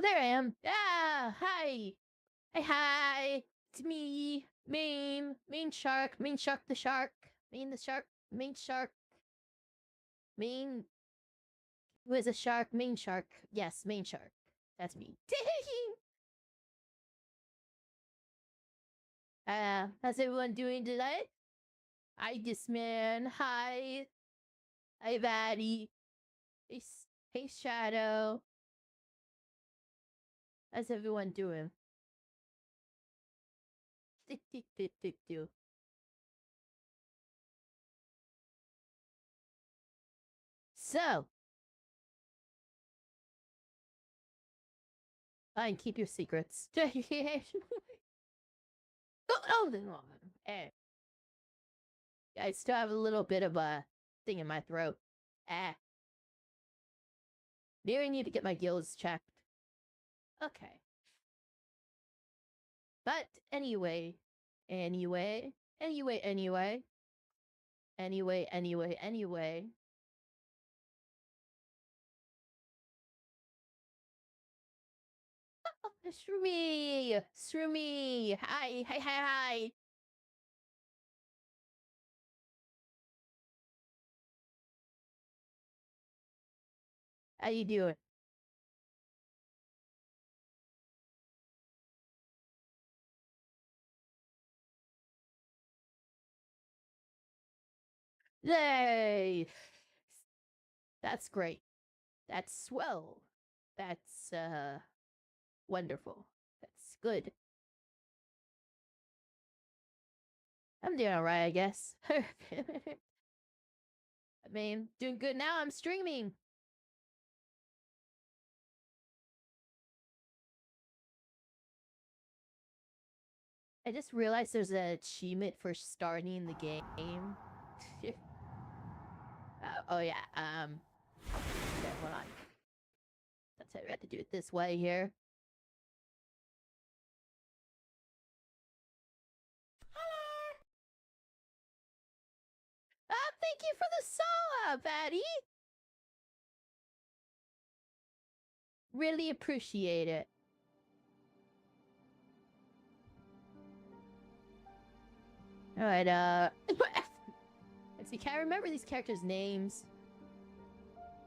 Oh, there I am. Ah, hi. Hi. It's me, Main Shark, Main Shark the Shark, Main the Shark, Main Shark, Main. Who is a shark? Main Shark. Yes, Main Shark. That's me. How's everyone doing today? Hi, this man. Hi. Hi, Batty. Hey, Shadow. How's everyone doing? Tick, tick, tick, tick, tick. So, fine, keep your secrets. Oh, eh. I still have a little bit of a thing in my throat. Ah. Maybe I need to get my gills checked. Okay. But anyway, anyway, anyway, anyway, anyway, anyway, anyway. Oh, Shroomy! Shroomy! Hi, hi, hi, hi! How you doing? Yay! That's great. That's swell. That's, wonderful. That's good. I'm doing alright, I guess. I mean, doing good now. I'm streaming. I just realized there's an achievement for starting the game. Oh yeah. Okay, hold on. That's how we have to do it this way here. Thank you for the sala, Batty. Really appreciate it. All right. Let's see. Can't remember these characters' names.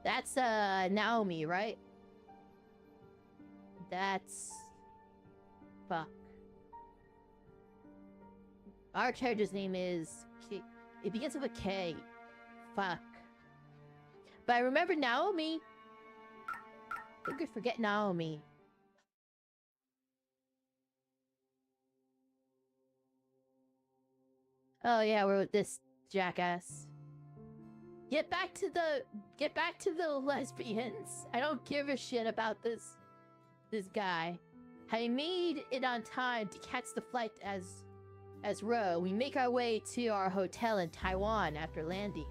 That's Naomi, right? That's fuck. Our character's name is it begins with a K. Fuck. But I remember Naomi. I think I forget Naomi. Oh yeah, we're with this jackass. Get back to the lesbians. I don't give a shit about this guy. I made it on time to catch the flight as Ro. We make our way to our hotel in Taiwan after landing.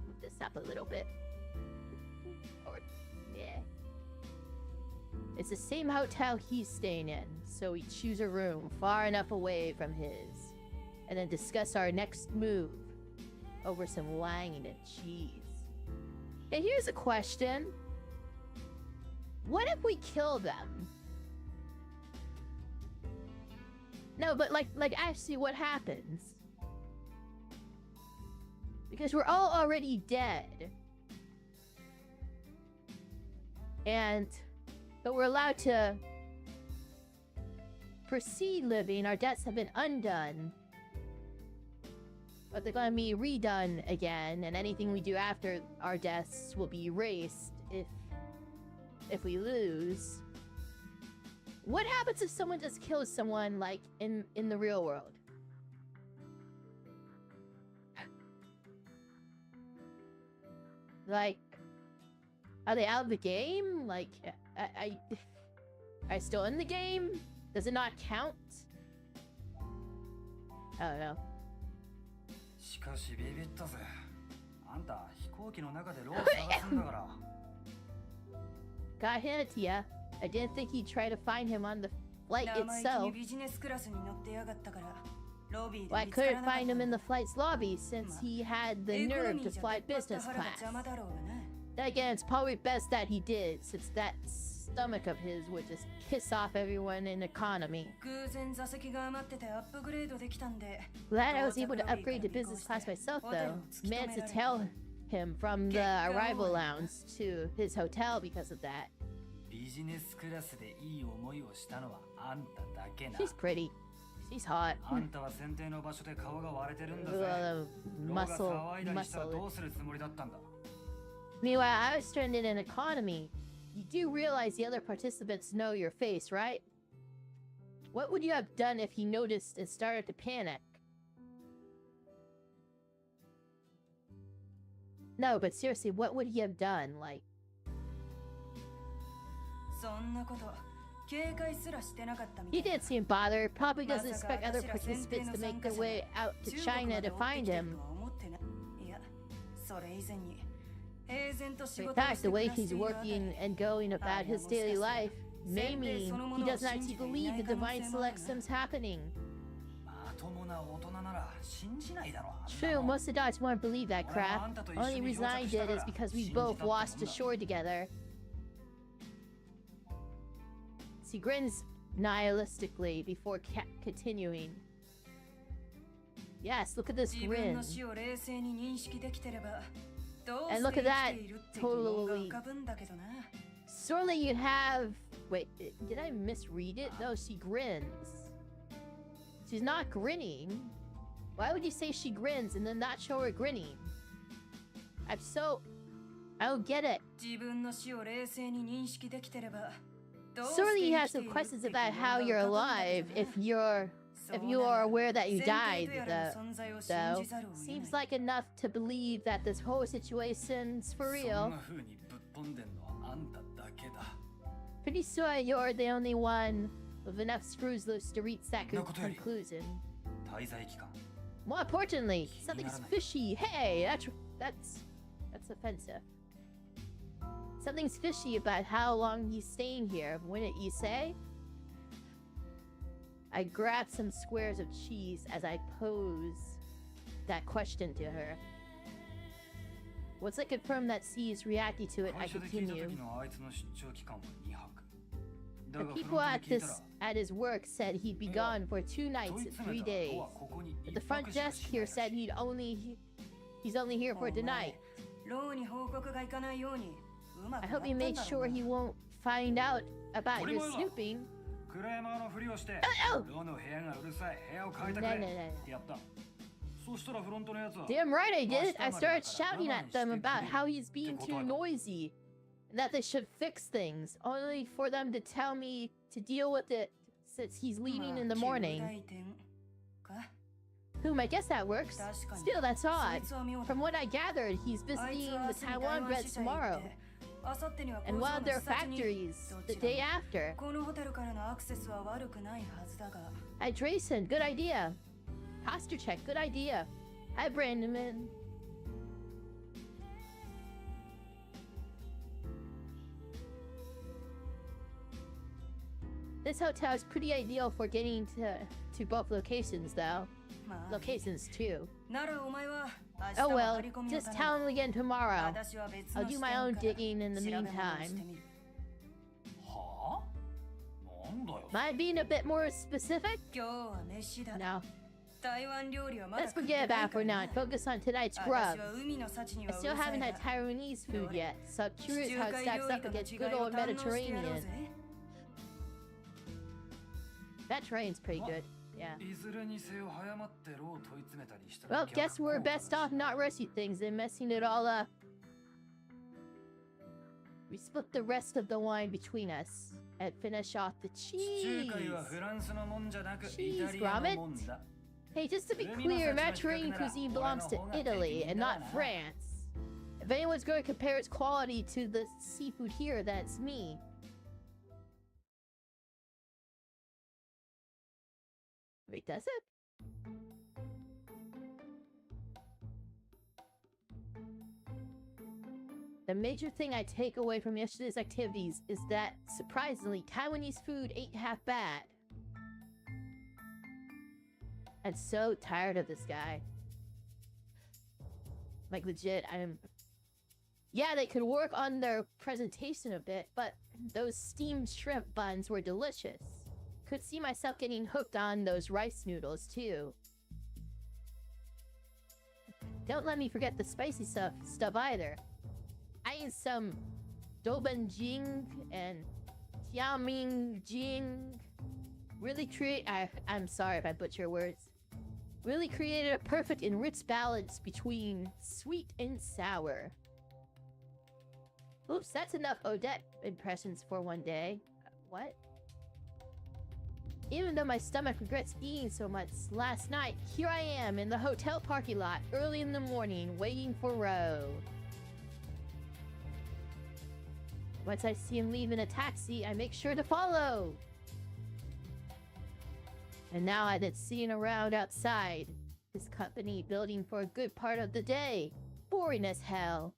Move this up a little bit. Or yeah. It's the same hotel he's staying in, so we choose a room far enough away from his, and then discuss our next move over some wine and cheese. And here's a question. What if we kill them? No, but like actually what happens? Because we're all already dead. But we're allowed to proceed living. Our debts have been undone. But they're gonna be redone again, and anything we do after our deaths will be erased if we lose. What happens if someone just kills someone, like, in the real world? Like, are they out of the game? Like, are I still in the game? Does it not count? I don't know. しかしビビったぜ。あんた飛行機の中でロー探すんだから。Got him to ya. I didn't think he'd try to find him on the flight itself. Well, I couldn't find him in the flight's lobby since he had the nerve to fly business class. Then again, it's probably best that he did, since that stomach of his would just piss off everyone in economy. Glad I was able to upgrade to business class myself, though. Managed to tell him from the arrival lounge to his hotel because of that. She's pretty. She's hot. Muscle. Meanwhile, I was stranded in economy. You do realize the other participants know your face, right? What would you have done if he noticed and started to panic? No, but seriously, what would he have done? Like... He didn't seem bothered. Probably doesn't expect other participants to make their way out to China to find him. In fact, the way he's working and going about his daily life may mean he doesn't actually believe the divine selection's happening. True, most adults won't believe that crap. Only reason I did is because we both washed ashore together. He grins nihilistically before continuing. Yes, look at this grin. And look at that, totally. Surely you'd have... Wait, did I misread it? No, she grins. She's not grinning. Why would you say she grins and then not show her grinning? I don't get it. Surely you have some questions about how you're alive if you are aware that you died, though. Seems like enough to believe that this whole situation's for real. Pretty sure you're the only one with enough screws loose to reach that conclusion. More importantly, something's fishy. Hey, that's offensive. Something's fishy about how long he's staying here. Wouldn't you say? I grabbed some squares of cheese as I pose that question to her. Once I confirm that C is reacting to it, I continue. The people at his work said he'd be gone for 2 nights and 3 days. But the front desk here said he's only here for tonight. I hope you made sure he won't find out about your snooping. Oh! No. Damn right I did. I started shouting at them about how he's being too noisy and that they should fix things, only for them to tell me to deal with it since he's leaving in the morning. I guess that works. Still, that's odd. From what I gathered, he's visiting the Taiwan Reds tomorrow. And one of their factories the day after. Hydration, good idea. Posture check, good idea. Hi, Brandon. This hotel is pretty ideal for getting to both locations, though. Locations, too. Oh well, just tell him again tomorrow. I'll do my own digging in the meantime. Mind being a bit more specific? No. Let's forget about for now and focus on tonight's grub. I still haven't had Taiwanese food yet, so I'm curious how it stacks up against good old Mediterranean. Mediterranean's pretty good. Yeah. Well, guess we're best off not rushing things and messing it all up. We split the rest of the wine between us and finish off the cheese. Cheese grommet? Hey, just to be clear, Mediterranean cuisine belongs to Italy and not France. If anyone's going to compare its quality to the seafood here, that's me. Wait, does it? The major thing I take away from yesterday's activities is that, surprisingly, Taiwanese food ain't half bad. I'm so tired of this guy. Like, legit, Yeah, they could work on their presentation a bit, but those steamed shrimp buns were delicious. Could see myself getting hooked on those rice noodles, too. Don't let me forget the spicy stuff either. I ate some Dobenjing and Tiamingjing. Really I'm sorry if I butcher words. Really created a perfect and rich balance between sweet and sour. Oops, that's enough Odette impressions for one day. What? Even though my stomach regrets eating so much last night, here I am in the hotel parking lot early in the morning waiting for Ro. Once I see him leave in a taxi, I make sure to follow. And now I've been seeing around outside his company building for a good part of the day. Boring as hell.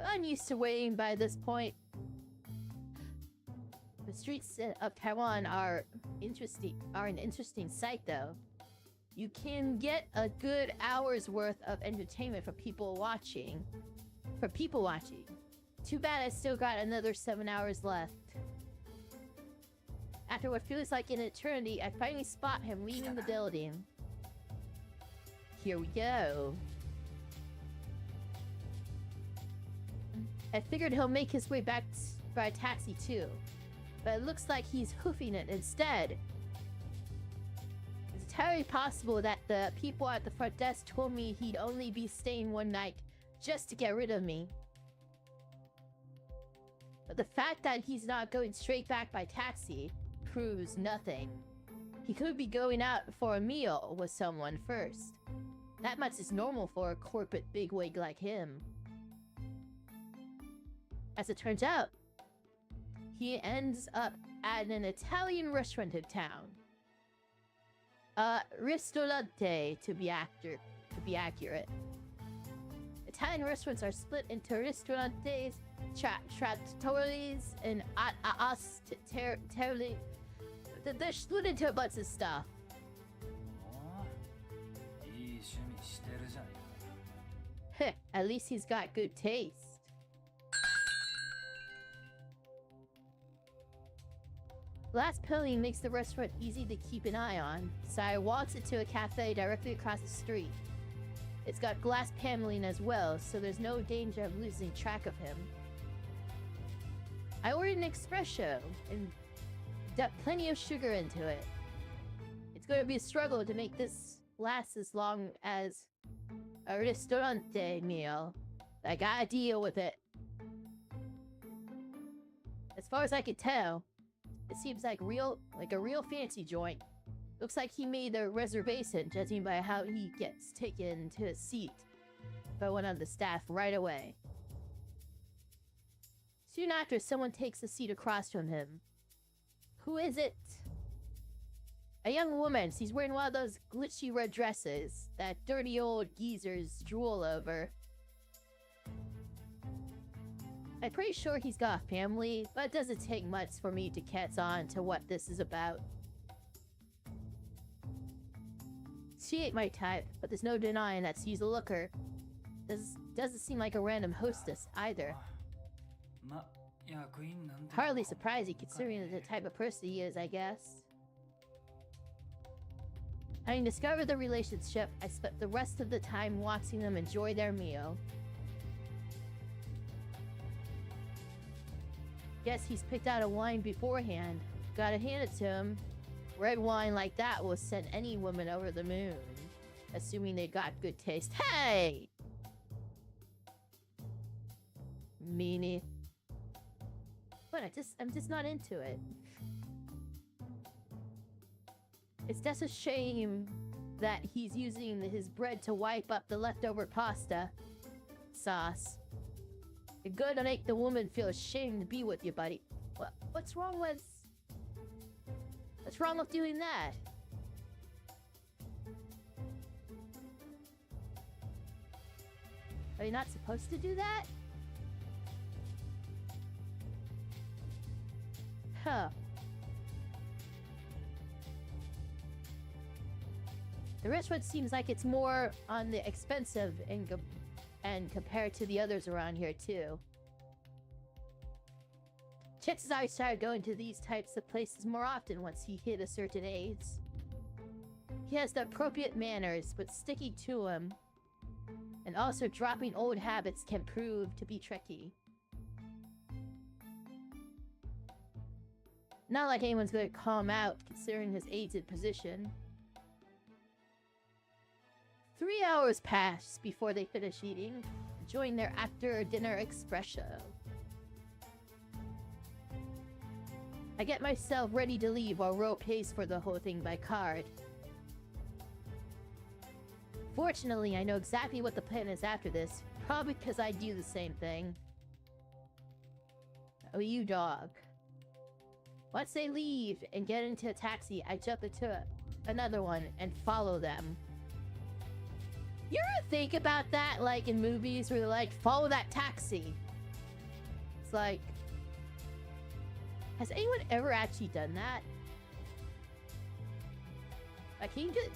I'm used to waiting by this point. The streets of Taiwan are an interesting sight, though. You can get a good hour's worth of entertainment for people watching. Too bad I still got another 7 hours left. After what feels like an eternity, I finally spot him leaving the building. Here we go. I figured he'll make his way back by taxi too, but it looks like he's hoofing it instead. It's entirely possible that the people at the front desk told me he'd only be staying one night just to get rid of me. But the fact that he's not going straight back by taxi proves nothing. He could be going out for a meal with someone first. That much is normal for a corporate bigwig like him. As it turns out, he ends up at an Italian restaurant in town. Ristorante, to be accurate. Italian restaurants are split into ristorantes, trattorias, and ostelli. They're split into a bunch of stuff. Heh, at least he's got good taste. Glass paneling makes the restaurant easy to keep an eye on, so I walked into a cafe directly across the street. It's got glass paneling as well, so there's no danger of losing track of him. I ordered an espresso and dumped plenty of sugar into it. It's going to be a struggle to make this last as long as a ristorante meal. I gotta deal with it. As far as I can tell, it seems like a real fancy joint. Looks like he made a reservation, judging by how he gets taken to a seat by one of the staff right away. Soon after, someone takes a seat across from him. Who is it? A young woman. She's wearing one of those glitchy red dresses that dirty old geezers drool over. I'm pretty sure he's got a family, but it doesn't take much for me to catch on to what this is about. She ain't my type, but there's no denying that she's a looker. Doesn't seem like a random hostess either. Hardly surprising considering the type of person he is, I guess. Having discovered the relationship, I spent the rest of the time watching them enjoy their meal. Guess he's picked out a wine beforehand. Gotta hand it to him. Red wine like that will send any woman over the moon. Assuming they got good taste. Hey! Meanie. But I'm just not into it. It's just a shame that he's using his bread to wipe up the leftover pasta sauce. You're gonna make the woman feel ashamed to be with you, buddy. What's wrong with doing that? Are you not supposed to do that? Huh. The restaurant seems like it's more on the expensive and and compared to the others around here too. Chances are he started going to these types of places more often once he hit a certain age. He has the appropriate manners, but sticking to them and also dropping old habits can prove to be tricky. Not like anyone's gonna call him out, considering his aged position. 3 hours pass before they finish eating, enjoying their after-dinner espresso. I get myself ready to leave while Ro pays for the whole thing by card. Fortunately, I know exactly what the plan is after this, probably because I do the same thing. Oh, you dog. Once they leave and get into a taxi, I jump into another one and follow them. You ever think about that, like in movies where they're like, follow that taxi? It's like, has anyone ever actually done that? Like,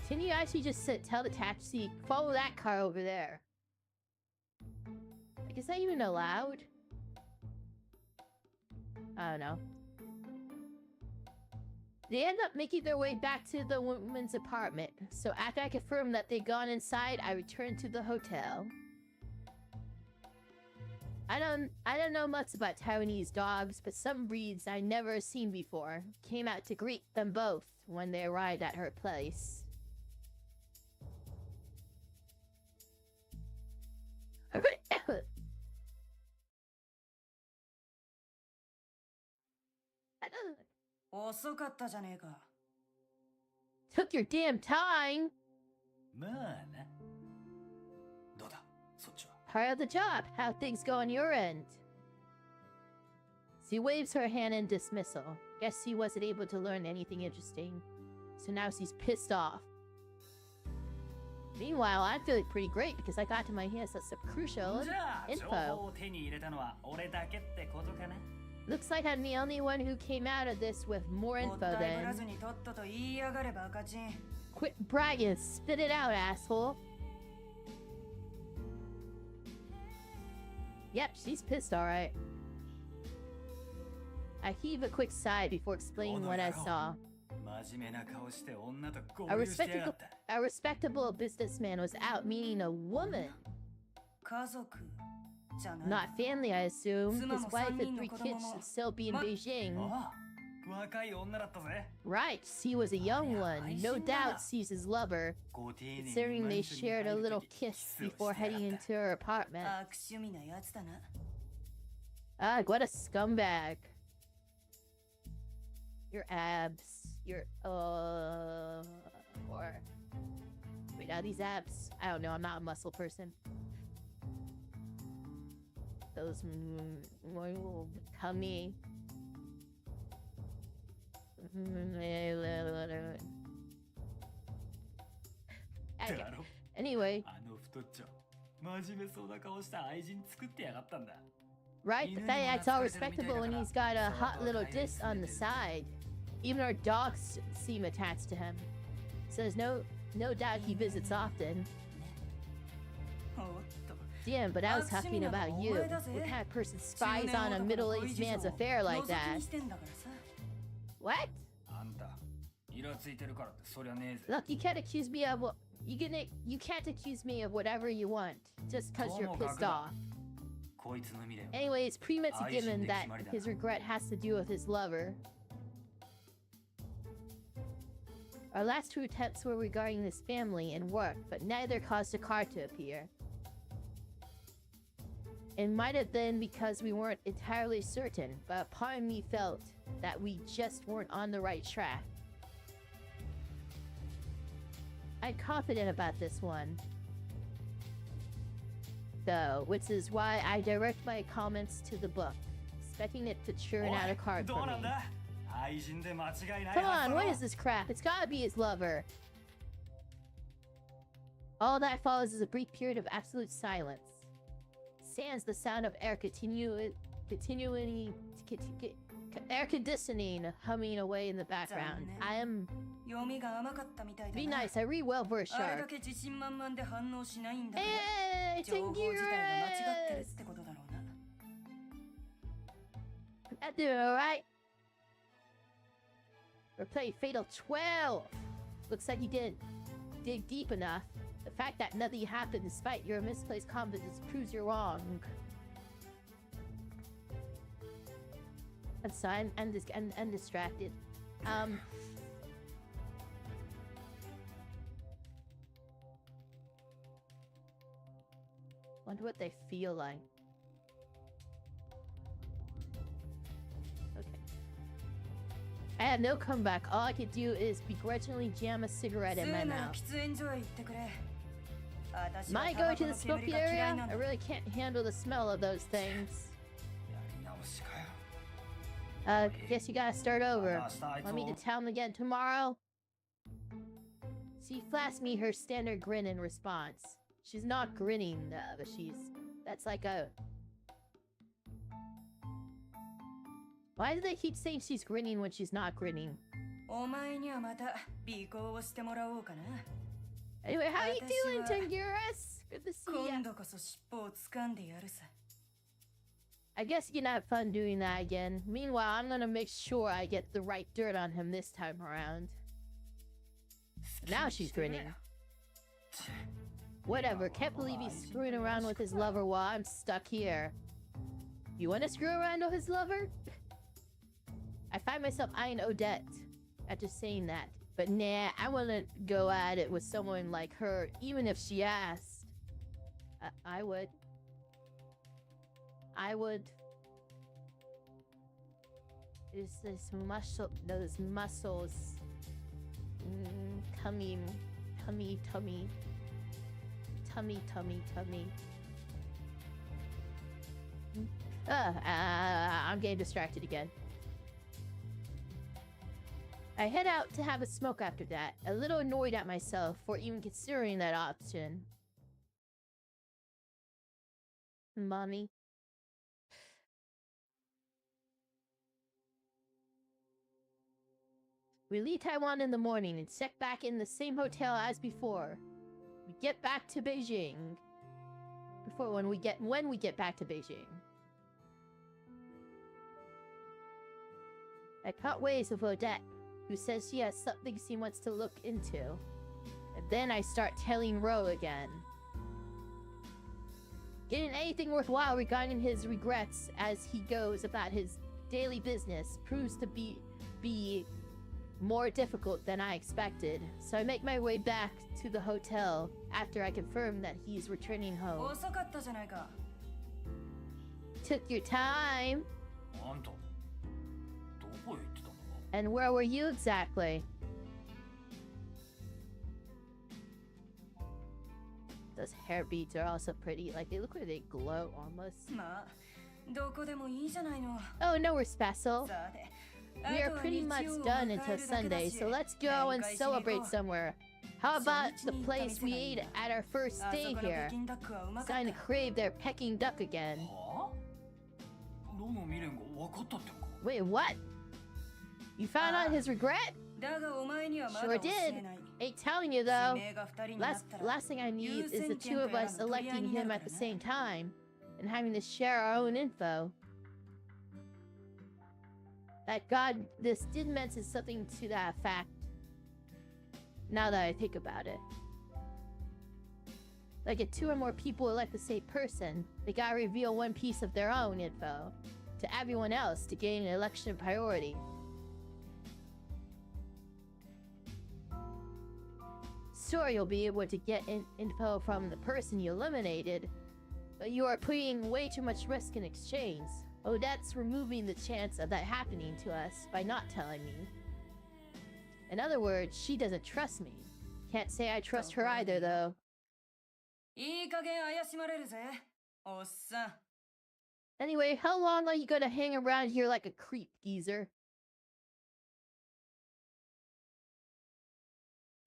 can you actually just tell the taxi, follow that car over there? Like, is that even allowed? I don't know. They end up making their way back to the woman's apartment. So after I confirm that they'd gone inside, I return to the hotel. I don't know much about Taiwanese dogs, but some breeds I never seen before came out to greet them both when they arrived at her place. Took your damn time. Part of the job. How things go on your end? She waves her hand in dismissal. Guess she wasn't able to learn anything interesting. So now she's pissed off. Meanwhile, I'm feeling pretty great because I got to my hands on some crucial info. Looks like I'm the only one who came out of this with more info then. Quit bragging, spit it out, asshole. Yep, she's pissed alright. I heave a quick sigh before explaining what I saw. A respectable businessman was out meeting a woman. Not family, I assume. His wife and 3 kids should still be in Beijing. Right, she was a young one. No doubt she's his lover, considering they shared a little kiss before heading into her apartment. Ugh, what a scumbag. Your abs. Your, or... Wait, are these abs? I don't know, I'm not a muscle person. Those... tummy. Anyway. Right? The fact act's all respectable when he's got a hot little disc on the side. Even our dogs seem attached to him. So there's no doubt he visits often. Damn, but I was talking about you. What kind of person spies on a middle-aged man's affair like that? What? Look, you can't accuse me of what you can't accuse me of whatever you want just because you're pissed off. Anyway, it's pretty much a given that his regret has to do with his lover. Our last 2 attempts were regarding this family and work, but neither caused a car to appear. It might have been because we weren't entirely certain, but a part of me felt that we just weren't on the right track. I'm confident about this one, though, which is why I direct my comments to the book, expecting it to churn out a card for me. Come on, what is this crap? It's gotta be his lover. All that follows is a brief period of absolute silence. Sans the sound of air continually air conditioning humming away in the background. I am... 読みが甘かったみたいだな。 Be nice, I read well for a あれだ shark. け自信満々で反応しないんだから、 Hey, 情報自体が間違ってるっ Tangiris! てことだろうな。 I'm doing alright. We're playing Fatal 12. Looks like you didn't dig deep enough. The fact that nothing happened despite your misplaced confidence proves you're wrong. I'm sorry, I'm distracted. Wonder what they feel like. Okay. I have no comeback. All I could do is begrudgingly jam a cigarette in my mouth. 喫煙所へ行ってくれ。 Am I going to the smoky area? I really can't handle the smell of those things. Guess you gotta start over. Want me to tell him again tomorrow? She flashed me her standard grin in response. She's not grinning, but that's like a... Why do they keep saying she's grinning when she's not grinning? Anyway, how you doing, Tangiris? Good to see ya. I guess you can have fun doing that again. Meanwhile, I'm gonna make sure I get the right dirt on him this time around. Now she's grinning. Whatever, can't believe he's screwing around with his lover while I'm stuck here. You wanna screw around with his lover? I find myself eyeing Odette after saying that. But nah, I wouldn't go at it with someone like her, even if she asked. I would. There's this those muscles. Tummy. I'm getting distracted again. I head out to have a smoke after that, a little annoyed at myself for even considering that option. Mommy. We leave Taiwan in the morning and check back in the same hotel as before. We get back to Beijing. When we get back to Beijing. I part ways with Odette, who says she has something she wants to look into. And then I start telling Ro again. Getting anything worthwhile regarding his regrets as he goes about his daily business proves to be more difficult than I expected. So I make my way back to the hotel after I confirm that he's returning home. Took your time. And where were you exactly? Those hair beads are also pretty. Like, they look like they glow almost. Oh, no, we're special. We are pretty much done until Sunday, so let's go and celebrate somewhere. How about the place we ate at our first day here? Starting to crave their Peking duck again. Wait, what? You found out his regret? Sure did. Ain't telling you though. Last thing I need is the two of us electing him at the same time and having to share our own info. That God, this did mention something to that fact. Now that I think about it. Like if two or more people elect the same person, they gotta reveal one piece of their own info to everyone else to gain an election priority. Sure, you'll be able to get info from the person you eliminated, but you are putting way too much risk in exchange. Odette's removing the chance of that happening to us by not telling me. In other words, she doesn't trust me. Can't say I trust her either, though. Anyway, how long are you gonna hang around here like a creep, geezer?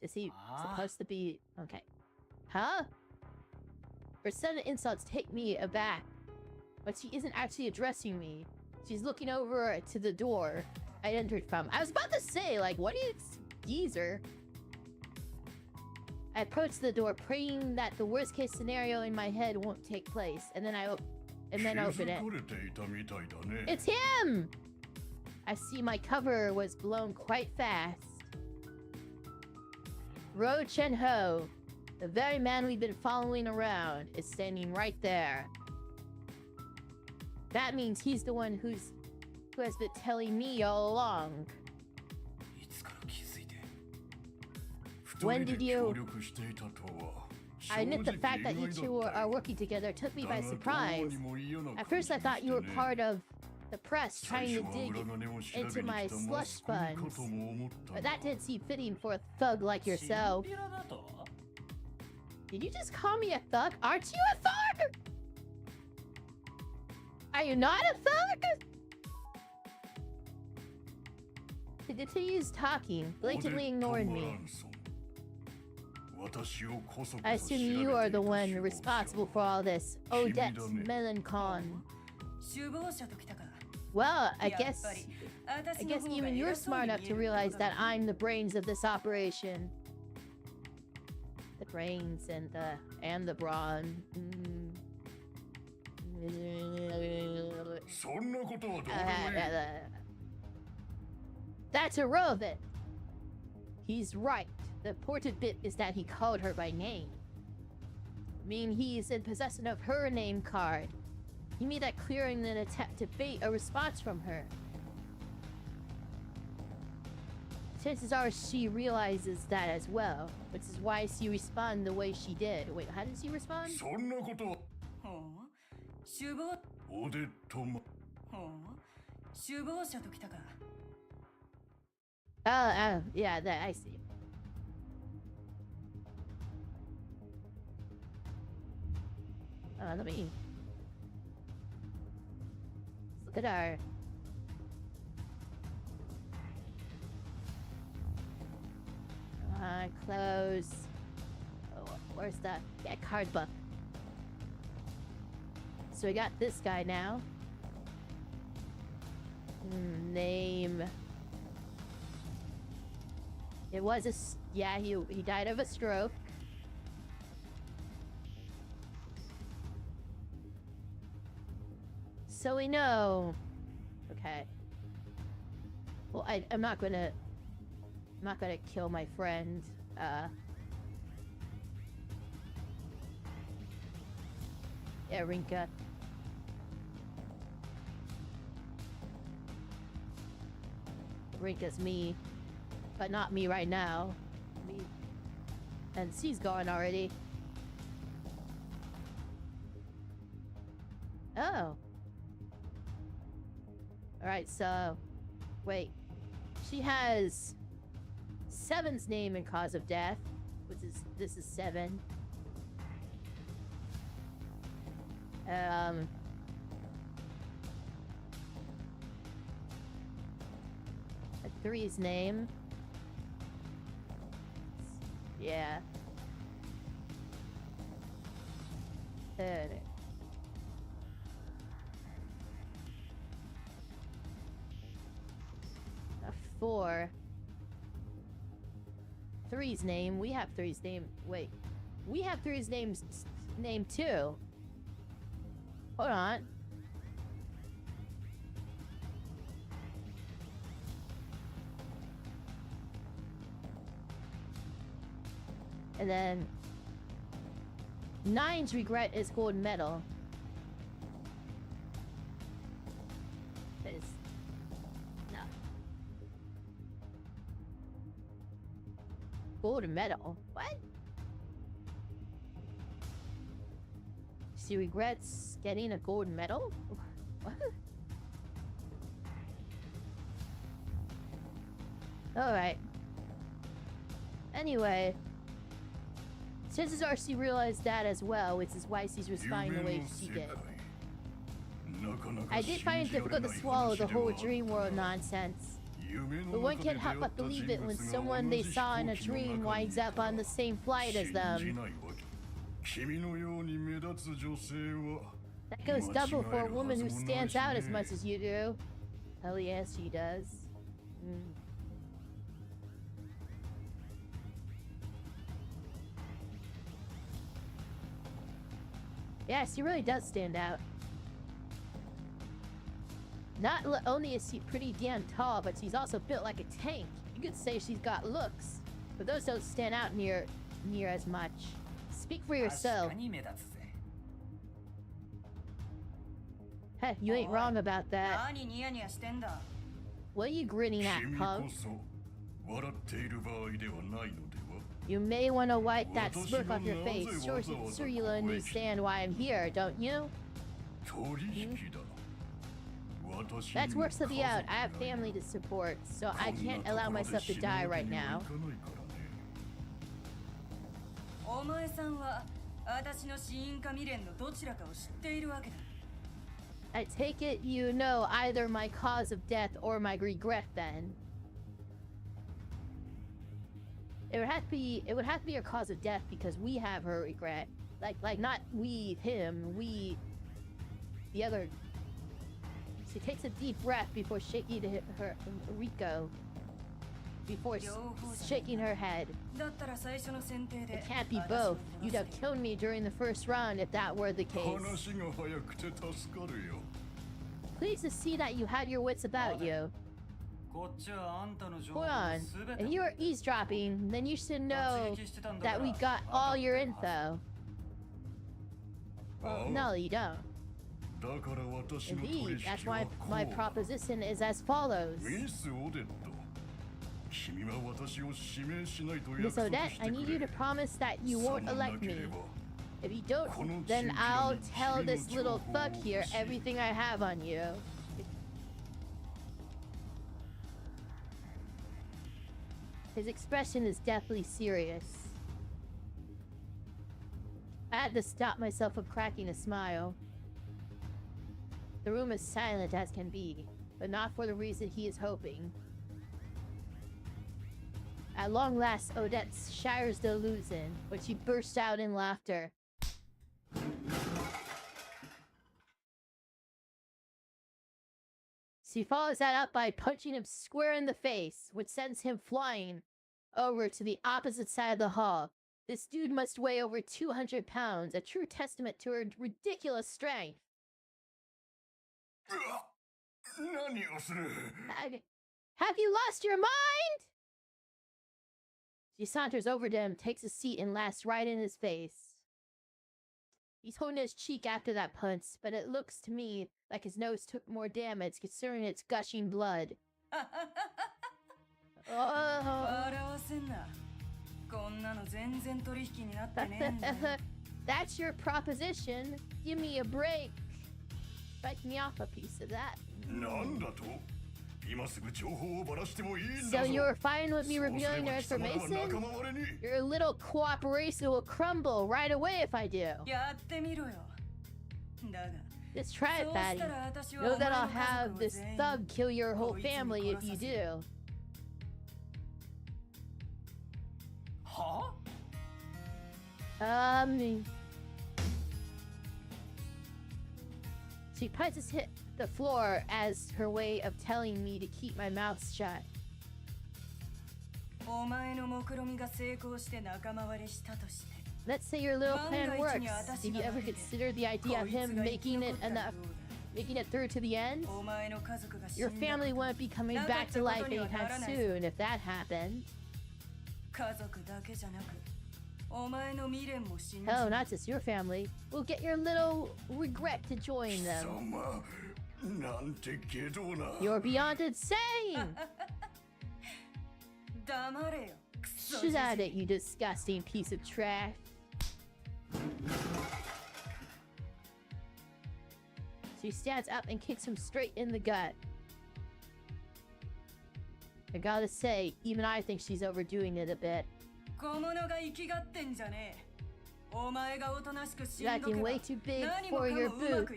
Is he supposed to be... Okay. Huh? Her sudden insults take me aback. But she isn't actually addressing me. She's looking over to the door I entered from. I was about to say, like, what is geezer? I approach the door, praying that the worst case scenario in my head won't take place, and then open it. It's him! I see my cover was blown quite fast. Ro Chen-ho, the very man we've been following around, is standing right there. That means he's the one who has been telling me all along. When did you... I admit the fact that you two are working together took me by surprise. At first I thought you were part of the press trying to dig into my slush funds. But that didn't seem fitting for a thug like yourself. Did you just call me a thug? Aren't you a thug? Are you not a thug? He continues talking, blatantly ignoring me. I assume you are the one responsible for all this. Odette Melancon. Well, I guess even you're smart enough to realize that I'm the brains of this operation. The brains and the brawn. That's irrelevant. He's right. The important bit is that he called her by name. I mean, he's in possession of her name card. He made that clear in an attempt to bait a response from her. Chances are she realizes that as well, which is why she responded the way she did. Wait, how did she respond? Yeah, that I see. Let me look at our close. Oh, where's that? Yeah, card book. So we got this guy now. Name. It was he died of a stroke. So we know. Okay. Well, I'm not gonna kill my friend. Yeah, Rinka. Rinka's me, but not me right now. Me, and she's gone already. Oh. Alright, so... Wait. She has... Seven's name and cause of death. Which is... This is 7. A 3's name. Yeah. Third. A 4. 3's name. We have 3's name. Wait. We have 3's name too. Hold on. And then 9's regret is gold medal. No. Gold medal? What? She regrets getting a gold medal? What? Alright. Anyway. Chances are she realized that as well, which is why she's responding the way she did. I did find it difficult to swallow the whole dream world nonsense. But one can't help but believe it when someone they saw in a dream winds up on the same flight as them. That goes double for a woman who stands out as much as you do. Hell yes, she does. Mm. Yeah, she really does stand out. Not only is she pretty damn tall, but she's also built like a tank. You could say she's got looks, but those don't stand out near as much. Speak for yourself. Heh, you ain't wrong about that. What are you grinning at, punk? You may want to wipe that smirk off your face. Sure you'll understand why I'm here, don't you? That's worse to be out. I have family to support, so I can't allow myself to die right now. I take it you know either my cause of death or my regret then. It would have to be your cause of death because we have her regret. Like not we, him, we, the other. She takes a deep breath before shaking her Rico. Before shaking her head. It can't be both. You'd have killed me during the first round if that were the case. Pleased to see that you had your wits about you. Hold on. If you were eavesdropping, then you should know that we got all your info. Well, no, you don't. Indeed, that's why my proposition is as follows. Miss Odette, I need you to promise that you won't elect me. If you don't, then I'll tell this little thug here everything I have on you. His expression is deathly serious. I had to stop myself from cracking a smile. The room is silent as can be, but not for the reason he is hoping. At long last, Odette shatters the illusion, but she bursts out in laughter. She follows that up by punching him square in the face, which sends him flying over to the opposite side of the hall. This dude must weigh over 200 pounds, a true testament to her ridiculous strength. Have you lost your mind? She saunters over to him, takes a seat, and laughs right in his face. He's holding his cheek after that punch, but it looks to me like his nose took more damage considering it's gushing blood. That's your proposition. Give me a break. Bite me off a piece of that. So you're fine with me revealing your information? Your little cooperation will crumble right away if I do. Just try it, Fatty. Know that I'll have this thug kill your whole family if you do. Huh? She punches hit the floor as her way of telling me to keep my mouth shut. Let's say your little plan works. Did you ever consider the idea of him making it through to the end? Your family won't be coming back to life anytime soon if that happened. Oh, not just your family. We'll get your little regret to join them. You're beyond insane! Shut at it, you disgusting piece of trash. She stands up and kicks him straight in the gut. I gotta say, even I think she's overdoing it a bit. You're acting way too big for your boots.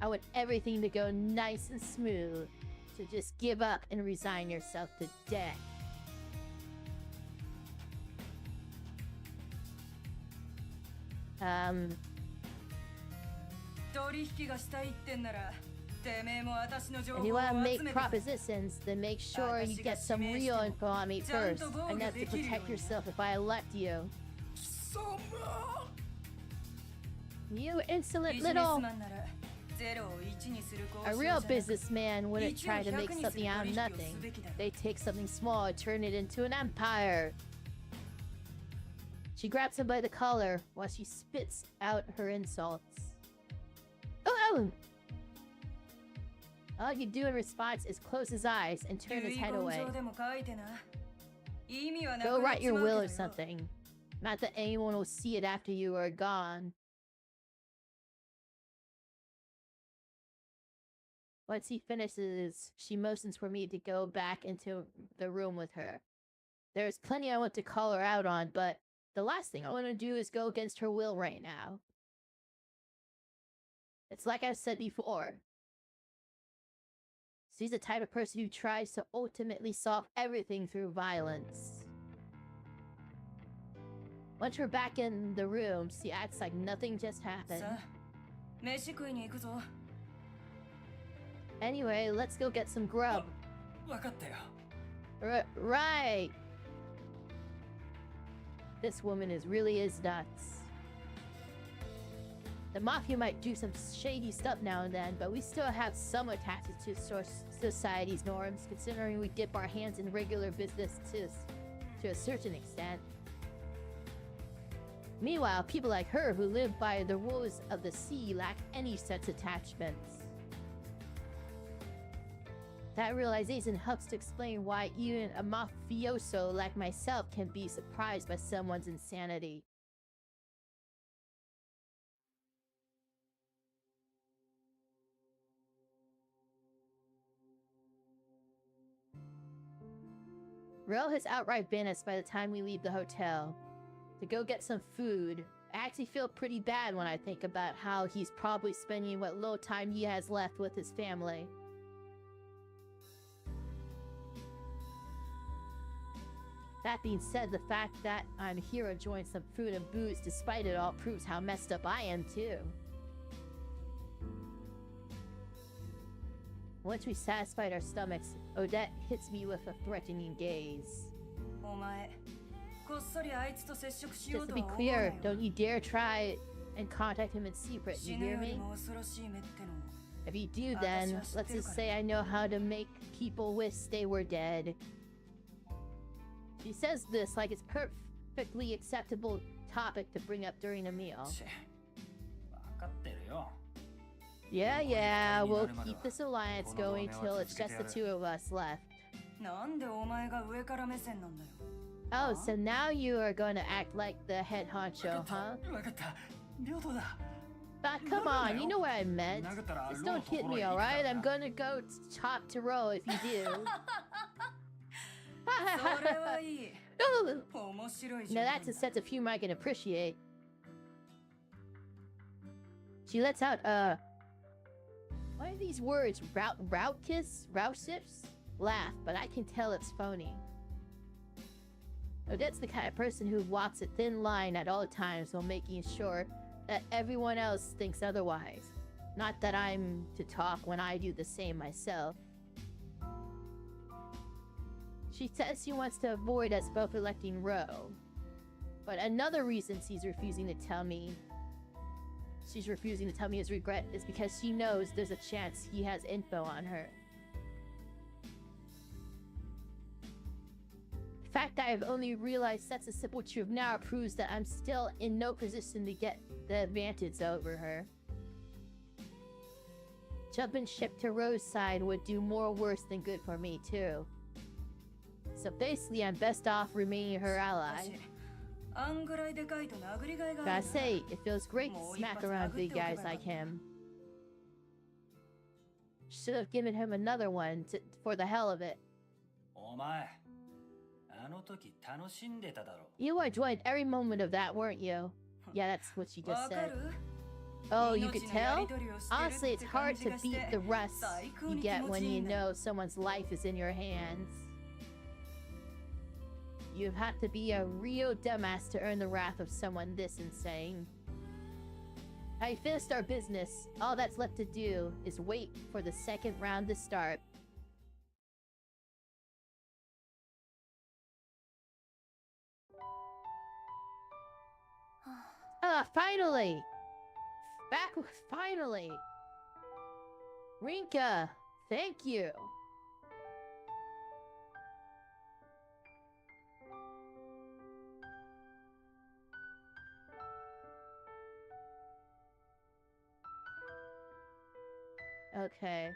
I want everything to go nice and smooth. So just give up and resign yourself to death. 取引がしたいってんならてめえも私の情 If 報 you を want to 集 make めてくれ propositions, then make sure you get some real info on me first, enough to protect yourself if I elect you. 貴様 You insolent ビジネス little... マンなら0を1にする交 A 渉 real じゃなく businessman wouldn't try to make something out of nothing. They take something small and turn it into an empire. She grabs him by the collar while she spits out her insults. Oh! All you do in response is close his eyes and turn his head away. 遺言状でも書いてな。意味はな Go くなっ write ち your まうけ will ど or よ。 something. Not that anyone will see it after you are gone. Once he finishes, she motions for me to go back into the room with her. There's plenty I want to call her out on, but the last thing I want to do is go against her will right now. It's like I've said before. She's the type of person who tries to ultimately solve everything through violence. Once we're back in the room, she acts like nothing just happened. さあ、飯食いに行くぞ。 Anyway, let's go get some grub. わかったよ。Right. This woman really is nuts. The mafia might do some shady stuff now and then, but we still have some attachment to society's norms, considering we dip our hands in regular business to a certain extent. Meanwhile, people like her who live by the rules of the sea lack any such attachments. That realization helps to explain why even a mafioso like myself can be surprised by someone's insanity. Ro has outright banned us by the time we leave the hotel. To go get some food. I actually feel pretty bad when I think about how he's probably spending what little time he has left with his family. That being said, the fact that I'm here enjoying some food and booze despite it all proves how messed up I am too. Once we satisfied our stomachs, Odette hits me with a threatening gaze. お前、こっそりあいつと接触しよ Just う to と be は思わない clear, よ。 don't you dare try and contact him in secret, 死 you ぬ hear より me? も恐ろしい目っての。 If you do then, let's just say I know how to make people wish they were dead. She says this like it's perfectly acceptable topic to bring up during a meal. チェ、わかってるよ。 Yeah, we'll keep this alliance going till it's just the two of us left. なんでお前が上から目線なんだよ。 Oh, so now you are going to act like the head honcho, わか huh? った。わかった。領土だ。 But come on, you know what I meant. Just don't hit me, alright? I'm gonna go chop to roll if you do. それはいい。 No, 面白い now that's a sense of humor I can appreciate. She lets out what are these words? Routsips? Laugh, but I can tell it's phony. Odette's the kind of person who walks a thin line at all times while making sure that everyone else thinks otherwise. Not that I'm to talk when I do the same myself. She says she wants to avoid us both electing Ro. But another reason she's refusing to tell me his regret is because she knows there's a chance he has info on her. The fact that I've only realized that's a simple truth now proves that I'm still in no position to get the advantage over her. Jumping ship to Ro's side would do more worse than good for me too. So basically, I'm best off remaining her ally. Gotta say, it feels great to smack around big guys like him. Should have given him another one for the hell of it. お前、あの時楽しんでただろ。 You enjoyed every moment of that, weren't you? Yeah, that's what she just said. Oh, you could tell? Honestly, it's hard to beat the rust you get when you know someone's life is in your hands. You've had to be a real dumbass to earn the wrath of someone this insane. I finished our business. All that's left to do is wait for the second round to start. Finally! Finally! Rinka, thank you! Okay.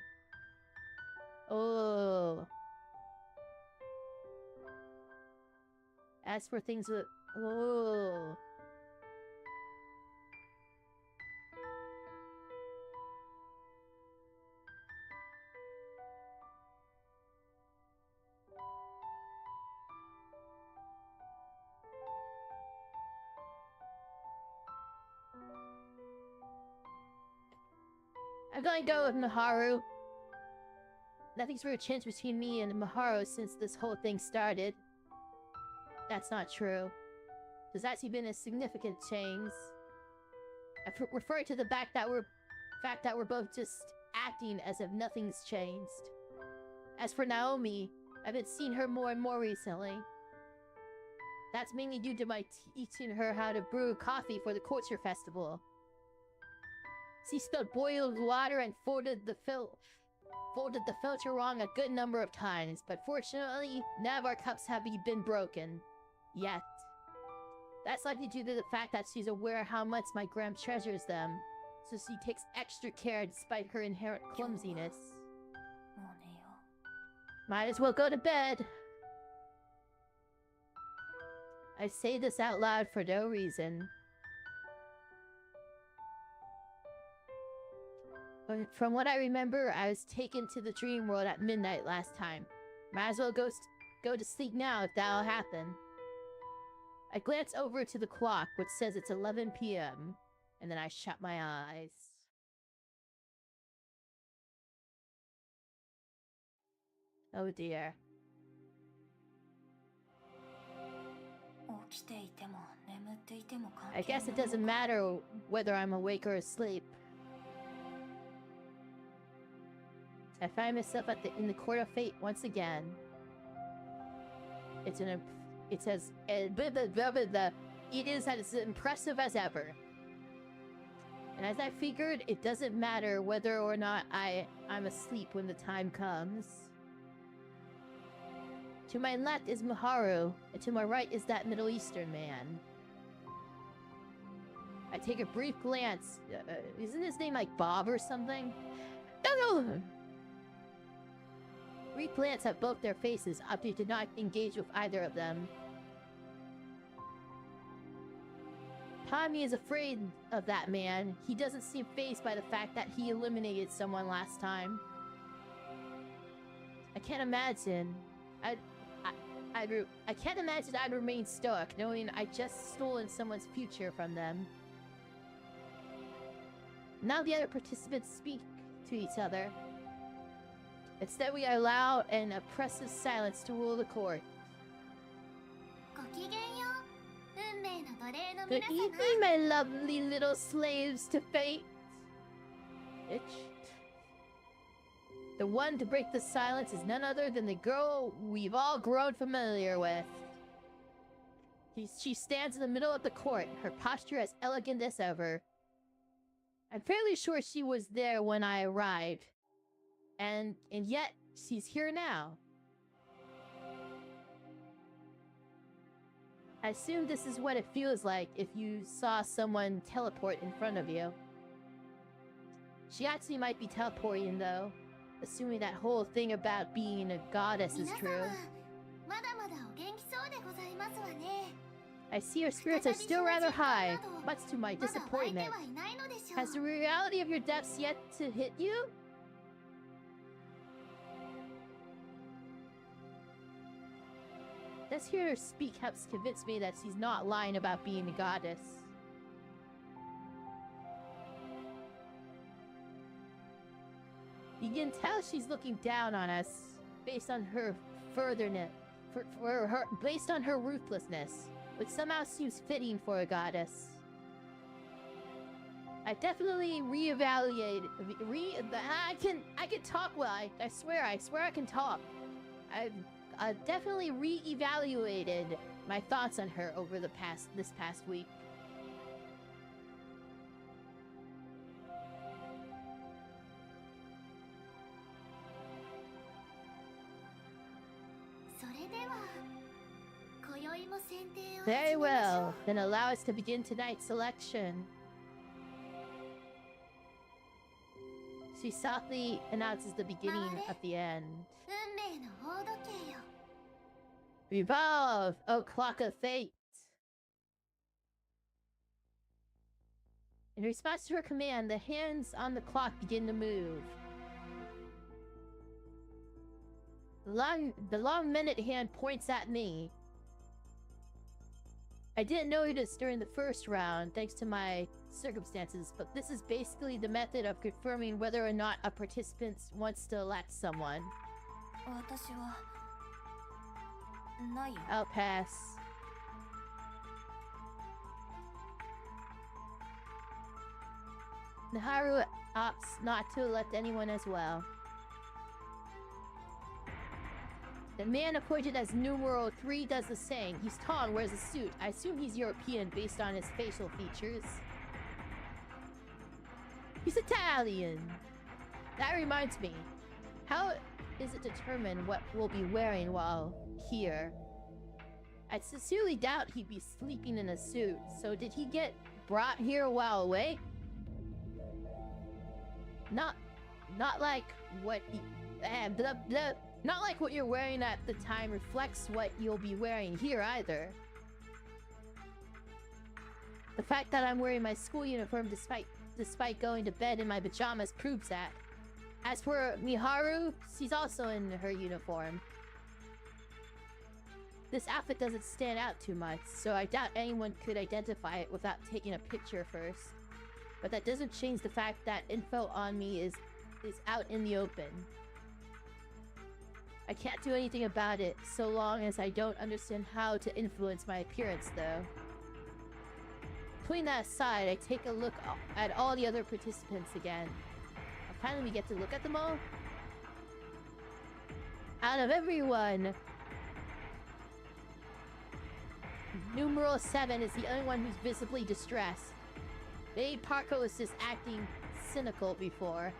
Oh. As for things with... Oh. I'm gonna go with Miharu. Nothing's really changed between me and Miharu since this whole thing started. That's not true. There's actually been a significant change. I'm referring to the fact that we're both just acting as if nothing's changed. As for Naomi, I've been seeing her more and more recently. That's mainly due to my teaching her how to brew coffee for the culture festival. She spilled boiled water and folded the filter wrong a good number of times, but fortunately, none of our cups have been broken. Yet. That's likely due to the fact that she's aware how much my gram treasures them, so she takes extra care despite her inherent clumsiness. Might as well go to bed. I say this out loud for no reason. From what I remember, I was taken to the dream world at midnight last time. Might as well go to sleep now if that'll happen. I glance over to the clock, which says it's 11 p.m., and then I shut my eyes. Oh dear. I guess it doesn't matter whether I'm awake or asleep. I find myself in the court of fate once again. It is as impressive as ever. And as I figured, it doesn't matter whether or not I'm asleep when the time comes. To my left is Miharu, and to my right is that Middle Eastern man. I take a brief glance. Isn't his name like Bob or something? No! Brief glance at both their faces, opting to not engage with either of them. Tommy is afraid of that man. He doesn't seem fazed by the fact that he eliminated someone last time. I can't imagine. I can't imagine I'd remain stoic, knowing I just stolen someone's future from them. Now the other participants speak to each other. Instead, we allow an oppressive silence to rule the court. Good evening, my lovely little slaves to fate. Bitch. The one to break the silence is none other than the girl we've all grown familiar with. She stands in the middle of the court, her posture as elegant as ever. I'm fairly sure she was there when I arrived. And yet, she's here now. I assume this is what it feels like if you saw someone teleport in front of you. She actually might be teleporting though, assuming that whole thing about being a goddess is true. I see your spirits are still rather high, much to my disappointment. Has the reality of your depths yet to hit you? Just hearing her speak helps convince me that she's not lying about being a goddess. You can tell she's looking down on us based on her based on her ruthlessness, which somehow seems fitting for a goddess. I definitely reevaluate. I can talk well. I swear I can talk. I've definitely reevaluated my thoughts on her over this past week. Very well. Then allow us to begin tonight's selection. She softly announces the beginning of the end. Revolve, O clock of fate. In response to her command, the hands on the clock begin to move. The long minute hand points at me. I didn't notice during the first round, thanks to my circumstances, but this is basically the method of confirming whether or not a participant wants to elect someone. I'll pass. Miharu opts not to elect anyone as well. The man appointed as numeral 3 does the same. He's tall and wears a suit. I assume he's European based on his facial features. He's Italian. That reminds me. How is it determined what we'll be wearing while here? I sincerely doubt he'd be sleeping in a suit. So did he get brought here while away? Not like what he... Not like what you're wearing at the time reflects what you'll be wearing here either. The fact that I'm wearing my school uniform despite going to bed in my pajamas proves that. As for Miharu, she's also in her uniform. This outfit doesn't stand out too much, so I doubt anyone could identify it without taking a picture first. But that doesn't change the fact that info on me is out in the open. I can't do anything about it, so long as I don't understand how to influence my appearance, though. Putting that aside, I take a look at all the other participants again. Finally, we get to look at them all. Out of everyone, numeral 7 is the only one who's visibly distressed. Babe Parker was just acting cynical before.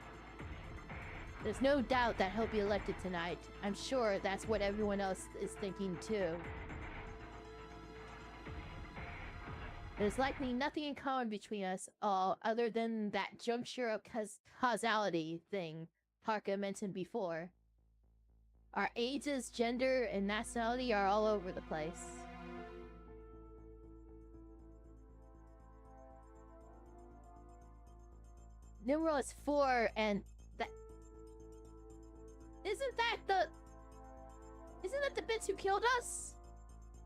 There's no doubt that he'll be elected tonight. I'm sure that's what everyone else is thinking too. There's likely nothing in common between us all other than that juncture of causality thing Parker mentioned before. Our ages, gender, and nationality are all over the place. Numeral is 4 and that... Isn't that the bits who killed us?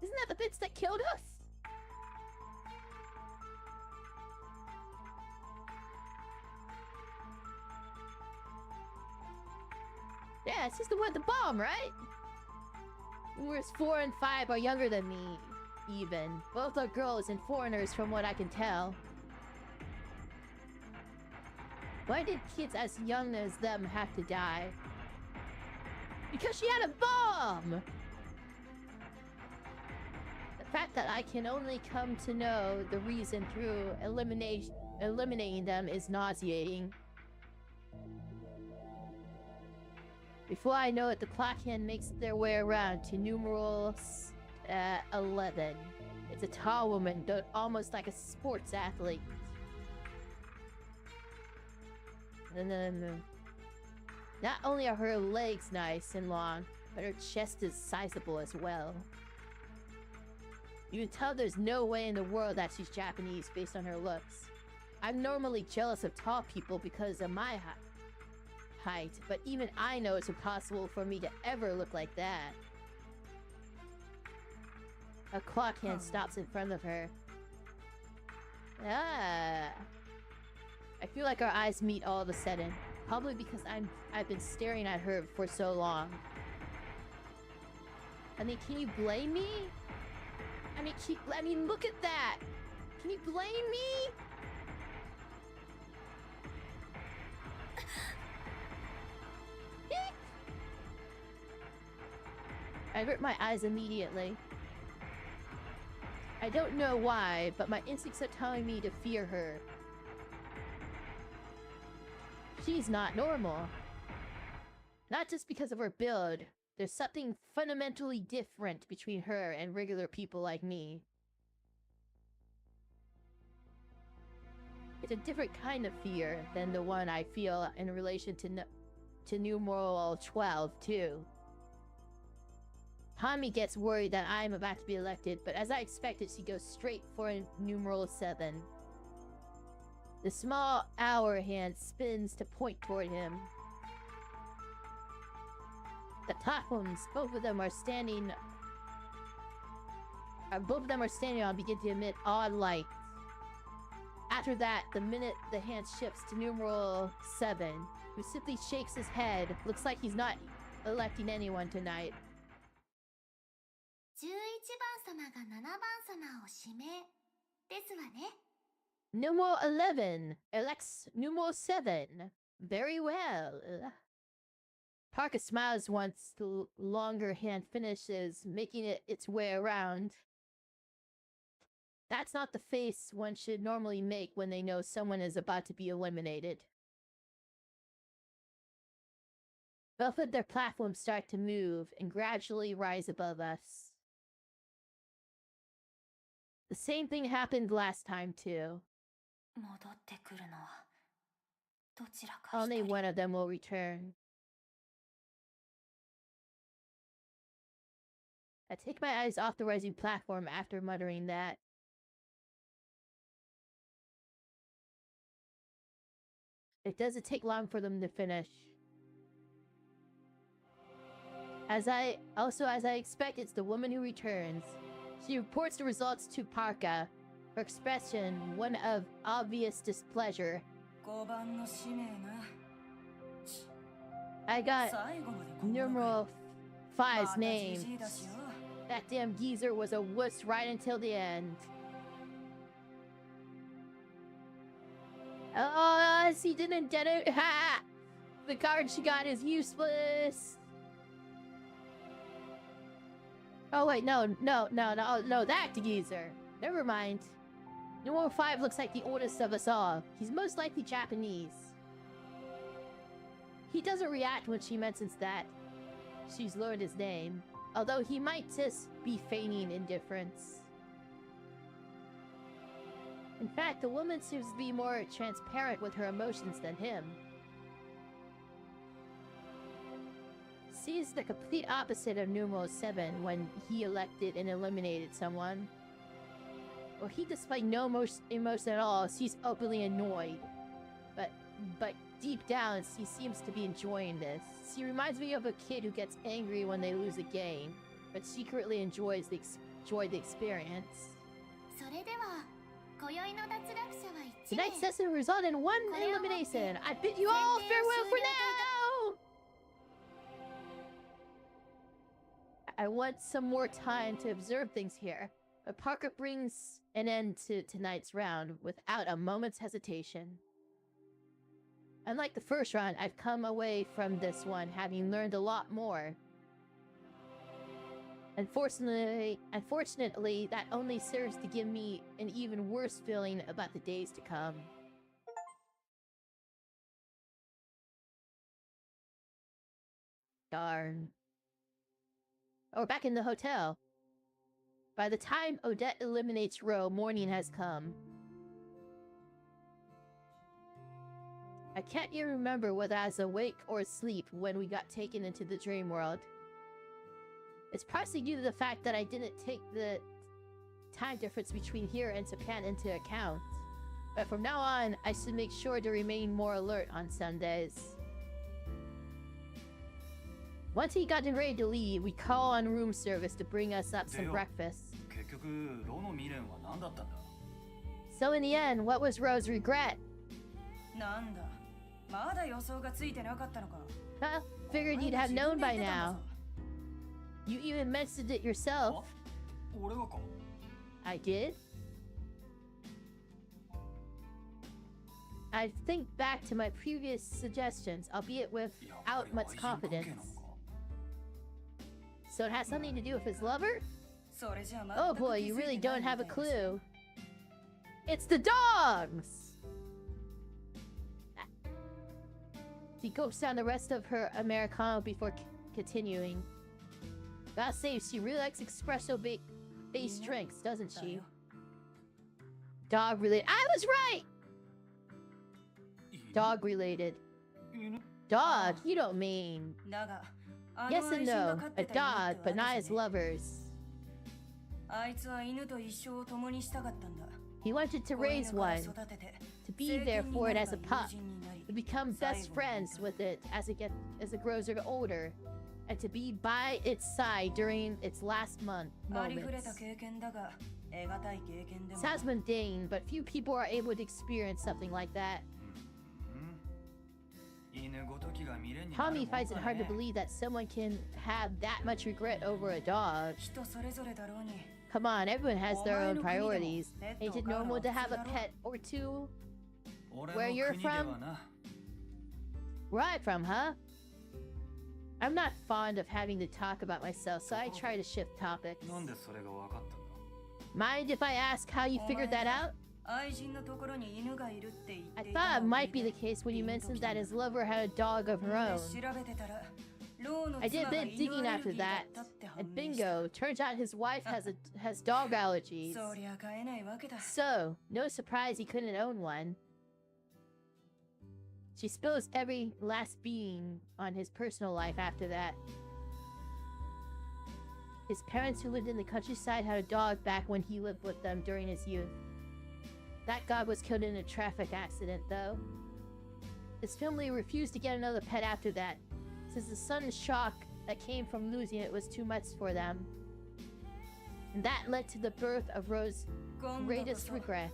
Isn't that the bits that killed us? Yeah, it's just the one with the bomb, right? Whereas 4 and 5 are younger than me, even. Both are girls and foreigners from what I can tell. Why did kids as young as them have to die? Because she had a bomb! The fact that I can only come to know the reason through eliminating them is nauseating. Before I know it, the clock hand makes their way around to numeral 11. It's a tall woman, almost like a sports athlete. Not only are her legs nice and long, but her chest is sizable as well. You can tell there's no way in the world that she's Japanese based on her looks. I'm normally jealous of tall people because of my height, but even I know it's impossible for me to ever look like that. A clock hand stops in front of her. Ah. I feel like our eyes meet all of a sudden. Probably because I've been staring at her for so long. I mean, can you blame me? I mean, look at that! Can you blame me? I avert my eyes immediately. I don't know why, but my instincts are telling me to fear her. She's not normal. Not just because of her build. There's something fundamentally different between her and regular people like me. It's a different kind of fear than the one I feel in relation to numeral 12, too. Hami gets worried that I'm about to be elected, but as I expected, she goes straight for numeral 7. The small hour hand spins to point toward him. The platforms, both of them are standing on, begin to emit odd lights. After that, the minute the hand shifts to numeral 7, who simply shakes his head, looks like he's not electing anyone tonight. 11番様が7番様を指名ですわね。 Numeral 11 elects numeral 7. Very well. Parker smiles once the longer hand finishes, making it its way around. That's not the face one should normally make when they know someone is about to be eliminated. Both of their platforms start to move and gradually rise above us. The same thing happened last time too. 戻ってくるのはどちらか一 Only 人。 one of them will return. I take my eyes off the rising platform after muttering that. It doesn't take long for them to finish. As I expect, it's the woman who returns. She reports the results to Parka, her expression one of obvious displeasure. 5番の指名な。 I got 最後までこの中に numeral 5's また name. じじいだしよ。 That damn geezer was a wuss right until the end. Oh, she didn't get it. Ha! The card she got is useless. Oh wait, no, that geezer. Never mind. Numeral 5 looks like the oldest of us all. He's most likely Japanese. He doesn't react when she mentions that she's learned his name, although he might just be feigning indifference. In fact, the woman seems to be more transparent with her emotions than him. She's the complete opposite of numeral 7 when he elected and eliminated someone. Well, he displayed no emotion at all. She's openly annoyed. But deep down, she seems to be enjoying this. She reminds me of a kid who gets angry when they lose a game, but secretly enjoys the experience. それでは今宵の脱落者は1名。 Tonight's session resulted in one elimination. I bid you all farewell for now! I want some more time to observe things here, but Parker brings an end to tonight's round without a moment's hesitation. Unlike the first round, I've come away from this one having learned a lot more. Unfortunately, that only serves to give me an even worse feeling about the days to come. Darn. Oh, we're back in the hotel. By the time Odette eliminates Ro, morning has come. I can't even remember whether I was awake or asleep when we got taken into the dream world. It's partially due to the fact that I didn't take the time difference between here and Japan into account. But from now on, I should make sure to remain more alert on Sundays. Once he got ready to leave, we call on room service to bring us up some breakfast. 結局ロの未練は何だったんだ。 So in the end, what was Ro's regret? なんだ。まだ予想がついてなかったのか。 Well, figured you'd have known by now. You even mentioned it yourself. 俺がか。 I did? I think back to my previous suggestions, albeit without much confidence. So it has something to do with his lover? Oh boy, you really don't have a clue. It's the dogs! She gulps down the rest of her Americano before continuing. Gotta say, she really likes espresso-based drinks, doesn't she? Dog-related. I was right! Dog-related. Dog? You don't mean... Yes and no. A dog, but not as lovers. He wanted to raise one, to be there for it as a pup, to become best friends with it as it grows older, and to be by its side during its last moments. Sounds mundane, but few people are able to experience something like that. Tommy finds it hard to believe that someone can have that much regret over a dog. Come on, everyone has their own priorities. Ain't it normal to have a pet or two? Where you're from? Where I'm from, huh? I'm not fond of having to talk about myself, so I try to shift topics. Mind if I ask how you figured that out? I thought it might be the case when you mentioned that his lover had a dog of her own. I did a bit of digging after that, and bingo, turns out his wife has dog allergies. So, no surprise he couldn't own one. She spills every last bean on his personal life after that. His parents who lived in the countryside had a dog back when he lived with them during his youth. That dog was killed in a traffic accident, though. His family refused to get another pet after that, since the sudden shock that came from losing it was too much for them. And that led to the birth of Rose's greatest regret.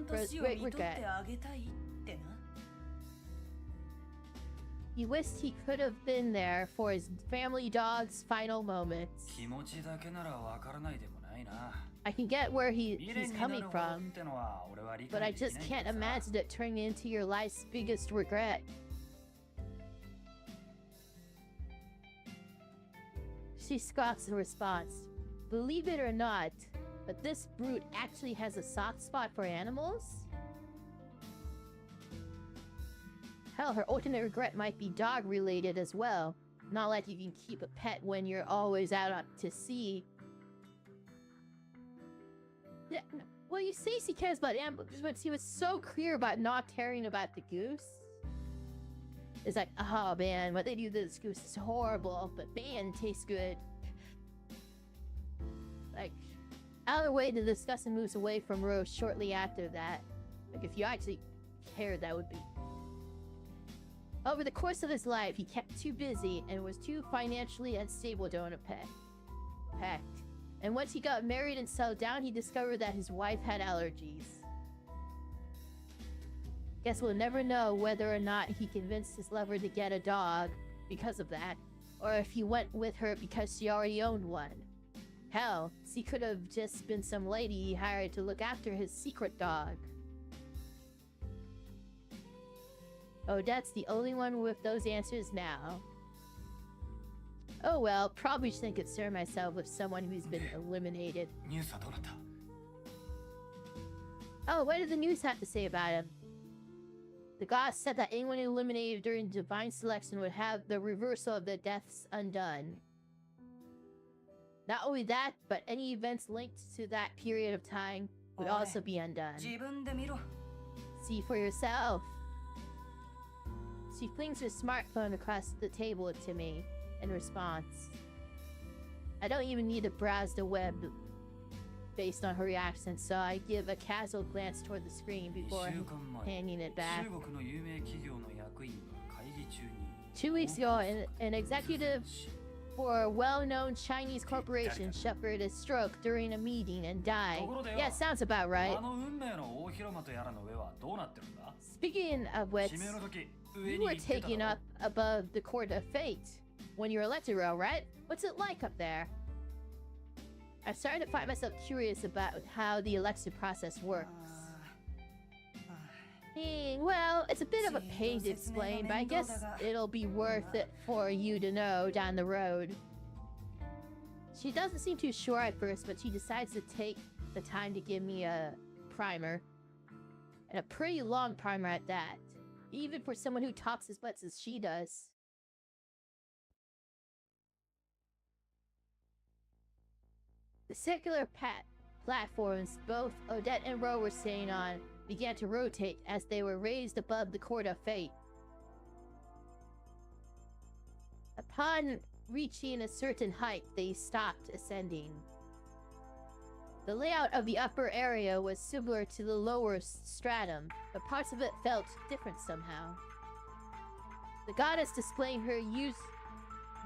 Rose's great regret. He wished he could have been there for his family dog's final moments. I can get where he's coming from, but I just can't imagine it turning into your life's biggest regret. She scoffs in response. Believe it or not, but this brute actually has a soft spot for animals? Hell, her ultimate regret might be dog-related as well. Not like you can keep a pet when you're always out to sea. Yeah, well, you say she cares about animals, but she was so clear about not caring about the goose. It's like, oh man, what they do to this goose is horrible, but man, it tastes good. Like, out of the way to discuss and moves away from Rose shortly after that. Like, if you actually cared, that would be... Over the course of his life, he kept too busy and was too financially unstable to own a pet. And once he got married and settled down, he discovered that his wife had allergies. Guess we'll never know whether or not he convinced his lover to get a dog because of that, or if he went with her because she already owned one. Hell, she could have just been some lady he hired to look after his secret dog. Odette's the only one with those answers now. Oh well, probably shouldn't concern myself with someone who's been eliminated. Oh, what did the news have to say about him? The gods said that anyone eliminated during divine selection would have the reversal of their deaths undone. Not only that, but any events linked to that period of time would also be undone. See for yourself. She flings her smartphone across the table to me in response. I don't even need to browse the web based on her reaction, so I give a casual glance toward the screen before handing it back. 2 weeks ago, an executive for a well-known Chinese corporation suffered a stroke during a meeting and died. Yeah, sounds about right. Speaking of which, you were taken up above the court of fate when you were elected, right? What's it like up there? I'm starting to find myself curious about how the election process works. Well, it's a bit of a pain to explain, but I guess it'll be worth it for you to know down the road. She doesn't seem too sure at first, but she decides to take the time to give me a primer. And a pretty long primer at that. Even for someone who talks as much as she does. The circular platforms both Odette and Ro were staying on began to rotate as they were raised above the Court of Fate. Upon reaching a certain height, they stopped ascending. The layout of the upper area was similar to the lower stratum, but parts of it felt different somehow. The goddess displaying her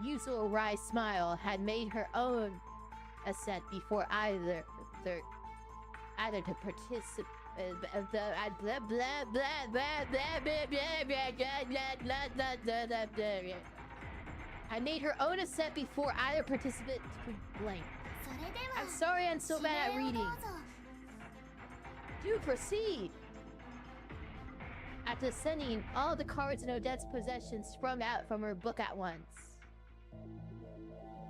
usual wry smile had made her own ascent before either to participate. I made her own ascent before either participant could blink. I'm sorry I'm so bad at reading. Do proceed. After ascending, all the cards in Odette's possession sprung out from her book at once.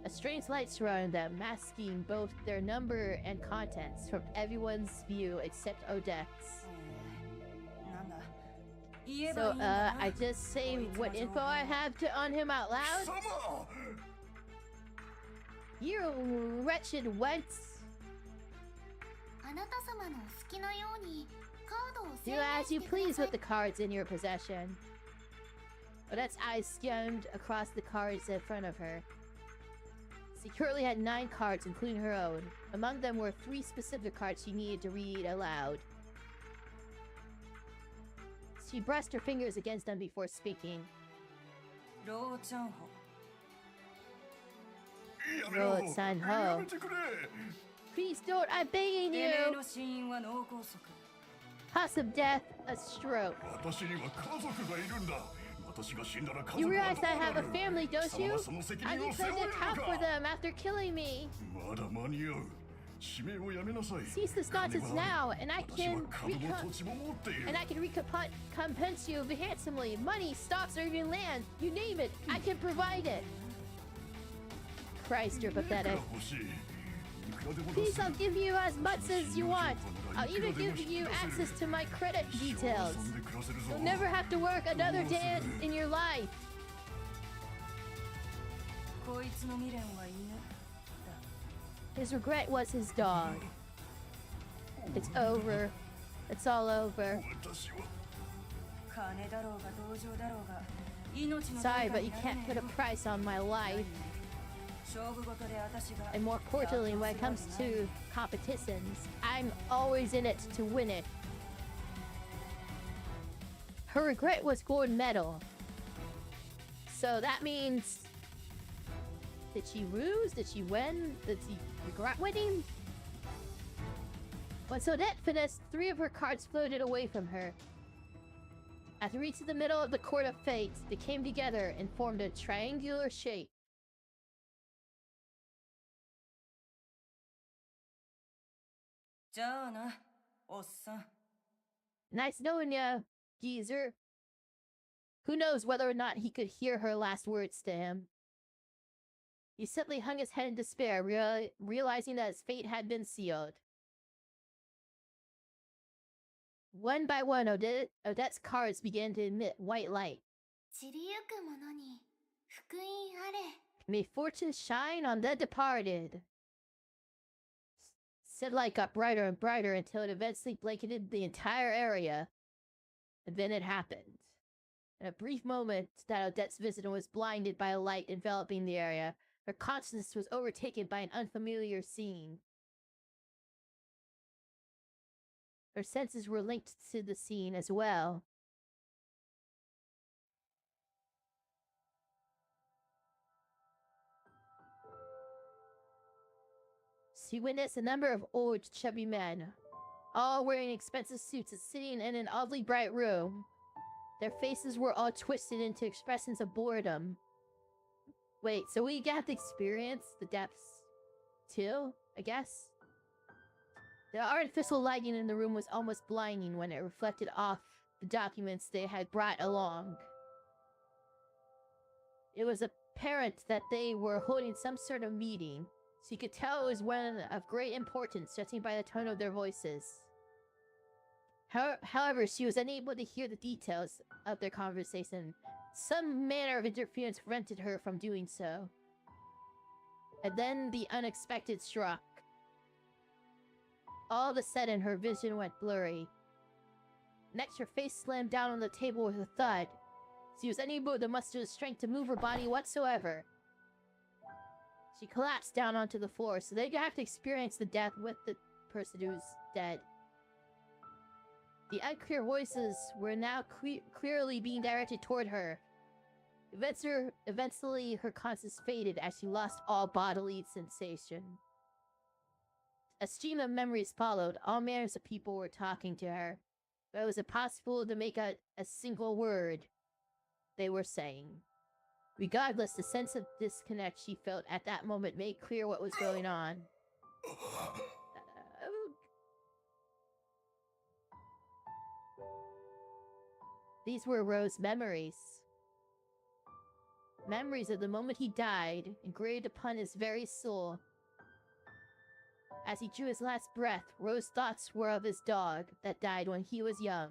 A strange light surrounded them, masking both their number and contents from everyone's view except Odette's. So, I just say what info I have on him out loud? You wretched wench! Do as you please with the cards in your possession. Odette's eyes skimmed across the cards in front of her. She currently had 9 cards, including her own. Among them were 3 specific cards she needed to read aloud. She brushed her fingers against them before speaking. Ro-chan-ho. Please don't, I'm begging you! Cause of death, a stroke. You realize I have a family, don't you? I need to account for them after killing me. Cease this nonsense now, and I can recompense you handsomely. Money, stocks, or even land. You name it, I can provide it. Christ, you're pathetic. Please, I'll give you as much as you want. I'll even give you access to my credit details. You'll never have to work another day in your life. His regret was his dog. It's over. It's all over. Sorry, but you can't put a price on my life. And more importantly, when it comes to competitions, I'm always in it to win it. Her regret was gold medal. So that means... Did she lose? Did she win? Did she regret winning? When Odette finished, 3 of her cards floated away from her. As they reached the middle of the Court of Fate, they came together and formed a triangular shape. Nice knowing ya, geezer. Who knows whether or not he could hear her last words to him. He simply hung his head in despair, realizing that his fate had been sealed. One by one, Odette's cards began to emit white light. May fortune shine on the departed. Said light got brighter and brighter until it eventually blanketed the entire area. And then it happened. In a brief moment that Odette's visitor was blinded by a light enveloping the area, her consciousness was overtaken by an unfamiliar scene. Her senses were linked to the scene as well. She witnessed a number of old, chubby men, all wearing expensive suits and sitting in an oddly bright room. Their faces were all twisted into expressions of boredom. Wait, so we got to experience the depths too, I guess? The artificial lighting in the room was almost blinding when it reflected off the documents they had brought along. It was apparent that they were holding some sort of meeting, so you could tell it was one of great importance, judging by the tone of their voices. However, she was unable to hear the details of their conversation. Some manner of interference prevented her from doing so. And then the unexpected struck. All of a sudden, her vision went blurry. Next, her face slammed down on the table with a thud. She was unable to muster the strength to move her body whatsoever. She collapsed down onto the floor, so they have to experience the death with the person who's dead. The unclear voices were now clearly being directed toward her. Eventually, her consciousness faded as she lost all bodily sensation. A stream of memories followed. All manners of people were talking to her, but it was impossible to make out a single word they were saying. Regardless, the sense of disconnect she felt at that moment made clear what was going on. These were Ro's memories. Memories of the moment he died, engraved upon his very soul. As he drew his last breath, Ro's thoughts were of his dog that died when he was young.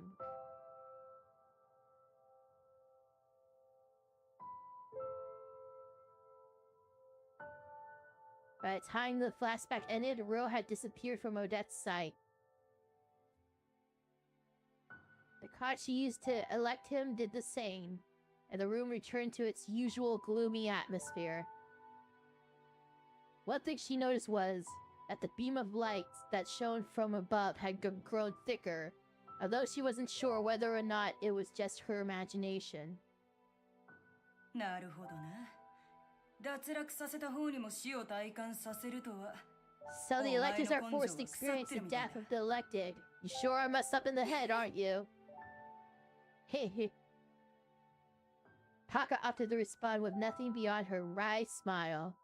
By the time the flashback ended, Ro had disappeared from Odette's sight. The card she used to elect him did the same, and the room returned to its usual gloomy atmosphere. One thing she noticed was that the beam of light that shone from above had grown thicker, although she wasn't sure whether or not it was just her imagination. なるほどな。脱落させた方にも死を体感させるとは。 So the electors are forced to experience the death of the elected. You sure are messed up in the head, aren't you? Hehe. Paka opted to respond with nothing beyond her wry smile.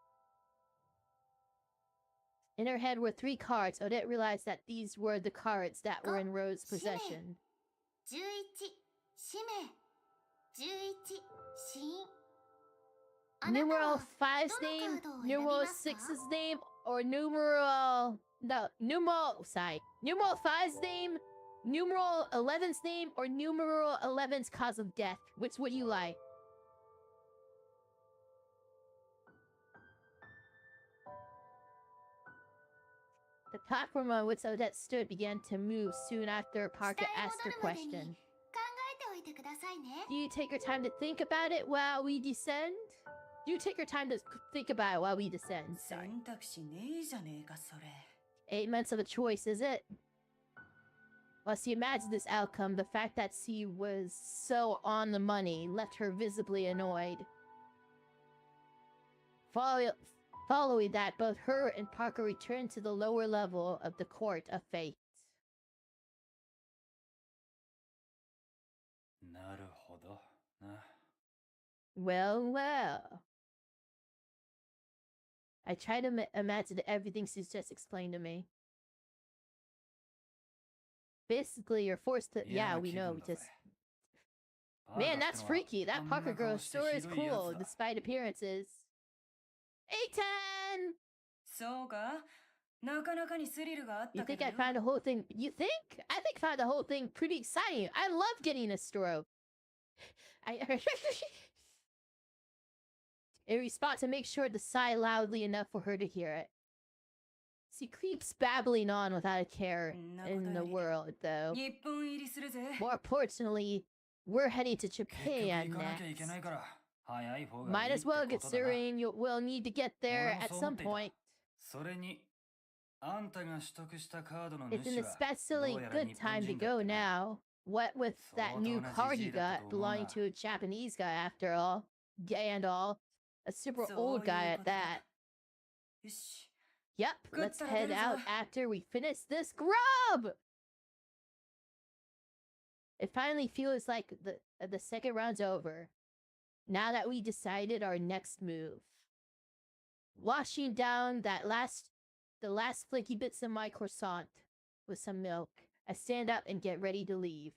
In her head were 3 cards. Odette realized that these were the cards that were in Ro's possession. 11使命11死因 Numeral 5's name, numeral 6's name, or numeral 5's name, numeral 11's name, or numeral 11's cause of death. Which would you like? The platform on which Odette stood began to move soon after Parker asked her question. 考えておいてくださいね Do you take your time to think about it while we descend? Do you take your time to think about it while we descend? Sorry. 選択肢ねえじゃねえかそれ。 8 months of a choice, is it? While she imagined this outcome, the fact that she was so on the money left her visibly annoyed. Following that, both her and Parker returned to the lower level of the Court of Fate. なるほどな。 Well, well. I try to imagine everything she's just explained to me. Basically, you're forced to... Yeah, we know, just... Man, that's freaky. That Parker girl sure is cool, despite appearances. 8-10! そうかなかなかにスリルがあっ You たけ think ど I よ found the whole thing... You think? I think I found the whole thing pretty exciting. I love getting a stroke. In response, to make sure to sigh loudly enough for her to hear it. She keeps babbling on without a care in the world, though. 日本入りするぜ More importantly, we're heading to 結局 Japan 行かなきゃいけ next. ないから早い方がい Might いっ as て well ことだな。 considering we'll need to get there 俺も at そう思 some っていた。 point. それにあんたが取得したカードの It's 主 an は especially どうやら good 日本 time to 人だっ go たな。 now. What with that new card you got belonging to a Japanese guy after all. Gay and all. A super old guy at that. よし Yep, Good let's time, head out Elsa. after we finish this grub! It finally feels like the second round's over. Now that we decided our next move. Washing down the last flaky bits of my croissant with some milk, I stand up and get ready to leave.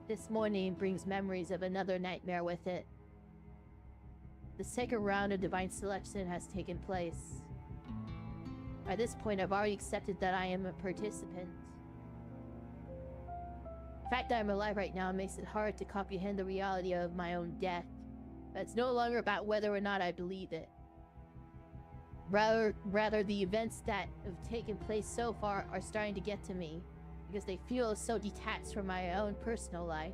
This morning brings memories of another nightmare with it. The second round of divine selection has taken place. By this point, I've already accepted that I am a participant. The fact that I'm alive right now makes it hard to comprehend the reality of my own death. But it's no longer about whether or not I believe it. Rather, the events that have taken place so far are starting to get to me, because they feel so detached from my own personal life.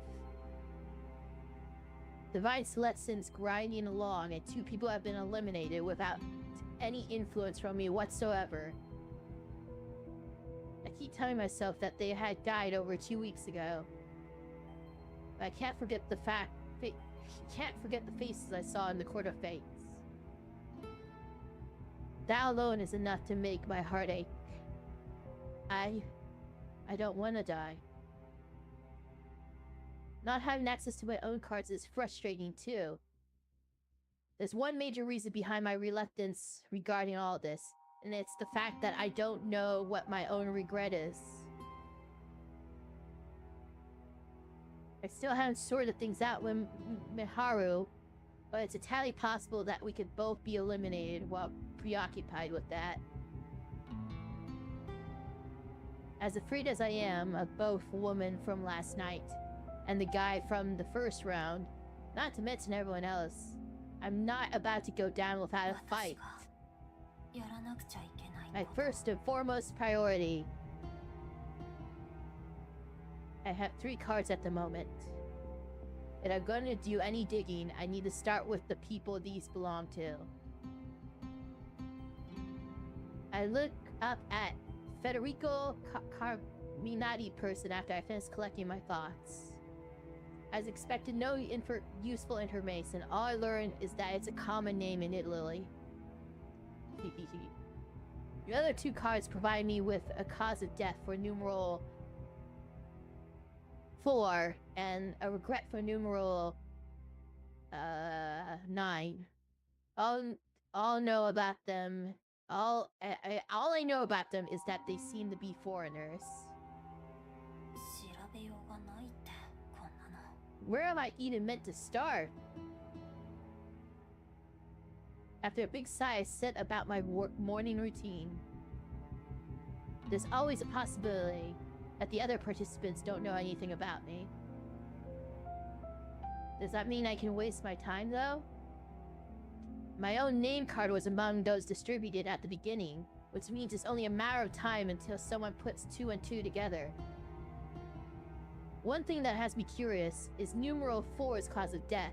Divine Selection's grinding along, and 2 people have been eliminated without any influence from me whatsoever. I keep telling myself that they had died over 2 weeks ago. But I can't forget the faces I saw in the Court of Fates. That alone is enough to make my heart ache. I don't want to die. Not having access to my own cards is frustrating too. There's one major reason behind my reluctance regarding all this, and it's the fact that I don't know what my own regret is. I still haven't sorted things out with Miharu, but it's entirely possible that we could both be eliminated while preoccupied with that. As afraid as I am of both the woman from last night and the guy from the first round, not to mention everyone else, I'm not about to go down without a fight. My first and foremost priority. I have 3 cards at the moment. If I'm going to do any digging, I need to start with the people these belong to. I look up at Federico Carminati person after I finish collecting my thoughts. As expected, no useful information. All I learned is that it's a common name in Italy. The other 2 cards provide me with a cause of death for numeral 4 and a regret for numeral 9. All know about them. All I know about them is that they seem to be foreigners. Where am I even meant to start? After a big sigh, I set about my morning routine. There's always a possibility that the other participants don't know anything about me. Does that mean I can waste my time, though? My own name card was among those distributed at the beginning, which means it's only a matter of time until someone puts 2 and 2 together. One thing that has me curious is numeral 4's cause of death.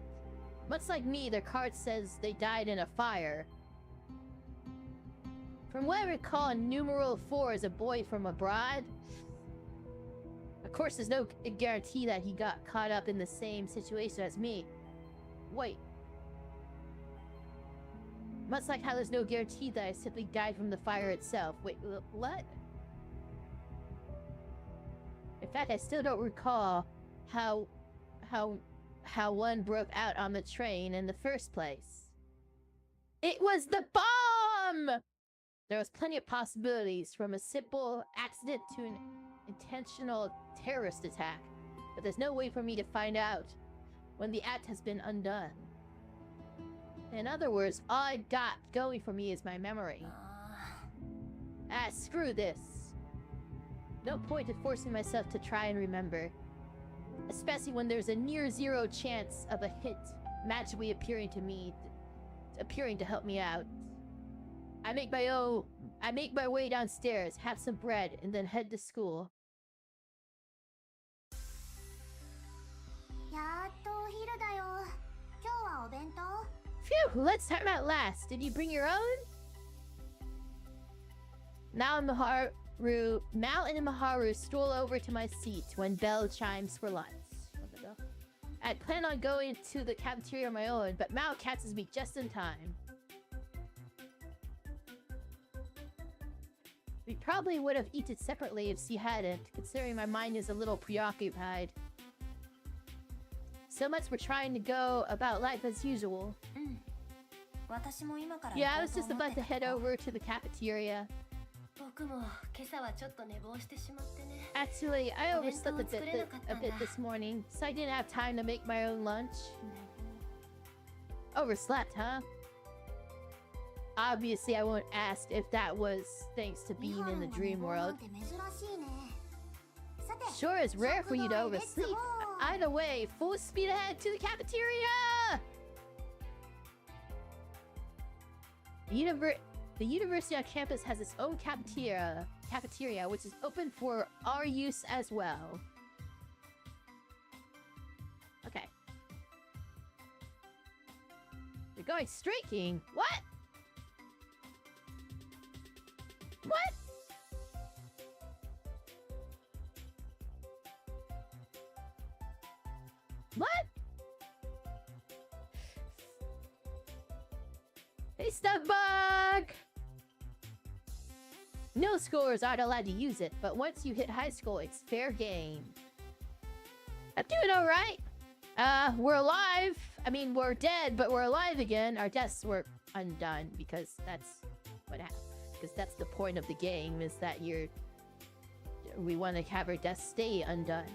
Much like me, their card says they died in a fire. From what I recall, numeral 4 is a boy from abroad. Of course, there's no guarantee that he got caught up in the same situation as me. Wait. Much like how there's no guarantee that I simply died from the fire itself. Wait, what? In fact, I still don't recall how one broke out on the train in the first place. It was the bomb! There was plenty of possibilities, from a simple accident to an intentional terrorist attack, but there's no way for me to find out when the act has been undone. In other words, all I got going for me is my memory. Screw this. No point in forcing myself to try and remember. Especially when there's a near zero chance of a hint magically appearing to help me out. I make my way downstairs, have some bread, and then head to school. Phew, let's time at last. Did you bring your own? Mal and Miharu stroll over to my seat when bell chimes for lunch. I plan on going to the cafeteria on my own, but Mal catches me just in time. We probably would have eaten separately if she hadn't, considering my mind is a little preoccupied. So much for trying to go about life as usual. Yeah, I was just about to head over to the cafeteria. 僕も今朝はちょっと寝坊してしまってね。 Actually, I overslept a bit this morning, so I didn't have time to make my own lunch. Overslept, huh? Obviously, I won't ask if that was thanks to being in the dream world. Sure, it's rare for you to oversleep. Either way, full speed ahead to the cafeteria! The university on campus has its own cafeteria, which is open for our use as well. Okay. You're going streaking. What? What? What? Hey, Stuffbug! No scholars aren't allowed to use it, but once you hit high school, it's fair game. I'm doing alright. We're alive. I mean, we're dead, but we're alive again. Our deaths were undone because that's what happened. Because that's the point of the game, is that we want to have our deaths stay undone.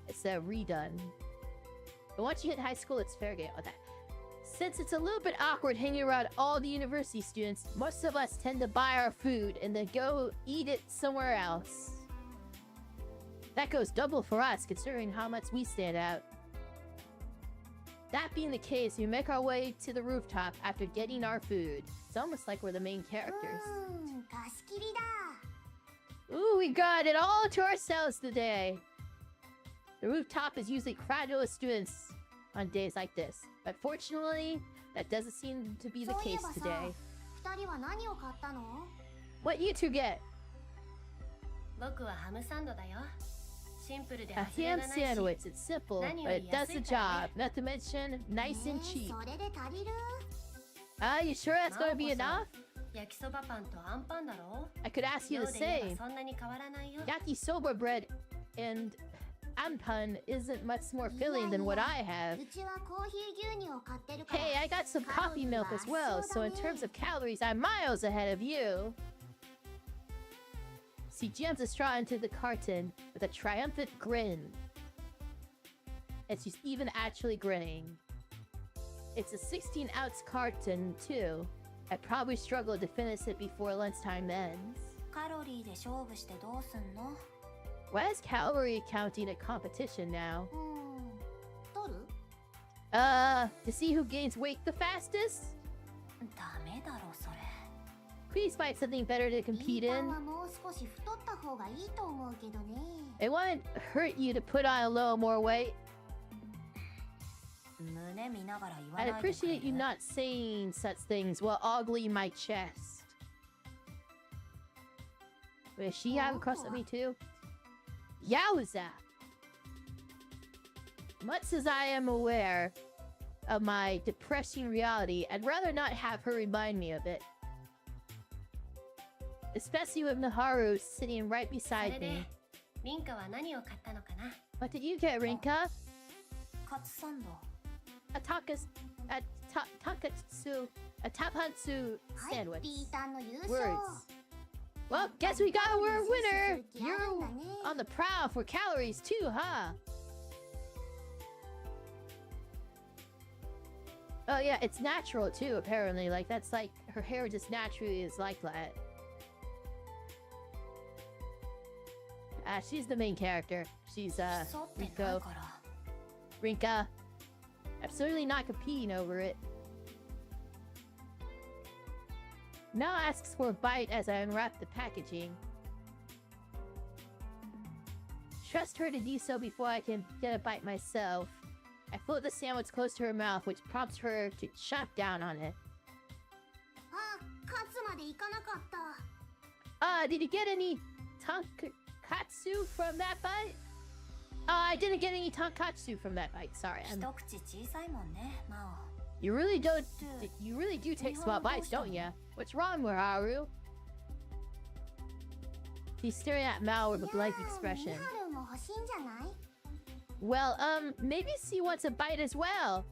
It's redone. But once you hit high school, it's fair game. Okay. Since it's a little bit awkward hanging around all the university students, most of us tend to buy our food and then go eat it somewhere else. That goes double for us, considering how much we stand out. That being the case, we make our way to the rooftop after getting our food. It's almost like we're the main characters. Ooh, we got it all to ourselves today. The rooftop is usually crowded with students on days like this, but fortunately, that doesn't seem to be the case today. What you two get? 僕はハムサンドだよ。シンプルで A 外れ ham がないし。 sandwich. It's simple, but it does the job. Not to mention, nice and cheap. You sure that's gonna be enough? 焼きそばパンとアンパンだろ。 I could ask you 量 the で言え same. ばそんなに変わらないよ。 Yakisoba bread and anpan isn't much more filling than what I have. Hey, I got some coffee milk as well, so in terms of calories, I'm miles ahead of you. She jams a straw into the carton with a triumphant grin. And she's even actually grinning. It's a 16-ounce carton, too. I probably struggle to finish it before lunchtime ends. カロリーで勝負してどうすんの？ Why is calorie counting a competition now? 取る？ To see who gains weight the fastest? ダメだろそれ。 Please find something better to compete リンパン in. はもう少し太った方がいいと思うけどね。 It won't hurt you to put on a little more weight. 胸見ながら言わ I'd ないでくれ appreciate you る？ not saying such things while ogling my chest. Does she have a crush on me too? Yowza! Much as I am aware of my depressing reality, I'd rather not have her remind me of it. Especially with Naharu sitting right そ beside れで me. リンカは何を買ったのかな。 What did you get, Rinka? カツサンド。 A takatsu, a tapatsu はい sandwich. リータンの優勝。 Words. Well, guess we got a winner. You're on the prowl for calories too, huh? Oh yeah, it's natural too, apparently. Like, that's like, her hair just naturally is like that. She's the main character. She's, 競ってない Rinko. から。 Rinka. Absolutely not competing over it. Now asks for a bite as I unwrap the packaging. Trust her to do so before I can get a bite myself. I float the sandwich close to her mouth, which prompts her to chomp down on it. あ、カツまで行かなかった。 Did you get any tonkatsu from that bite? I didn't get any tonkatsu from that bite. Sorry. 一口小さいもんね、マオ。 You really do take small bites, don't ya? What's wrong with Haru? He's staring at Mao with a blank ミ expression. ハルも欲しいんじゃない？ Well, maybe she wants a bite as well.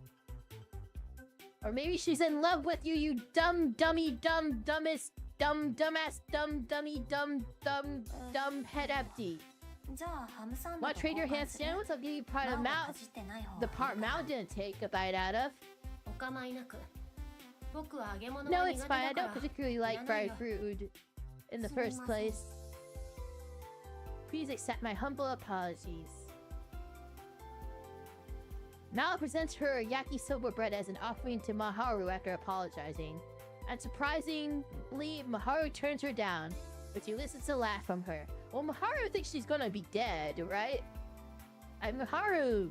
Or maybe she's in love with you, you dumbest dumbass, dumb head empty. じゃあハムサンド Want と to trade your 交 hand 換する sandwich? I'll give you part マ of ンは Mal, かじってない方 the がいい part か Mal didn't take a bite out of. お構いなく。僕は揚げ物 No, が it's 苦手 fine. I だか don't ら。 particularly like いらない fried よ。 food in the すみません。 first place. Please accept my humble apologies. Mal presents her yakisoba bread as an offering to Maharu after apologizing. And surprisingly, Maharu turns her down, but she listens to laugh from her. Well, Maharu thinks she's gonna be dead, right? And Maharu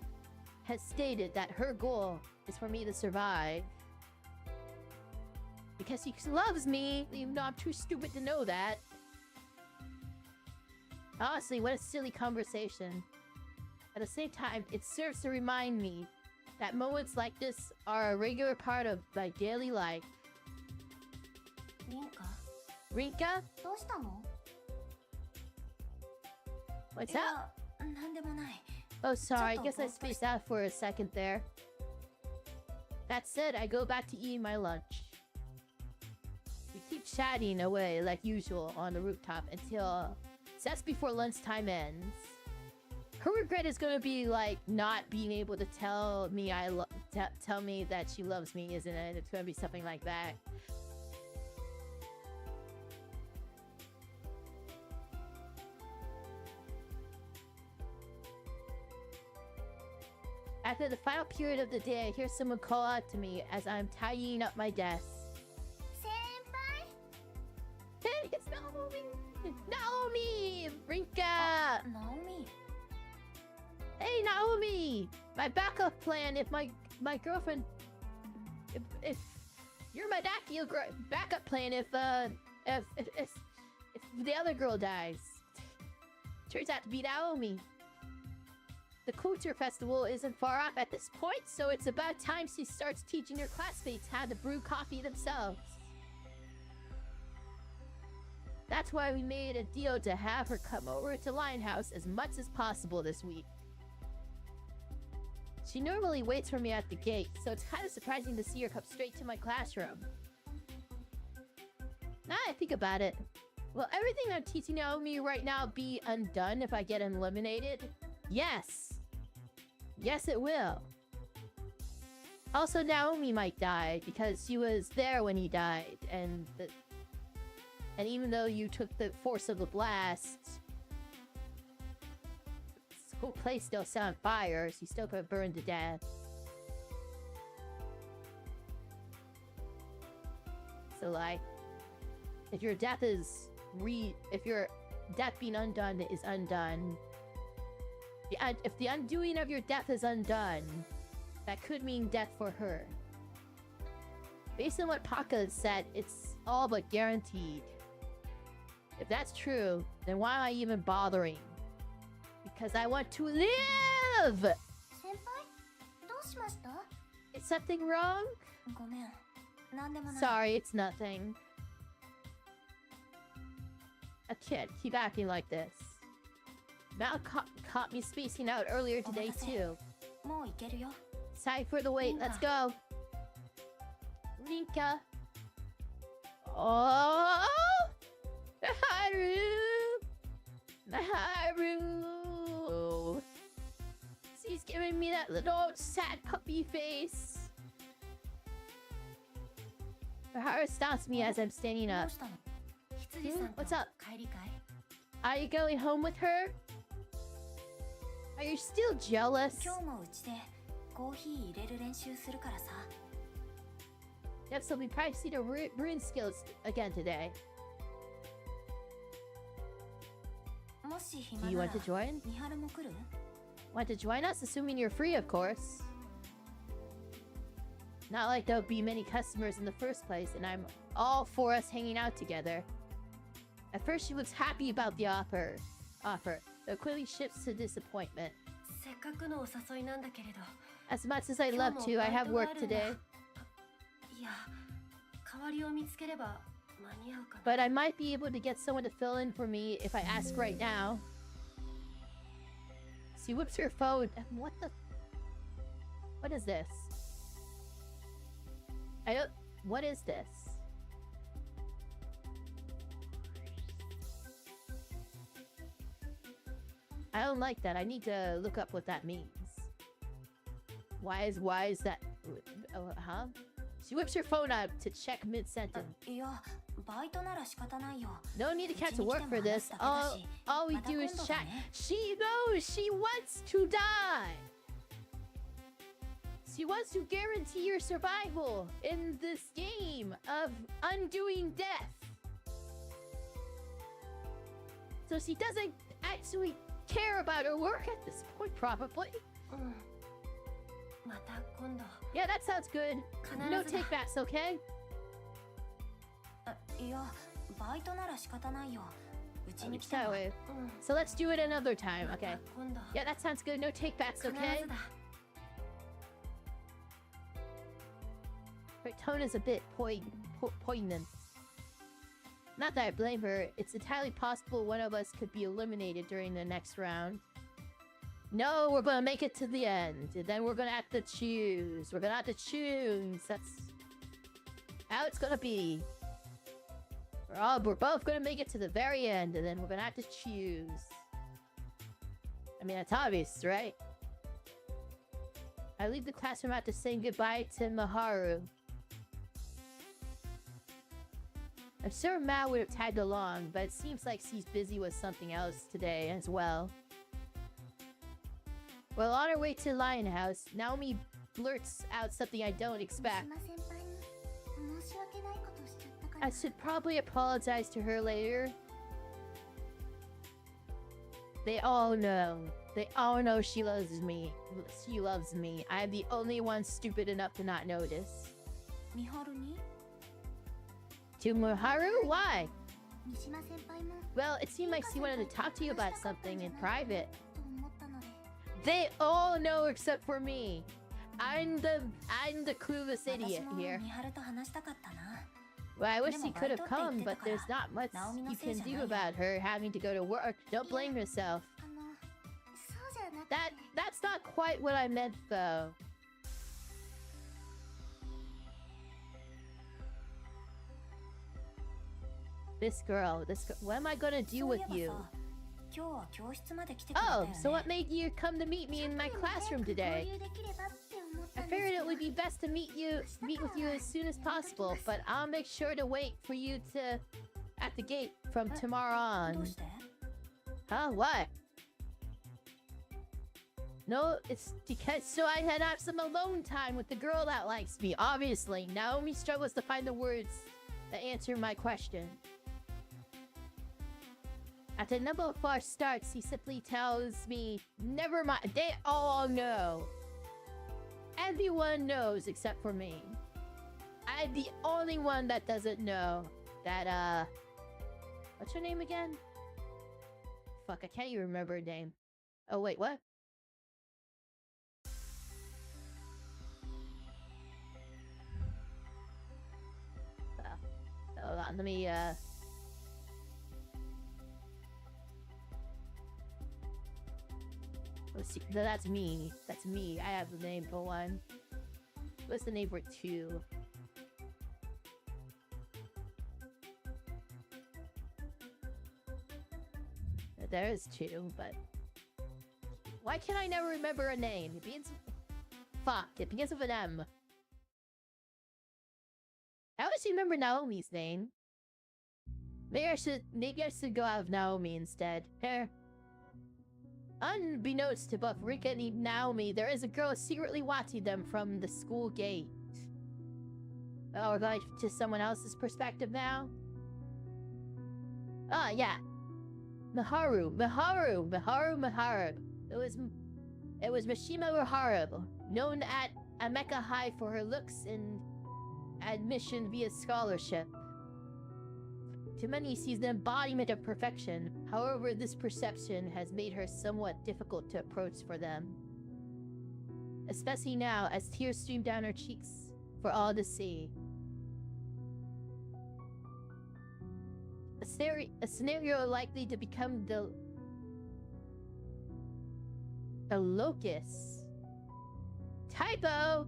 has stated that her goal is for me to survive. Because he loves me, even though I'm too stupid to know that. Honestly, what a silly conversation. At the same time, it serves to remind me that moments like this are a regular part of my daily life. リンカ Rinka? どうしたの What's い up? やなんでもない Oh, sorry. I Shut guess I up, spaced out for a second there. That said, I go back to eating my lunch. We keep chatting away like usual on the rooftop until just before lunchtime ends. Her regret is gonna be like not being able to tell me tell me that she loves me, isn't it? It's gonna be something like that. After the final period of the day, I hear someone call out to me as I'm tidying up my desk. 先輩 Hey, it's Naomi! Naomi! Rinka! ナオミ Hey, Naomi! My backup plan if my girlfriend... If you're my backup plan if the other girl dies. Turns out to be Naomi. The Culture Festival isn't far off at this point, so it's about time she starts teaching her classmates how to brew coffee themselves. That's why we made a deal to have her come over to Lionhouse as much as possible this week. She normally waits for me at the gate, so it's kind of surprising to see her come straight to my classroom. Now I think about it, will everything I'm teaching Naomi right now be undone if I get eliminated? Yes. Yes, it will. Also, Naomi might die because she was there when he died, and even though you took the force of the blast, this whole place still set on fire, so you still could burn to death. So, like, if your death being undone is undone, if the undoing of your death is undone, that could mean death for her. Based on what Paka said, it's all but guaranteed. If that's true, then why am I even bothering? Because I want to live! 先輩どうしました Is something wrong? ごめんなんでもない Sorry, it's nothing. A kid, keep acting like this. Mal caught me spacing out earlier today too. もう行けるよ Sorry for the wait, let's go. Rinka. Oh! Haru! Haru! She's giving me that little sad puppy face. Haru stops me as I'm standing ど up. うしたの羊さんと What's up? 帰りかい Are you going home with her? Are you still jealous? 今日もうちでコーヒー入れる練習するからさ Yep, so we practiced the rune skills again today. もし Do 暇 you な want ら to join? 三春も来る Want to join us? Assuming you're free, of course. Not like there'll be many customers in the first place, and I'm all for us hanging out together. At first, she looks happy about the offer, though quickly shifts to disappointment. せっかくのお誘いなんだけれど As much as I'd love to, I have work today. いや代わりを見つければ間に合うかな But I might be able to get someone to fill in for me if I ask right now. She whips her phone. What the? What is this? What is this? I don't like that. I need to look up what that means. Why is that? Huh? She whips her phone out to check mid-sentence. いや、バイトなら仕方ないよ。 No need to catch to work for this. All we do is chat. She knows she wants to die. She wants to guarantee your survival in this game of undoing death. So she doesn't actually care about her work at this point, probably. うんまた今度 Yeah, that sounds good. No takebacks, okay? いや、バイトなら仕方ないよ。うちに来た That の。 way. うん So let's do it another time, また okay? 今度 Yeah, that sounds good. No takebacks, 必 okay? ずだ Her tone is a bit poignant. Not that I blame her. It's entirely possible one of us could be eliminated during the next round. No, we're gonna make it to the end. And then we're gonna have to choose. We're gonna have to choose. That's how it's gonna be. We're both gonna make it to the very end, and then we're gonna have to choose. I mean, that's obvious, right? I leave the classroom after saying goodbye to Maharu. I'm sure Mao would have tagged along, but it seems like she's busy with something else today as well. Well, on her way to Lion House, Naomi blurts out something I don't 三 expect. 島先輩に申し訳ないことしちゃったから I。should probably apologize to her later. They all know. They all know she loves me. She loves me. I'm the only one stupid enough to not notice. 美晴に To Maharu? Why? 三島先輩も Well, it seemed like she wanted to talk to you about something in private. と思ったので。 They all know except for me. I'm the clueless 私 idiot も here. 美晴と話したかったな。 Well, I wish 근데 he 뭐 could have 말도 come, 때 but there's not much 나오미 you 너 can do 세잖아요. about her having to go to work. Don't blame yourself. そうじゃなくて。 That's not quite what I meant, though. This girl, what am I gonna do そう with いえば you? さ、今日は教室まで来てくれたよ Oh, ね。 so what made you come to meet me in my classroom today? 交流できればって思った I んです figured け it ど would be best to meet with you as soon as possible, but I'll make sure to wait for you at the gate from tomorrow ど on. うして Huh? What? No, it's because so I can have some alone time with the girl that likes me. Obviously, Naomi struggles to find the words that answer my question. After the number of false starts, he simply tells me, never mind, they all know. Everyone knows except for me. I'm the only one that doesn't know that, what's her name again? Fuck, I can't even remember her name. Oh, wait, what? Hold on, let me, let's see. No, that's me. That's me. I have the name for one. What's the name for two? There is two, but why can I never remember a name? It begins. Fuck! It begins with an M. I always remember Naomi's name. Maybe I should go out of Naomi instead. Here. Unbeknownst to both Rika and Naomi, there is a girl secretly watching them from the school gate. Oh, we're going to someone else's perspective now? Ah, yeah. Maharu. It was Mishima Maharu, known at Ameka High for her looks and admission via scholarship. To many, she's the embodiment of perfection. However, this perception has made her somewhat difficult to approach for them. Especially now, as tears stream down her cheeks for all to see. A scenario likely to become the locus. Typo!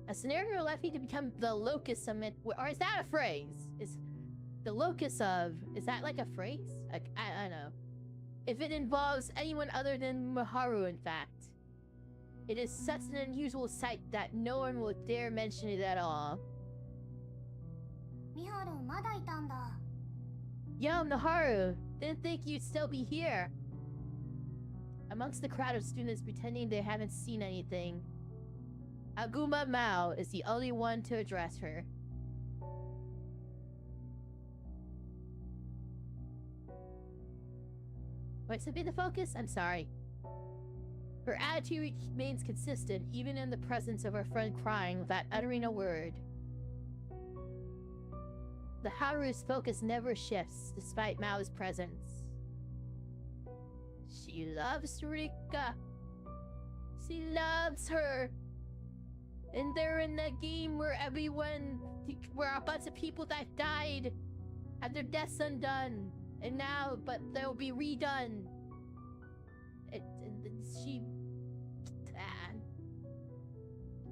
A scenario likely to become the locus of it, or is that a phrase? Is the locus of, is that like a phrase? I don't know. if it involves anyone other than Maharu, in fact. It is such an unusual sight that no one will dare mention it at all. ミハルまだいたんだ。 Yo, Maharu, didn't think you'd still be here. Amongst the crowd of students pretending they haven't seen anything, Aguma Mao is the only one to address her. Wait, so be the focus? I'm sorry. Her attitude remains consistent even in the presence of her friend crying without uttering a word. The Haru's focus never shifts despite Mao's presence. She loves Rika. She loves her. And they're in that game where where a bunch of people that died had their deaths undone. And now, but they'll be redone. She...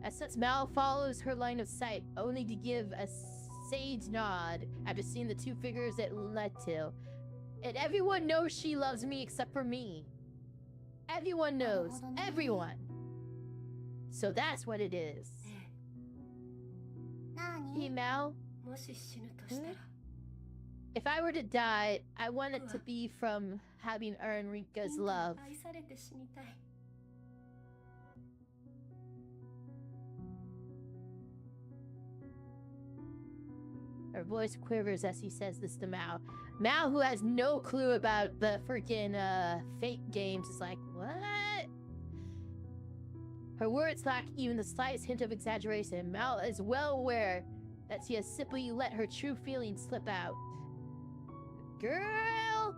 As such, Mao follows her line of sight, only to give a sage nod after seeing the two figures it led to. And everyone knows she loves me except for me. Everyone knows. Everyone. So that's what it is. Hey, Mao. もし死ぬとしたら If I were to die, I want it to be from having earned Rika's love. 愛されて死にたい Her voice quivers as he says this to Mao. Mao, who has no clue about the freaking fate games, is like, what? Her words lack even the slightest hint of exaggeration. Mao is well aware that she has simply let her true feelings slip out. Girl!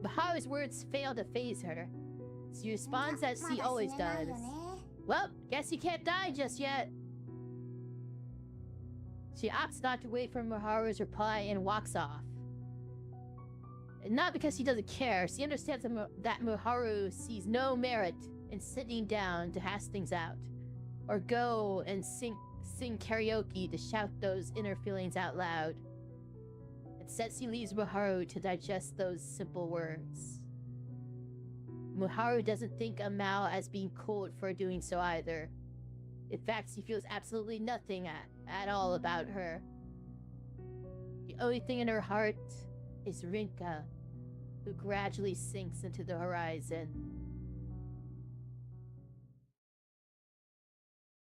Maharu's words fail to faze her. She responds as she always does. Well, guess you can't die just yet. She opts not to wait for Maharu's reply and walks off. And not because she doesn't care, she understands that Maharu sees no merit in sitting down to hash things out, or go and sing karaoke to shout those inner feelings out loud. Instead, she leaves Maharu to digest those simple words. Maharu doesn't think of Mao as being cold for doing so either. In fact, she feels absolutely nothing at all about her. The only thing in her heart is Rinka, who gradually sinks into the horizon.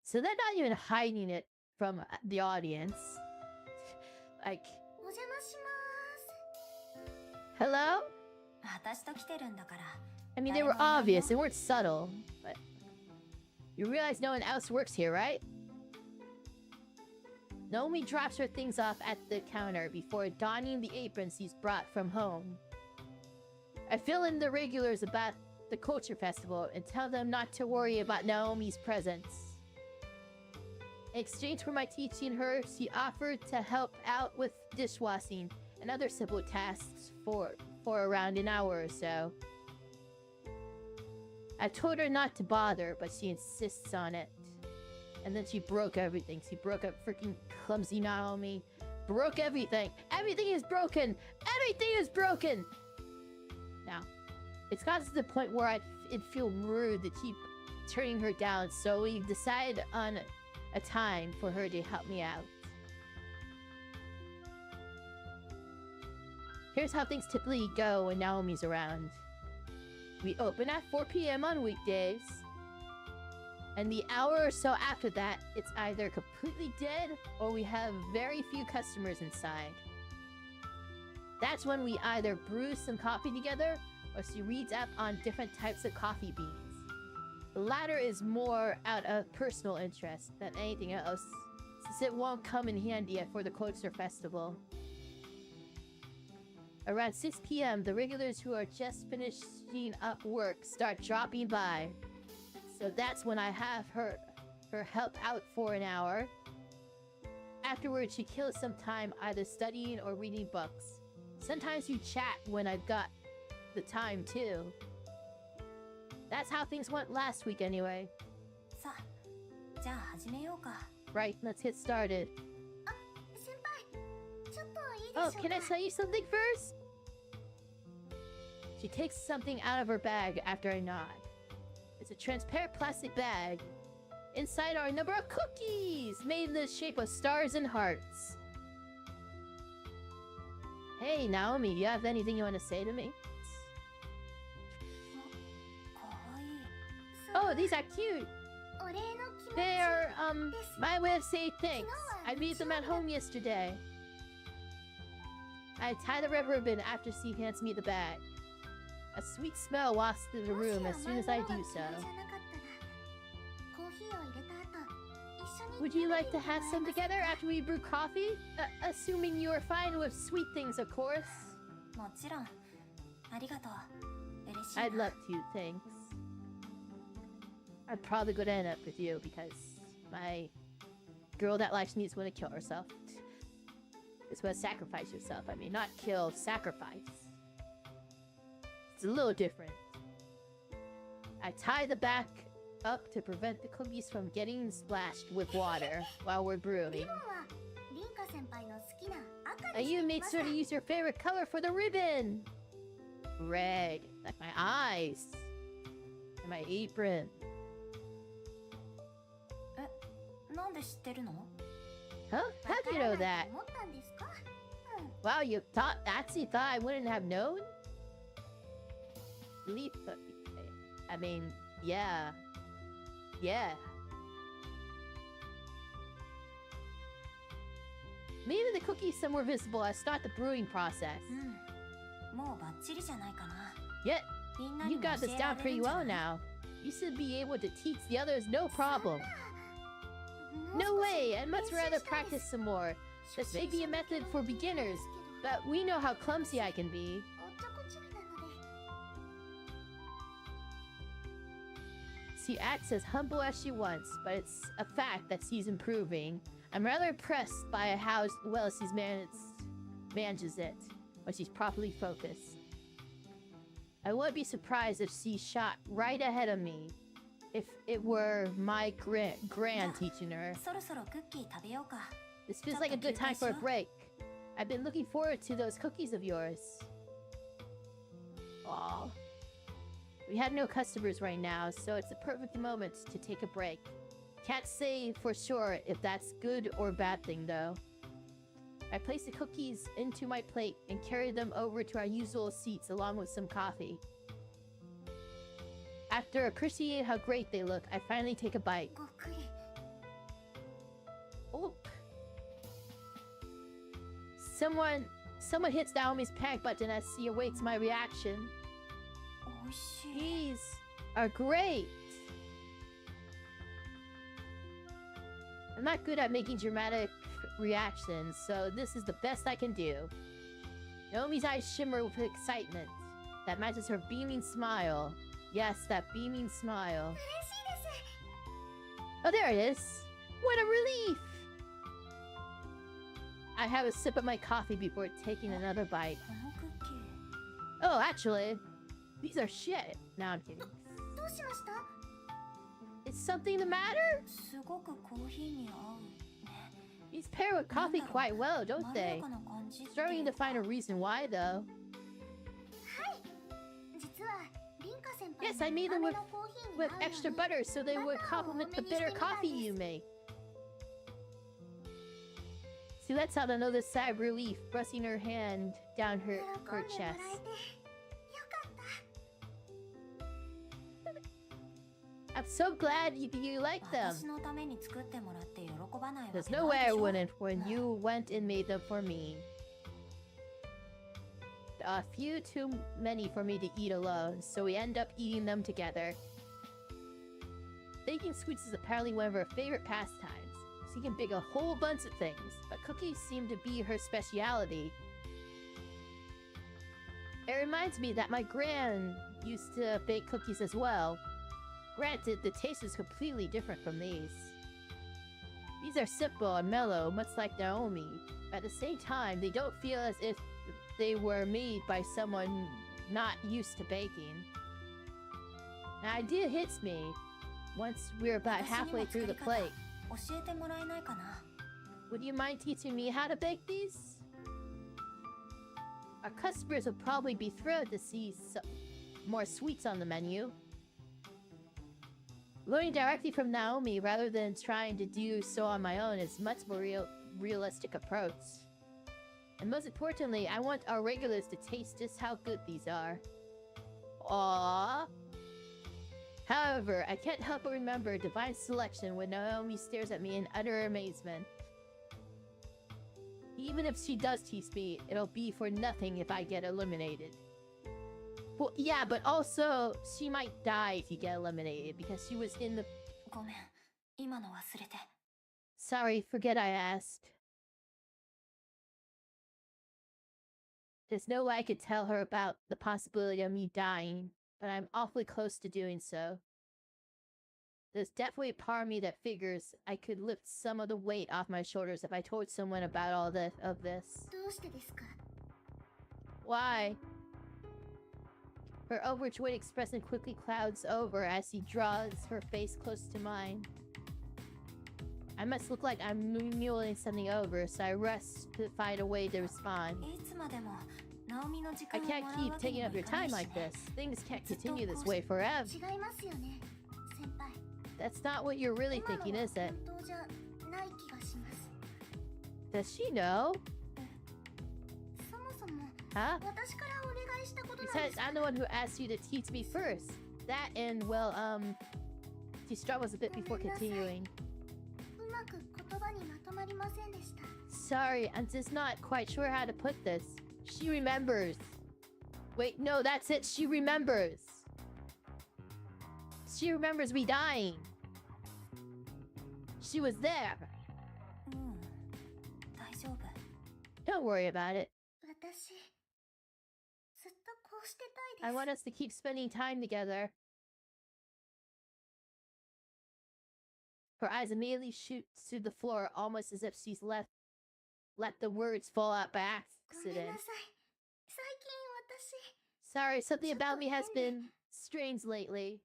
So they're not even hiding it from the audience. Like, お邪魔します。 hello? 私と来てるんだから。 I mean, they were obvious, they weren't subtle, but... You realize no one else works here, right? Naomi drops her things off at the counter before donning the apron she's brought from home. I fill in the regulars about the culture festival and tell them not to worry about Naomi's presence. In exchange for my teaching her, she offered to help out with dishwashing and other simple tasks for around an hour or so. I told her not to bother, but she insists on it. And then she broke everything. She broke up freaking clumsy Naomi. Broke everything. Everything is broken. Everything is broken. Now, it's gotten to the point where it'd feel rude to keep turning her down, so we decided on a time for her to help me out. Here's how things typically go when Naomi's around. We open at 4 p.m. on weekdays, and the hour or so after that, it's either completely dead or we have very few customers inside. That's when we either brew some coffee together or she reads up on different types of coffee beans. The latter is more out of personal interest than anything else, since it won't come in handy for the Culture Festival. Around 6 p.m., the regulars who are just finishing up work start dropping by. So that's when I have her help out for an hour. Afterwards, she kills some time either studying or reading books. Sometimes we chat when I've got the time too. That's how things went last week anyway. さあ、じゃあ始めようか。 Right, let's get started. 先輩、ちょっといいでしょう Oh, か。 can I tell you something first? She takes something out of her bag after I nod. It's a transparent plastic bag. Inside are a number of cookies made in the shape of stars and hearts. Hey, Naomi, do you have anything you want to say to me? かわいい。 Oh, these are cute. お礼の気持ち They are, my way of saying thanks. I made them at home yesterday. I tie the red ribbon after she hands me the bag. A sweet smell wafts through the room as soon as I do so. Would you like to have some together after we brew coffee? Assuming you are fine with sweet things, of course. もちろん。ありがとう。嬉しいな。 I'd love to, thanks. I'm probably gonna end up with you because my girl that likes me is gonna kill herself. It's gonna sacrifice yourself. I mean, not kill, sacrifice. It's a little different. I tie the back up to prevent the cookies from getting splashed with water while we're リ brewing. ボンはリンカ先輩の好きな赤 And にして you み made ました sure to use your favorite color for the ribbon. Red, like my eyes. And my apron. なんで知ってるの Huh? How do you know that? 思ったんですか Wow, you actually thought I wouldn't have known? Leaf cookie. I mean, yeah. Yeah. Maybe the cookies some were visible as start the brewing process. うん。もうバッチリじゃないかな。 Yet, みんなに you も got 教 this えら down れる pretty んじゃ well ない now. You should be able to teach the others no problem. もう No 少し way, I'd much 練習 rather したいです practice some more. This may be a method for beginners, but we know how clumsy I can be. おっちょこちょいなので She acts as humble as she wants, but it's a fact that she's improving. I'm rather impressed by how well she manages it when she's properly focused. I wouldn't be surprised if she shot right ahead of me if it were my grand teaching her. そろそろクッキー食べようか This feels like a good time for a break. I've been looking forward to those cookies of yours. Aw. We had no customers right now, so it's a perfect moment to take a break. Can't say for sure if that's good or bad thing though. I place the cookies into my plate and carry them over to our usual seats along with some coffee. After appreciating how great they look, I finally take a bite. ごっくり Oh. Someone hits Naomi's panic button as she awaits my reaction. おいしい These are great. I'm not good at making dramatic reactions, so this is the best I can do. Naomi's eyes shimmer with excitement that matches her beaming smile. Yes, that beaming smile. 嬉しいです Oh, there it is. What a relief! I have a sip of my coffee before taking another bite. このクッキー Oh, actually, these are shit. No, I'm kidding. どうしました Is something the matter? すごくコーヒーに合うね These pair with coffee quite well, don't まろ they? やかな感じって Struggling to find a reason why, though. 実はリンカ先輩 Yes, I made them の with 豆のコーヒーに with 合うように extra butter so they would complement the bitter coffee you make. See, lets out another sigh of relief, pressing her hand down her 喜んでもらえて chest. よかった I'm so glad you like them. 私のために作ってもらって喜ばないわ There's け no な way い I でしょ wouldn't when you went and made them for me. A few too many for me to eat alone, so we end up eating them together. Baking sweets is apparently one of her favorite pastimes. She can bake a whole bunch of things, but cookies seem to be her speciality. It reminds me that my gran used to bake cookies as well. Granted, the taste is completely different from these. These are simple and mellow, much like Naomi. At the same time, they don't feel as if they were made by someone not used to baking. An idea hits me once we're about halfway through the plate. 教えてもらえないかな Would you mind teaching me how to bake these? Our customers will probably be thrilled to see more sweets on the menu. Learning directly from Naomi rather than trying to do so on my own is much more realistic approach. And most importantly, I want our regulars to taste just how good these are. Aww. However, I can't help but remember Divine Selection when Naomi stares at me in utter amazement. Even if she does tease me, it'll be for nothing if I get eliminated. Well, yeah, but also, she might die if you get eliminated because she was in the... ごめん、今の忘れて。 Sorry, forget I asked. There's no way I could tell her about the possibility of me dying, but I'm awfully close to doing so. There's definitely a part of me that figures I could lift some of the weight off my shoulders if I told someone about all this. どうしてですか? Why? Her overjoyed expression quickly clouds over as he draws her face close to mine. I must look like I'm mulling something over, so I rush to find a way to respond. いつまでもナオミの時 I 間を can't もらう keep わけ taking にも up い your かない time し like ね。 this. Things can't ずっと continue こ this う way し forever. 違いますよね、先輩。 That's not what you're really 今の thinking, は is it? 本当じゃない気がします。 Does she know? そもそも Huh? 私からお願いしたことなん Besides, です。 I'm the one who asked you to teach me first. That and, well, she struggles a bit before continuing. うまく言葉にまとまりませんでした。 Sorry, I'm just not quite sure how to put this. She remembers. Wait, no, that's it. She remembers. She remembers me dying. She was there. うん、大丈夫。 Don't worry about it. 私、ずっとこうしてたいです。 I want us to keep spending time together. Her eyes immediately shoot to the floor, almost as if she's let the words fall out by ごめん accident. なさい。最近私、 Sorry, something about me has been strange lately.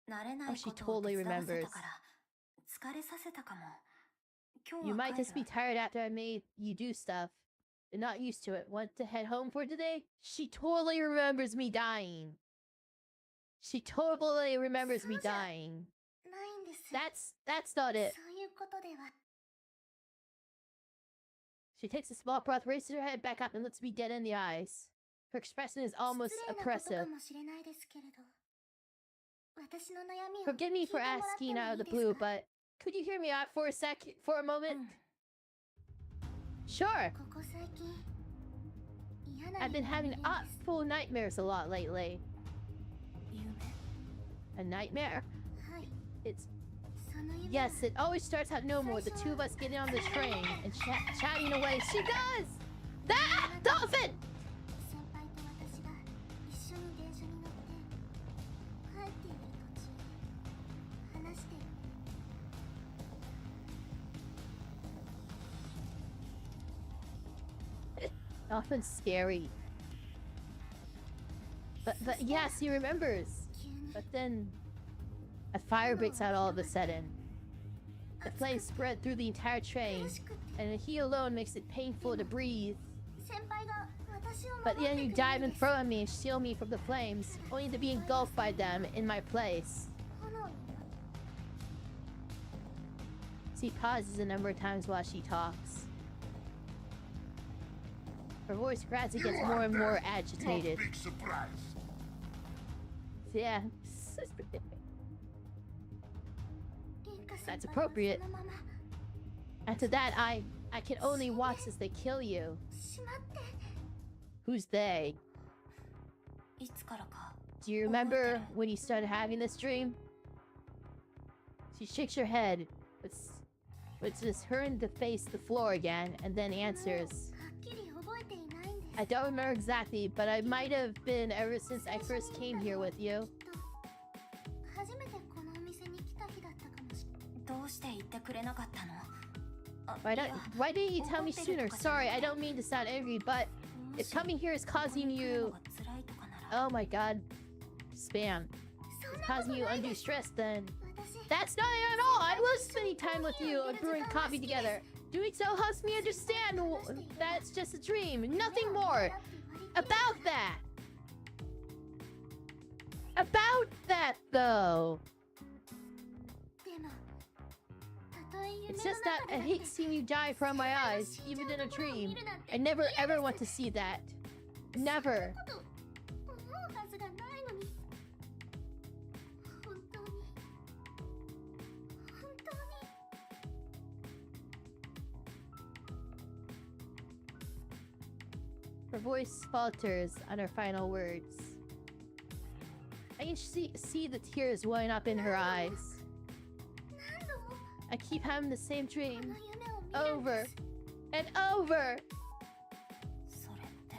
慣れな Oh, い she ことを totally 手伝わせ remembers. たから疲れさせたかも。今 You 日は might 帰 just be る。 tired after I made you do stuff. You're not used to it. Want to head home for today? She totally remembers me dying. She totally remembers me dying. ないんです。 That's not it. そういうことでは。 She takes a small breath, raises her head back up, and looks me dead in the eyes. Her expression is almost 失礼なことか oppressive. もしれないですけれど。私の悩みを Forgive me 聞いて for もらってもい asking out of い the で blue, すか? but could you hear me out for a moment? うん、 Sure. ここ最近、嫌な I've been 夢を見 having るんです awful nightmares a lot lately. 夢 A nightmare? はい。 It's その夢 yes, it always starts out normal with the two of us getting on the train and chatting away. She does! That dolphin! 先輩と私が一緒に電車に乗って帰っている途中話している Dolphin's scary. But yes, he remembers. 急に But then a fire breaks out all of a sudden. The flames spread through the entire train, 苦しくって and he alone makes it painful to breathe. 先輩が私を But 守っ then て you くれる dive ん in です front of me and shield me from the flames, only to be engulfed by them in my place. 炎になって She pauses a number of times while she talks. Her voice gradually gets more and more agitated. Big surprise. Yeah. リンカ先 That's 輩は appropriate. そのまま After that, I can only watch as they kill you. しまって Who's they? いつからか Do you remember when you started having this dream? She shakes her head, but just her to face the floor again, and then もう answers. はっきり覚えていないんです I don't remember exactly, but I might have been ever since I first came here with you. 初めてこのお店に来た日だったかもしれないどうして言ってくれなかったの Why didn't you tell me sooner? Sorry, I don't mean to sound angry, but if coming here is causing you... Oh my god. Spam. It's causing you undue stress, then... That's not it at all! I love spending time with you and brewing coffee together. Doing so helps me understand that it's just a dream, nothing more. About that. About that, though. でもたとえ夢の It's just that 中 I で hate seeing you die from my eyes, even in a dream. I never ever want to see that. Never. こと思うはずがないのに本当に本当に Her voice falters on her final words. I can see the tears welling up in her eyes. 何度も I keep having the same こ dream の夢を見るん over です and over. それって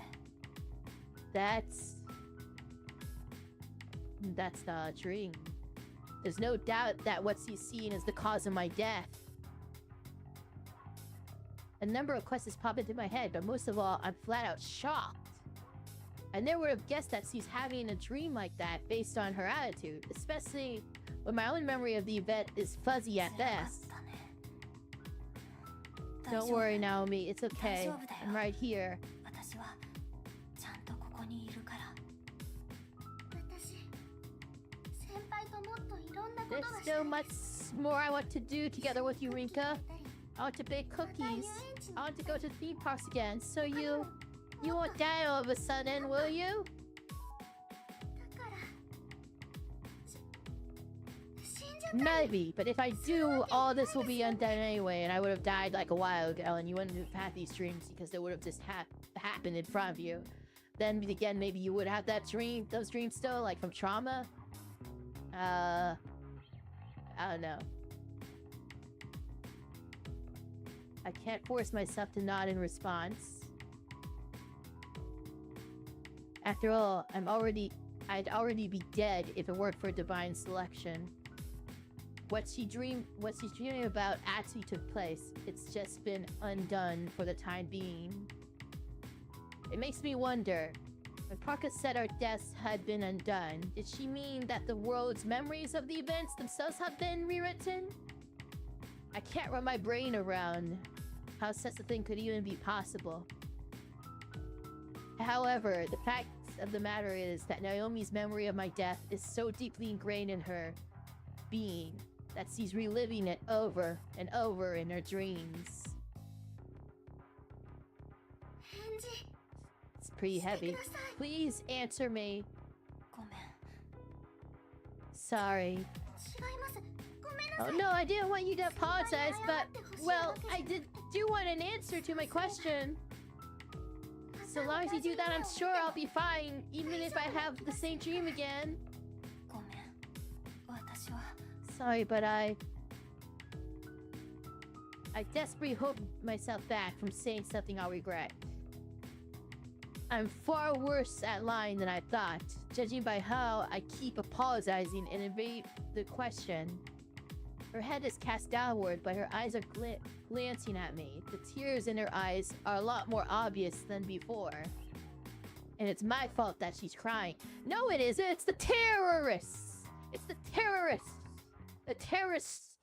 That's not a dream. There's no doubt that what she's seen is the cause of my death. A number of questions pop into my head, but most of all, I'm flat out shocked. I never would have guessed that she's having a dream like that based on her attitude, especially when my own memory of the event is fuzzy at つらかっ best. たね Don't worry, Naomi, it's okay. I'm right here. 私はちゃんとここにいるから私先輩ともっといろんなこと There's がした so い much more I want to do together with you, Rinka. I want to bake cookies. I want to go to theme parks again. So you won't die all of a sudden, will you? だから死んじゃったんだ Maybe, but if I do, all this will be undone anyway, and I would have died like a while ago, and you wouldn't have had these dreams because they would have just happened in front of you. Then again, maybe you would have that dream, those dreams still, like from trauma. I don't know. I can't force myself to nod in response. After all, I'd already be dead if it weren't for divine selection. What she's dreaming about actually took place. It's just been undone for the time being. It makes me wonder, when Parka said our deaths had been undone, did she mean that the world's memories of the events themselves have been rewritten? I can't wrap my brain around how such a thing could even be possible. However, the fact of the matter is that Naomi's memory of my death is so deeply ingrained in her being that she's reliving it over and over in her dreams. 返事 It's pretty heavy. Please answer me. ごめん Sorry. 違いますごめんなさ Oh い no, I didn't want you to apologize, but well, I do want an answer to my question. So long as you do that, I'm sure I'll be fine, even if I have the same dream again. ごめん私は Sorry, but I desperately hold myself back from saying something I'll regret. I'm far worse at lying than I thought, judging by how I keep apologizing and evade the question. Her head is cast downward, but her eyes are glancing at me. The tears in her eyes are a lot more obvious than before. And it's my fault that she's crying. No, it isn't. It's the terrorists. It's the terrorists. The terrorists.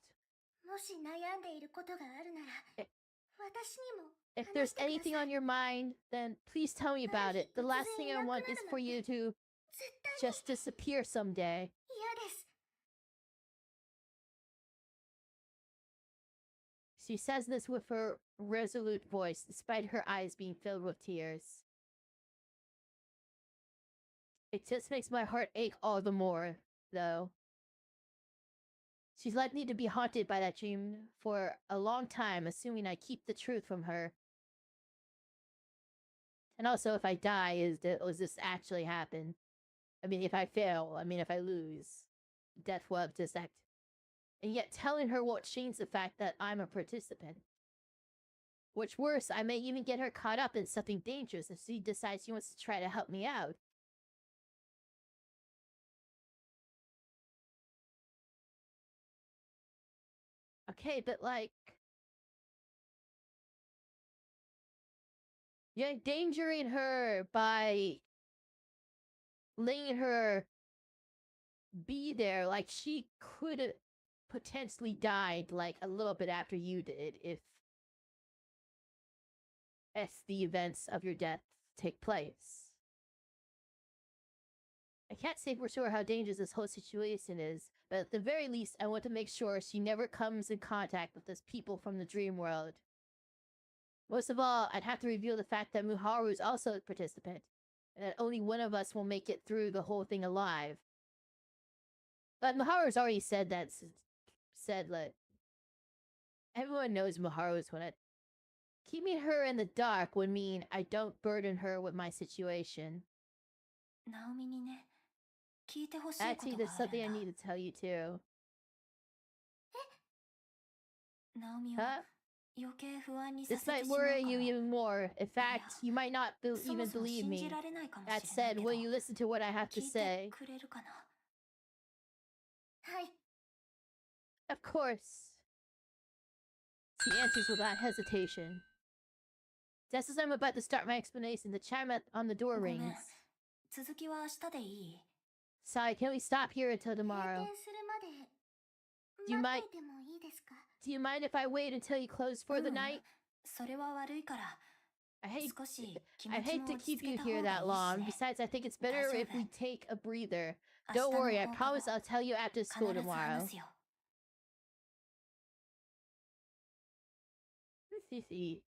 もし悩んでいることがあるならえ私にも If 話 there's してくだ anything さ on い your mind, then please tell me about it. The last thing I want is for you to 絶対に just disappear someday. 嫌です She says this with her resolute voice, despite her eyes being filled with tears. It just makes my heart ache all the more, though. She's likely to be haunted by that dream for a long time, assuming I keep the truth from her. And also, if I die, does this actually happen? I mean, if I fail, if I lose, death will have just act. And yet telling her won't change the fact that I'm a participant. What's worse, I may even get her caught up in something dangerous if she decides she wants to try to help me out. Okay, but like... you're endangering her by letting her be there. Like, she could have potentially died, like, a little bit after you did, if as the events of your death take place. I can't say for sure how dangerous this whole situation is, but at the very least, I want to make sure she never comes in contact with those people from the dream world. Most of all, I'd have to reveal the fact that Muharu is also a participant, and that only one of us will make it through the whole thing alive. But Muharu's already said that. Everyone knows Muharu's one. Keeping her in the dark would mean I don't burden her with my situation. ナオミにね、聞いてほしいこと Actually, が there's ある something I んだ。 need to tell you too. ナオミは Huh? 余計不安にさ This せて might しまうか worry も。 you even more. In fact, you might not そも even そも believe 信 me. じられないかもしれ That ない said, け will ど、 you listen to what I have to 聞いて say? くれるかな。はい。 Of course. She answers without hesitation. Just as I'm about to start my explanation, the chime on the door ごめん。 rings. 続きは明日でいい？ Sorry, can we stop here until 閉 tomorrow? 店するまで Do you 待 mind- っといてもいいですか？ Do you mind if I wait until you close for the うん night? それは悪いから。 I hate 少し気 I 持ち hate も to 落ち keep 着け you た here 方が that いい long. しね。 Besides, I think it's better if we 大丈夫。 take a breather. 明日 Don't の worry, I 放課後 promise I'll tell you after 必 school ず tomorrow. 話すよ。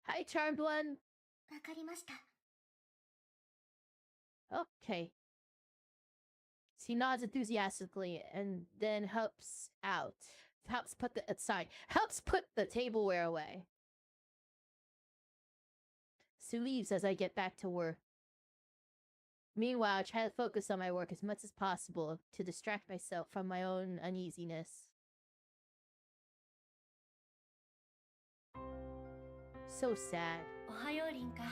Hi, charmed one. わかりました。 Okay. She nods enthusiastically and then helps put the tableware away. Sue leaves as I get back to work. Meanwhile, I try to focus on my work as much as possible to distract myself from my own uneasiness. So sad. おはようリンカ。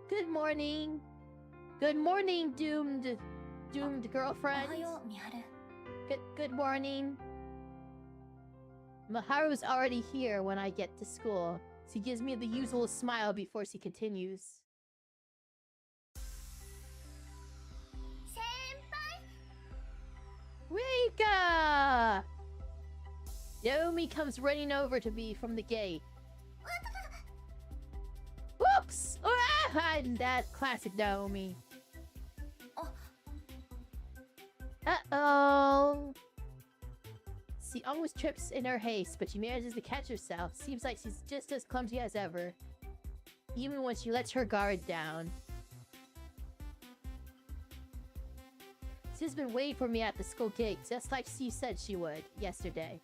Good morning. Good morning, doomed お girlfriend. はよう、みはる。 Good morning. Maharu's already here when I get to school. She gives me the usual smile before she continues. 先輩 Rika! Naomi comes running over to me from the gate. Whoops! Ah, and that classic Naomi. Uh-oh. She almost trips in her haste, but she manages to catch herself. Seems like she's just as clumsy as ever, even when she lets her guard down. She's been waiting for me at the school gate, just like she said she would yesterday.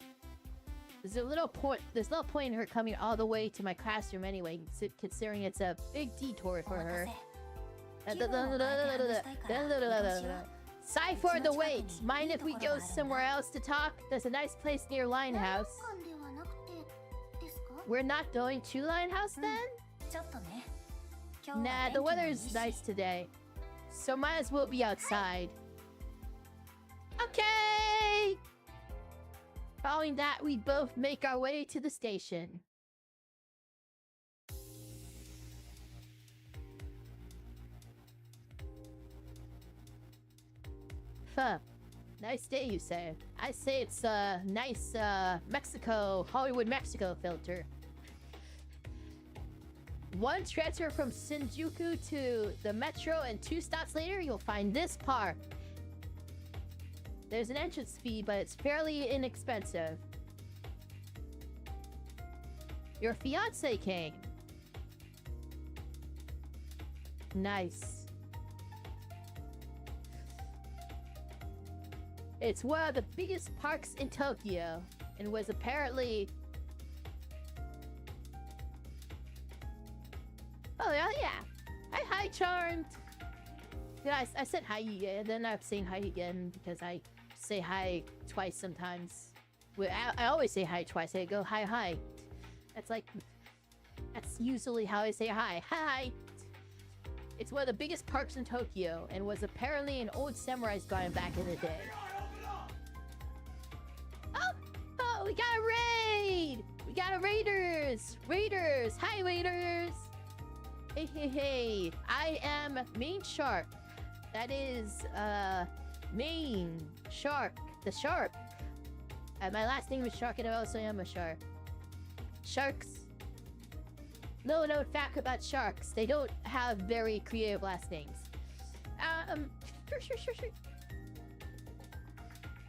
There's little point in her coming all the way to my classroom anyway, considering it's a big detour お for 待た her. せ。気分を変えて話したいから移動しよう。 Sorry for the wait. Mind if we go somewhere else to talk? There's a nice place near Linehouse. 館ではなくてですか？ We're not going to Linehouse then? ちょっとね。今日 Nah, は the 天気もいい weather's し nice today. So might as well be outside. Okay! Following that, we both make our way to the station. Huh. Nice day, you say. I say it's a nice, Hollywood, Mexico filter. One transfer from Shinjuku to the metro, and 2 stops later, you'll find this park. There's an entrance fee, but it's fairly inexpensive. Your fiance came. Nice. It's one of the biggest parks in Tokyo, and was apparently... Oh, yeah. Hi, Charmed. Yeah, I said hi again, then I'm saying hi again because I say hi twice sometimes. Well, I always say hi twice. I go hi. That's usually how I say hi. Hi. It's one of the biggest parks in Tokyo and was apparently an old samurai's garden back in the day. Oh, we got a raid! We got a raiders! Raiders! Hi, raiders! Hey. I am Main Shark. That is, Main Shark. The Shark. My last name is Shark and I also am a shark. Sharks. Little known fact about sharks: they don't have very creative last names.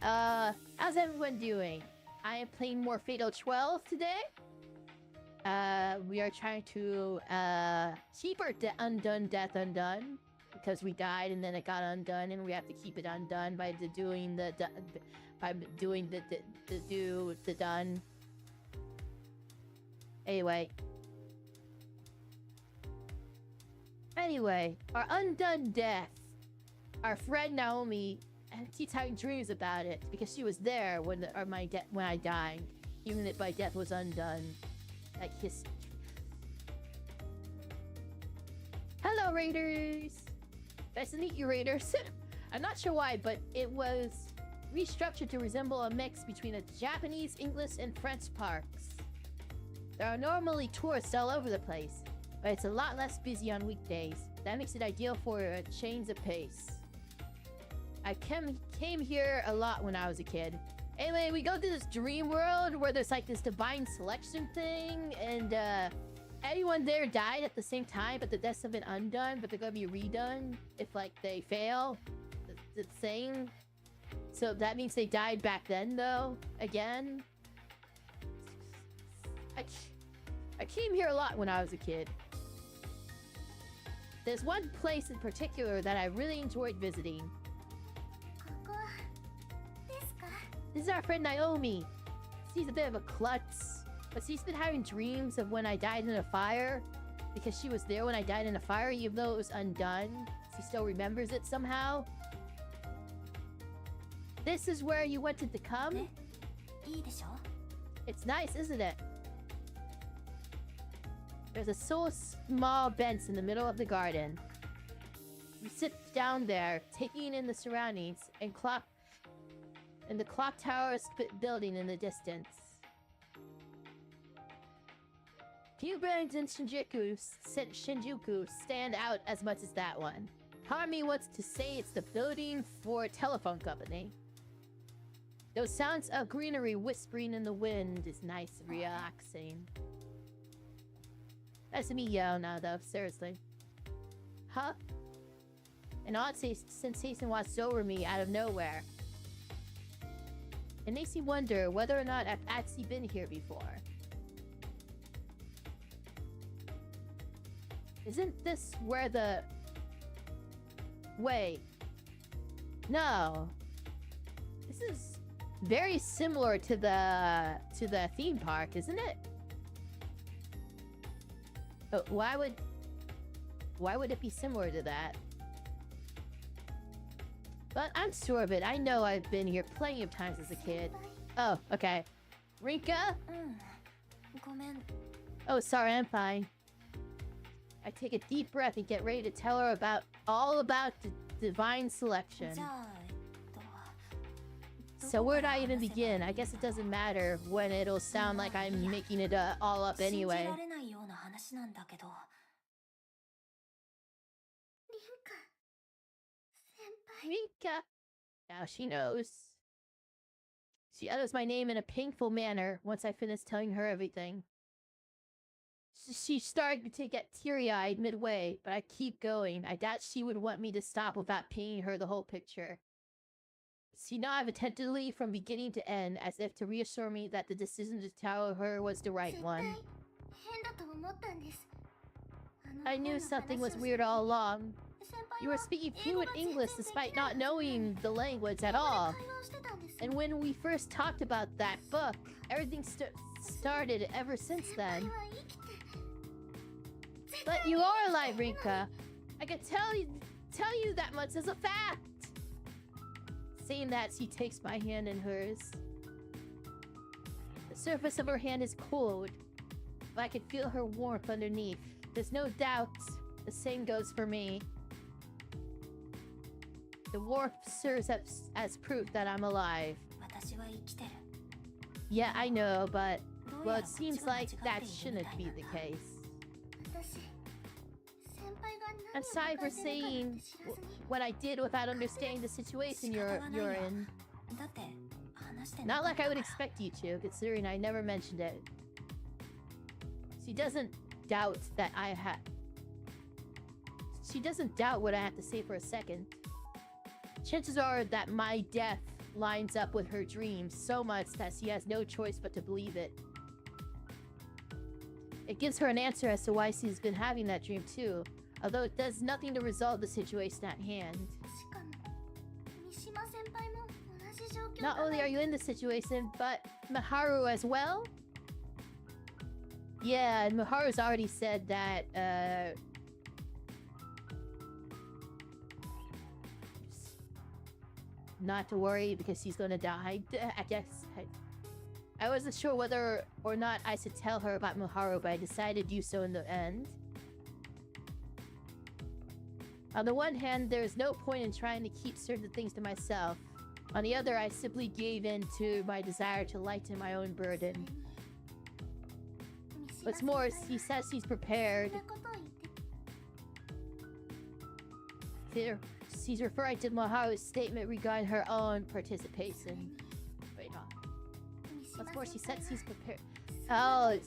How's everyone doing? I am playing more Fatal 12 today. We are trying to keep our undone death undone, because we died and then it got undone, and we have to keep it undone by doing the done. Anyway, our undone death. Our friend Naomi keeps having dreams about it because she was there when when I died, even if my death was undone. Like his. Hello, Raiders. Nice to meet you, Raiders. I'm not sure why, but it was restructured to resemble a mix between a Japanese, English, and French parks. There are normally tourists all over the place, but it's a lot less busy on weekdays. That makes it ideal for a change of pace. I came here a lot when I was a kid. Anyway, we go to this dream world where there's like this divine selection thing, and everyone there died at the same time, but the deaths have been undone, but they're gonna be redone if like they fail the thing. So that means they died back then, though, again. I came here a lot when I was a kid. There's one place in particular that I really enjoyed visiting. ここですか？ This is our friend Naomi. She's a bit of a klutz, but she's been having dreams of when I died in a fire, because she was there when I died in a fire, even though it was undone. She still remembers it somehow. This is where you wanted to come? え、いいでしょ？ It's nice, isn't it? There's a so small bench in the middle of the garden. We sit down there, taking in the surroundings, and the clock tower building in the distance. Few buildings in Shinjuku stand out as much as that one. Part of me wants to say it's the building for a telephone company. Those sounds of greenery whispering in the wind is nice and relaxing. Nice to meet you now, though, seriously. Huh? An odd sensation washed over me out of nowhere. It makes me wonder whether or not I've actually been here before. Isn't this where the... Wait. No. This is very similar to the theme park, isn't it? Oh, why would it be similar to that? But I'm sure of it. I know I've been here plenty of times as a kid. Oh, okay. Rinka? ごめん。 Oh, sorry, I'm fine. I take a deep breath and get ready to tell her all about the divine selection. じゃあ、So where'd I even begin? I guess it doesn't matter when it'll sound like I'm making it all up 信じ anyway. られないような話なんだけど。リンカ先輩。 Rinka! Now she knows. She utters my name in a painful manner once I finish telling her everything. She started to get teary-eyed midway, but I keep going. I doubt she would want me to stop without painting her the whole picture. She nodded attentively from beginning to end, as if to reassure me that the decision to tell her was the right 絶対 one. 変だと思ったんです。I knew something was weird all along. 先輩 You は were speaking 英語 fluent が全然 English でき despite ない not knowing the language at 英語で all. 会話をしてたんです。 And when we first talked about that book, everything started ever since 先輩 then. は生きて。絶 But 対 you に are 生き alive, ているのに Rinka. I can tell you that much as a fact. Saying that, she takes my hand in hers. The surface of her hand is cold, but I can feel her warmth underneath. There's no doubt the same goes for me. The warmth serves as proof that I'm alive. 私は生きてる。 Yeah, I know, but どう well, や it らこっち seems が間違 like って that いるみ shouldn't たい be なん the だ。 case. 私、先輩が I'm 何を sorry 抱 for えてるかなんて saying 知らずに。 what I did without understanding the situation you're in. だって話してな Not かっ like た I か would ら。 expect you to, considering I never mentioned it. She doesn't doubts that I have. She doesn't doubt what I have to say for a second. Chances are that my death lines up with her dreams so much that she has no choice but to believe it. It gives her an answer as to why she's been having that dream too, although it does nothing to resolve the situation at hand. しかも三島先輩も同じ状況 Not だ only な are you in this situation, but Miharu as well? Yeah, and Miharu's already said that, not to worry because she's gonna die. I guess. I wasn't sure whether or not I should tell her about Miharu, but I decided to do so in the end. On the one hand, there's no point in trying to keep certain things to myself. On the other, I simply gave in to my desire to lighten my own burden. 三島 What's more, 先輩 he は says he's そ prepared. んなことを言って Here, she's referring to Miharu's statement regarding her own participation. Wait, no. 三 What's 島 more, she 先 said 輩 she's は prepared. そんな Oh,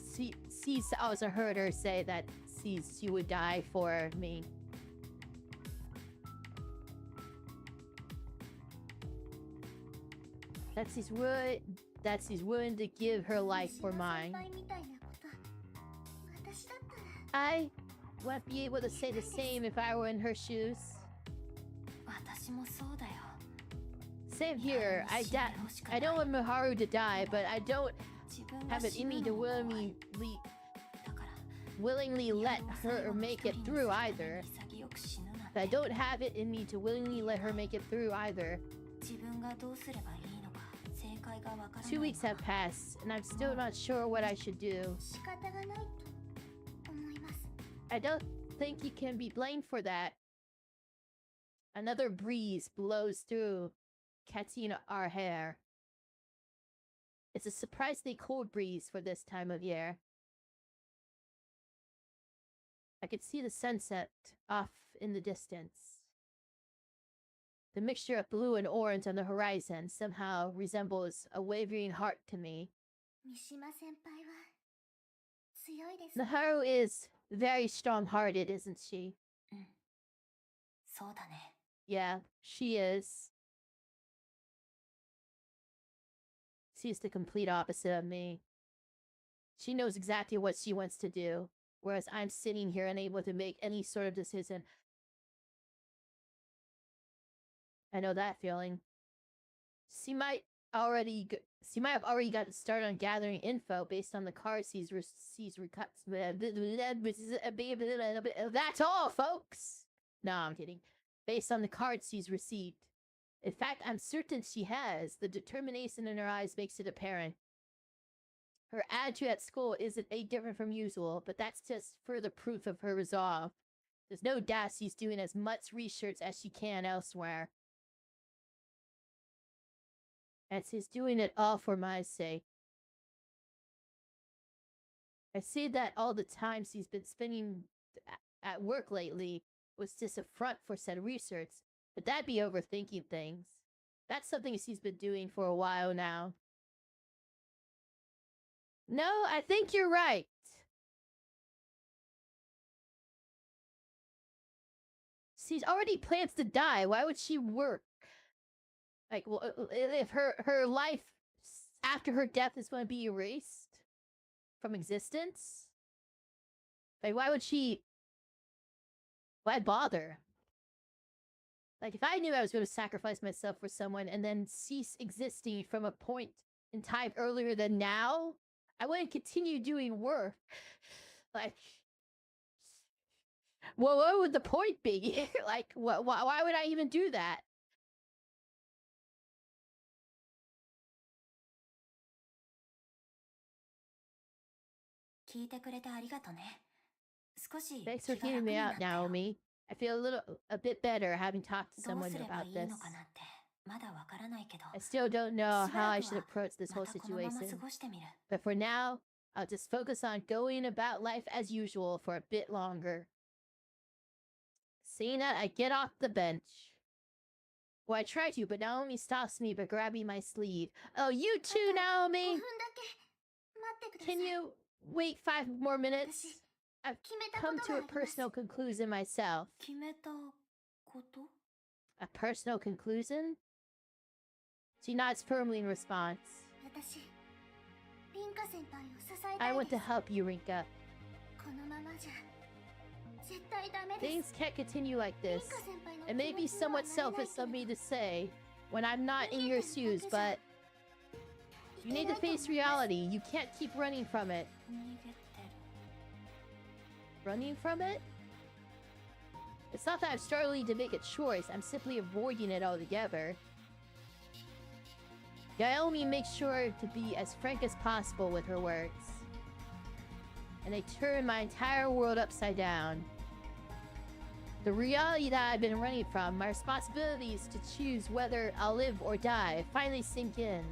she's also heard her say that she would die for me. That she's willing to give her life for 三島先 mine. 輩みたいなこと私だったら I wouldn't be able to say the same if I were in her shoes. 私もそうだよ。 Same here. I don't want Miharu to die, but I don't 自分が have it 死 in ぬ me の to も怖い。 だから willingly let her make it through either. 潔く死ぬなん But I て don't have it in me to willingly let her make it through either. 自分がどうすればいいのか正解がわからない 2 weeks ま have ま passed, and I'm still not sure what I should do. 仕方がないと思います I don't think you can be blamed for that. Another breeze blows through Katina our hair. It's a surprisingly cold breeze for this time of year. I could see the sunset off in the distance. The mixture of blue and orange on the horizon somehow resembles a wavering heart to me. 三島先輩は強いですね Miharu is very strong-hearted, isn't she? そうだね。 Yeah, she is. She's the complete opposite of me. She knows exactly what she wants to do, whereas I'm sitting here unable to make any sort of decision. I know that feeling. She might have already gotten started on gathering info based on the cards she's That's all, folks. No, I'm kidding. Based on the cards she's received. In fact, I'm certain she has. The determination in her eyes makes it apparent. Her attitude at school isn't any different from usual, but that's just further proof of her resolve. There's no doubt she's doing as much research as she can elsewhere. And she's doing it all for my sake. I see that all the time she's been spending at work lately was just a front for said research, but that'd be overthinking things. That's something she's been doing for a while now. No, I think you're right. She's already plans to die. Why would she work? Like, well, if her life after her death is going to be erased from existence? Like, why would she... Why bother? Like, if I knew I was going to sacrifice myself for someone and then cease existing from a point in time earlier than now, I wouldn't continue doing work. Like, well, what would the point be? Like, why would I even do that? Thanks for hearing me out, Naomi. I feel a bit better having talked to someone about this. I still don't know how I should approach this whole situation. But for now, I'll just focus on going about life as usual for a bit longer. Seeing that, I get off the bench. Well, I try to, but Naomi stops me by grabbing my sleeve. Oh, you too, 5 Naomi! 分だけ待ってください Can you wait 5 more minutes? I've 決めたこ come と to が a あります personal conclusion myself. 決めたこと A personal conclusion? She nods firmly in response. 私リンカ先輩を支え I たい want で to す help you, Rinka. このままじゃ絶対ダメです Things can't continue like リン this. カ先輩の It may 気 be 持ちには somewhat なれない selfish け of ど me to say when I'm not in your shoes, but い you け need な to いと思い face ます reality. You can't keep running from it. 逃げて Running from it? It's not that I'm struggling to make a choice, I'm simply avoiding it altogether. Yaomi makes sure to be as frank as possible with her words. And they turn my entire world upside down. The reality that I've been running from, my responsibilities to choose whether I'll live or die, finally sink in.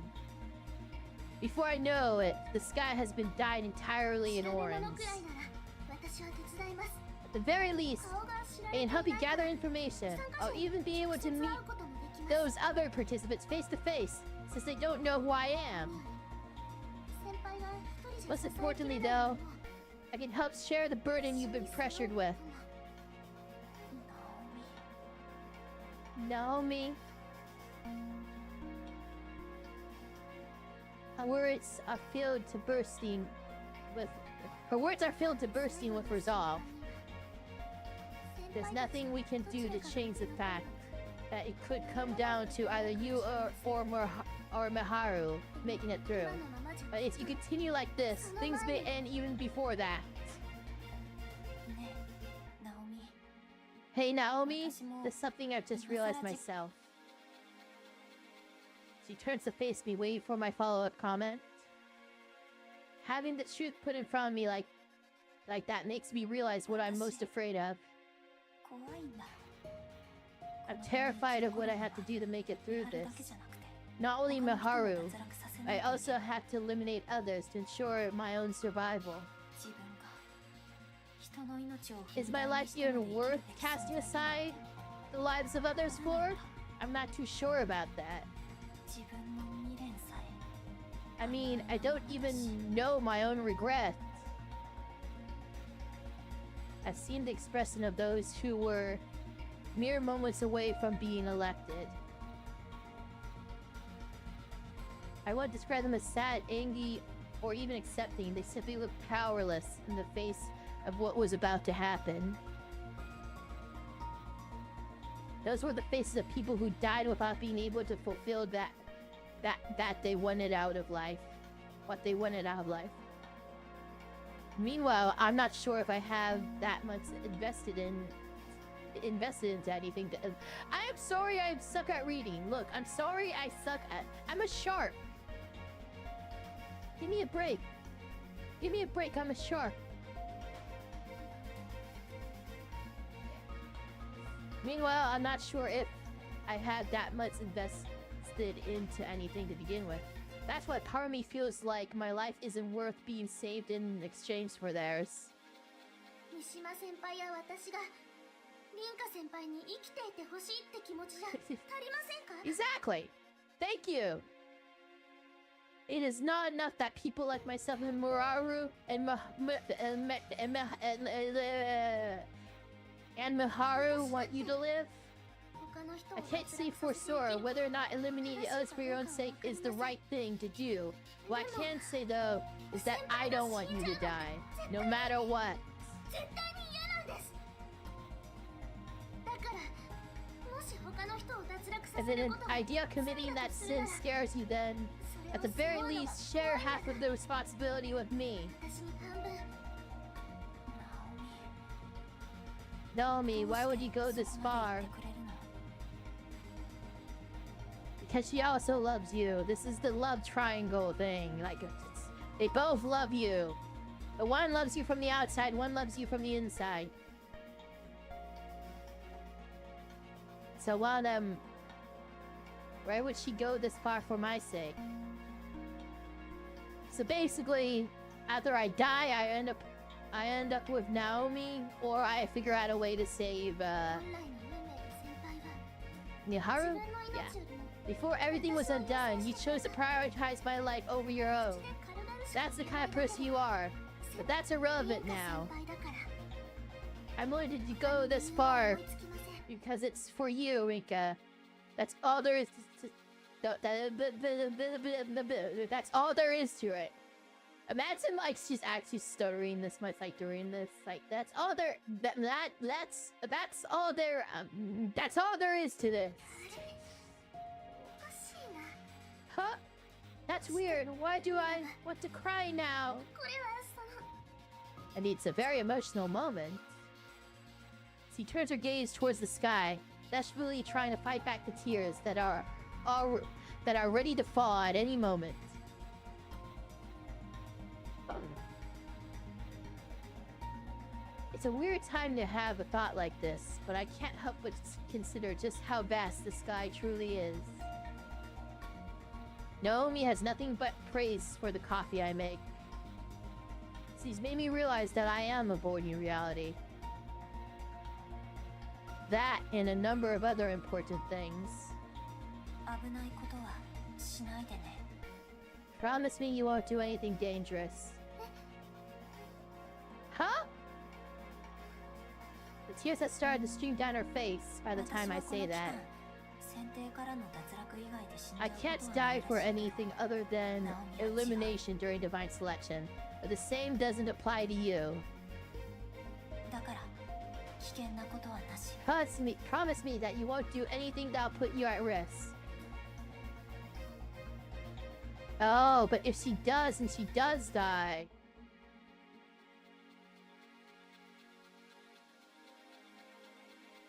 Before I know it, the sky has been dyed entirely in 調べ物 orange. くらいなら私は手伝います At the very least, 顔が知ら I れ can て help い you ないか gather ら information. 参加 I'll 者に even be able 直 to 接 meet 会うこともできます those other participants face to face, since they don't know who I am. 先輩が一人じゃ Most 支えき importantly, れない though, のも I can help share the burden you've been pressured with. Naomi. Her words are filled to bursting with resolve. There's nothing we can do to change the fact that it could come down to either you or Miharu making it through. 今のままじゃ But if you continue like this, things may end even before that. ねえナオミ Hey Naomi, there's something I've just realized myself. She turns to face me, waiting for my follow-up comment. Having the truth put in front of me like that makes me realize what I'm most afraid of. 怖いんだ I'm terrified of what I have to do to make it through やる this. だけじゃなくて Not only 他の人も Miharu, 脱落させない I といけ also ない have to eliminate others to ensure my own survival. 自分が人の命を Is my life even worth casting aside the lives of others for? I'm not too sure about that. 自分の未練さ I mean, I don't even know my own regrets. I've seen the expression of those who were mere moments away from being elected. I won't describe them as sad, angry, or even accepting. They simply look powerless in the face of what was about to happen. Those were the faces of people who died without being able to fulfill that they wanted out of life. What they wanted out of life. Meanwhile, I'm not sure if I have that much invested into anything. I am sorry I suck at reading. Look, I'm sorry I suck at... I'm a shark. Give me a break. Give me a break, I'm a shark. Meanwhile, I'm not sure if I have that much invested into anything to begin with. That's what part of me feels like my life isn't worth being saved in exchange for theirs. 三島先輩や私がリンカ先輩に生きていてほしいって気持ちじゃ足りませんか Exactly! Thank you! It is not enough that people like myself and Muraru and Miharu want you to live. 他の人を I can't 脱 say 落 for させていけ sure る whether or not eliminating others for your own sake is the right thing to do. What I can say though is that I don't want you to die, no matter what. 絶対に嫌なんですだからもし他の人を脱落さ If せ an ることが idea of committing that sin scares you, then それを at the 背 very 負うのは least share half of the responsibility with me. 私に半分 Naomi, why would you go this far? くれるの Because she also loves you. This is the love triangle thing. They both love you. The one loves you from the outside, one loves you from the inside. So why would she go this far for my sake? So basically, after I die, I end up with Naomi, or I figure out a way to save 本来の運命で先輩は Niharu? 自分の Yeah. 命よりも Before everything was undone, you chose to prioritize my life over your own. 口で軽々しく That's the kind of person you are. But that's irrelevant now. 先輩だから I'm willing to go this far 追いつきません because it's for you, Rika. That's all there is to... That's all there is to it. Imagine like she's actually stuttering this much, like during this, like that's all there. That's all there. That's all there is to this. おかしいな Huh? That's weird. Why do I want to cry now? これはその And it's a very emotional moment. She turns her gaze towards the sky, desperately trying to fight back the tears that are ready to fall at any moment. It's a weird time to have a thought like this, but I can't help but consider just how vast the sky truly is. Naomi has nothing but praise for the coffee I make. She's made me realize that I am avoiding reality. That and a number of other important things. 危ないことはしないでね Promise me you won't do anything dangerous. Huh? The tears that started to stream down her face by the time I say that. 選定からの脱落以外で死んじゃ I うこと can't はない die ら for しい anything other than elimination during divine selection. But the same doesn't apply to you. だから危険なことはなし Promise me that you won't do anything that'll put you at risk. Oh, but if she does, and she does die.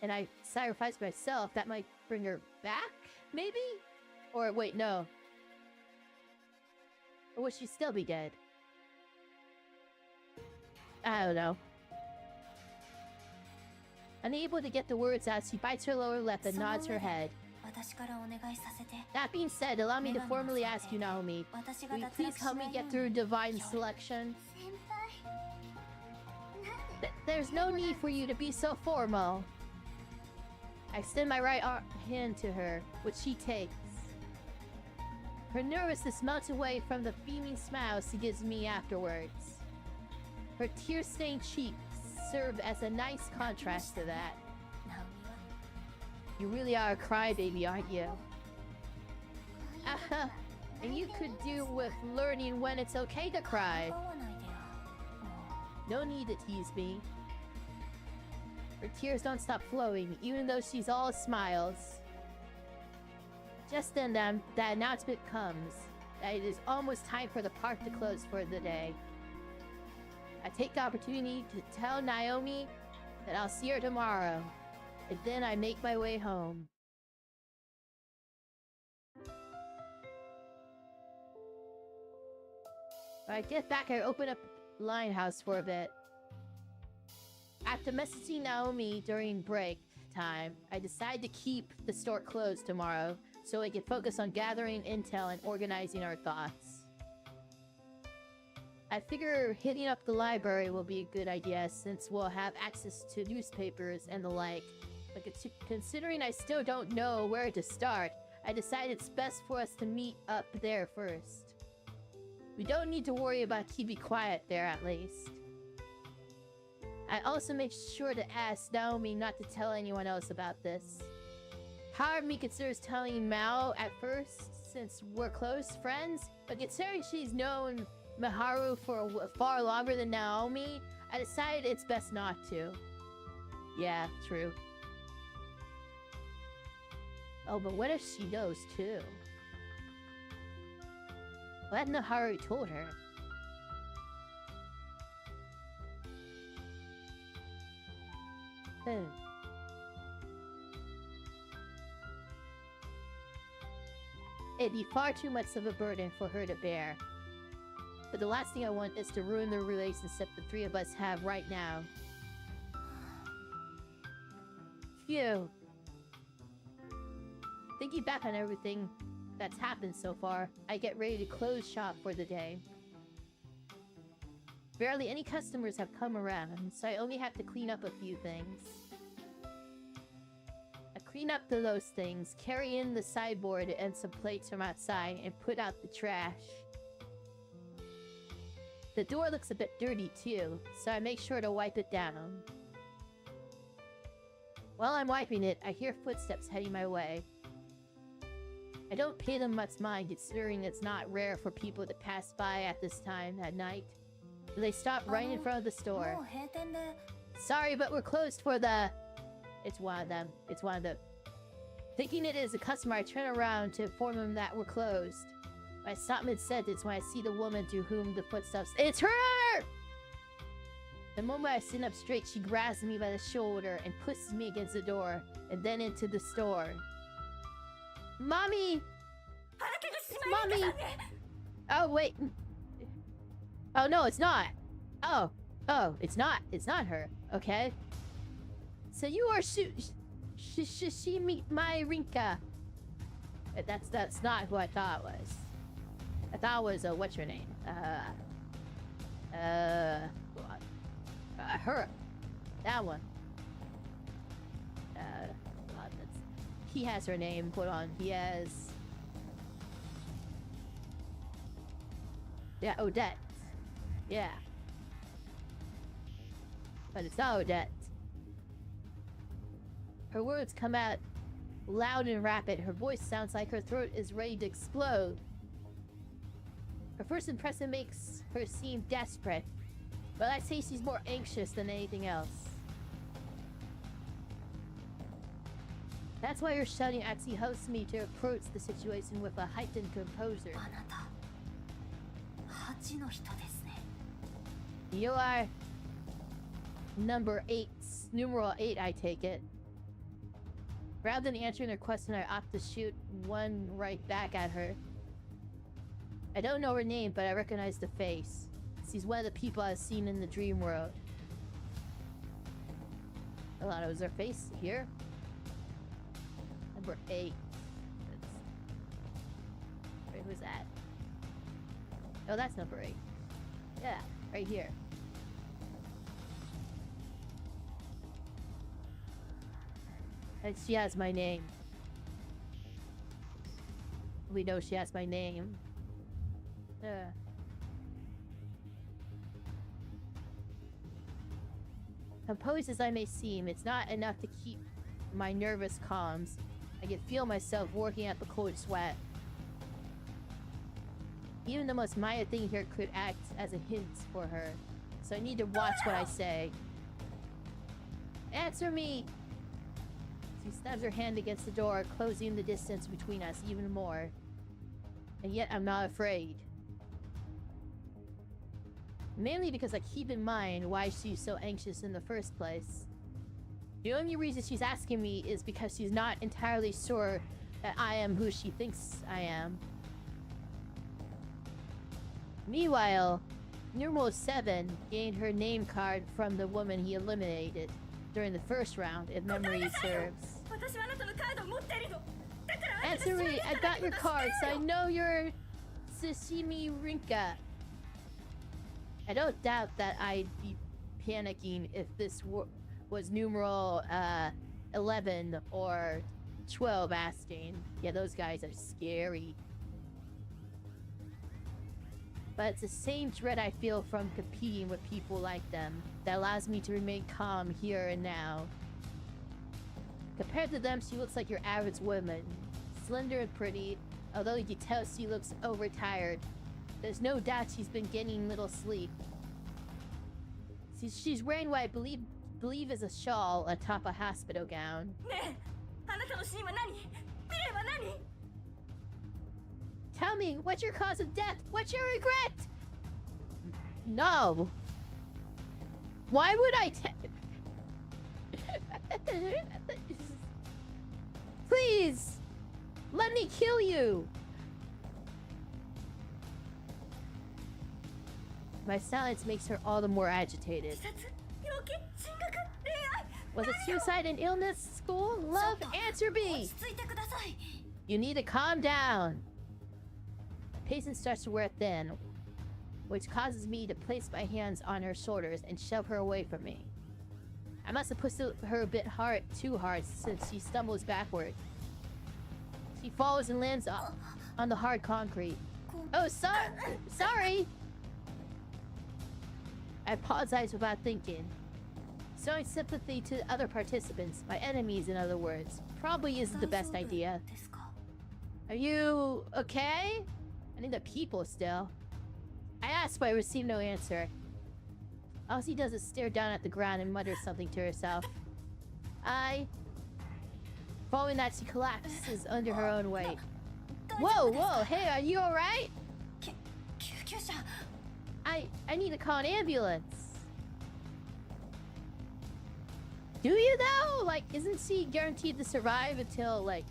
And I sacrifice myself, that might bring her back? Maybe? Or wait, no. Or would she still be dead? I don't know. Unable to get the words out, she bites her lower lip and nods her head. 私からお願いさせて That being said, allow me to formally ask you, Naomi. 私が Will you 脱 please 落し help な me いよ get う through に divine selection? 先輩なんで There's no need for you to be so formal. I extend my right hand to her, which she takes. Her nervousness melts away from the beaming smile she gives me afterwards. Her tear-stained cheeks serve as a nice contrast to that. ナオミは You really are a crybaby, aren't you? Uh-huh. And you could do with learning when it's okay to cry. 奪わないでよも No need to tease me. Her tears don't stop flowing, even though she's all smiles. Just then, the announcement comes that it is almost time for the park to close for the day. I take the opportunity to tell Naomi that I'll see her tomorrow, and then I make my way home. When I get back, I open up Linehouse for a bit. After messaging Naomi during break time, I decide to keep the store closed tomorrow so I can focus on gathering intel and organizing our thoughts. I figure hitting up the library will be a good idea since we'll have access to newspapers and the like. But considering I still don't know where to start, I decided it's best for us to meet up there first. We don't need to worry about keeping quiet there at least. I also make sure to ask Naomi not to tell anyone else about this. Part of me considers telling Mao at first, since we're close friends, but considering she's known Miharu for far longer than Naomi, I decided it's best not to. Yeah, true. Oh, but what if she knows too? What Miharu told her? It'd be far too much of a burden for her to bear. But the last thing I want is to ruin the relationship the three of us have right now. Phew. Thinking back on everything that's happened so far, I get ready to close shop for the day. Barely any customers have come around, so I only have to clean up a few things. I clean up those things, carry in the sideboard and some plates from outside, and put out the trash. The door looks a bit dirty too, so I make sure to wipe it down. While I'm wiping it, I hear footsteps heading my way. I don't pay them much mind, considering it's not rare for people to pass by at this time at night. But they stop right in front of the store. もう閉店で Sorry, but we're closed for the... It's one of them. It's one of them. Thinking it is a customer, I turn around to inform them that we're closed. I stop mid-sentence when I see the woman to whom the footsteps... It's her! The moment I sit up straight, she grabs me by the shoulder and pushes me against the door, and then into the store. Mommy! Mommy! Oh, wait. Oh, no, it's not. Oh, it's not. It's not her. Okay. So you are my Rinka. That's not who I thought it was. I thought it was, what's your name? Her. That one. He has her name. Hold on. He has... Yeah, Odette. Yeah. But it's not Odette. Her words come out loud and rapid. Her voice sounds like her throat is ready to explode. Her first impression makes her seem desperate, but I'd say she's more anxious than anything else. That's why her shouting actually helps me to approach the situation with a heightened composure. あなた8の人ですね You are number 8, numeral 8, I take it. Rather than answering her question, I opt to shoot one right back at her. I don't know her name, but I recognize the face. She's one of the people I've seen in the dream world. I thought it was her face here. Number 8. Wait, who's that? Oh, that's number 8. Yeah, right here. And she has my name. We know she has my name. Composed as I may seem, it's not enough to keep my nervous calms. I can feel myself working up a cold sweat. Even the most minor thing here could act as a hint for her, so I need to watch what I say. Answer me! She stabs her hand against the door, closing the distance between us even more. And yet I'm not afraid. Mainly because I keep in mind why she's so anxious in the first place. The only reason she's asking me is because she's not entirely sure that I am who she thinks I am. Meanwhile, numeral 7 gained her name card from the woman he eliminated during the first round, if memory serves. 私はあなたのカードを持ってるのだからあなた Answer me! I got your cards! I know you're Sashimi Rinka. I don't doubt that I'd be panicking if this was numeral 11 or 12 asking. Yeah, those guys are scary. But it's the same dread I feel from competing with people like them that allows me to remain calm here and now. Compared to them, she looks like your average woman. Slender and pretty, although you can tell she looks overtired. There's no doubt she's been getting little sleep. She's wearing what I believe is a shawl atop a hospital gown. ねえあなたの死因は何未練は何 Tell me, what's your cause of death? What's your regret? No. Why would I Please! Let me kill you! My silence makes her all the more agitated. 自殺病気進学恋愛 Was it suicide and illness? School? Love? Answer 落 me! ち着いてください You need to calm down. My pacing starts to wear thin, which causes me to place my hands on her shoulders and shove her away from me. I must have pushed her a bit too hard since she stumbles backward. She falls and lands on the hard concrete. Oh, sorry! I apologize without thinking. Showing sympathy to other participants, my enemies in other words, probably isn't the best idea. ですか？ Are you okay? I need the people still. I asked, but I received no answer. All she does is stare down at the ground and mutter something to herself. Following that, she collapses under her own weight. Whoa, whoa, hey, are you alright? 救急車。 I need to call an ambulance. Do you though? Like, isn't she guaranteed to survive until, like...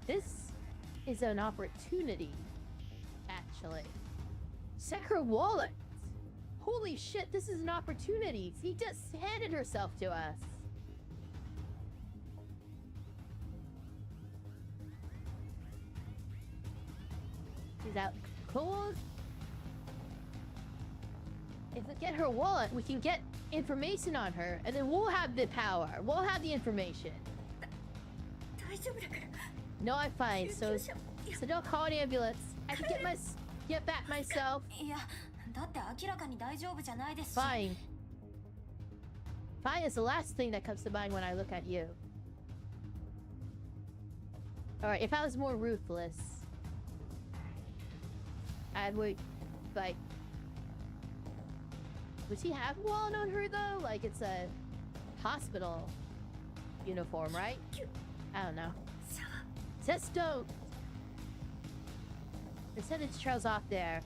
This is an opportunity, actually. Check her wallet. Holy shit, this is an opportunity. She just handed herself to us. Is that cool? If we get her wallet, we can get information on her, and then we'll have the power. We'll have the information. 大丈夫だから。 No, I'm fine. 救 So 急車。いや don't call an ambulance. I can get back myself. いや、だって明らかに大丈夫じゃないですし。 Fine. Fine is the last thing that comes to mind when I look at you. Alright, if I was more ruthless, I would, like... Would she have one on her, though? Like, it's a hospital uniform, right? I don't know. Just don't. The sentence trails off there.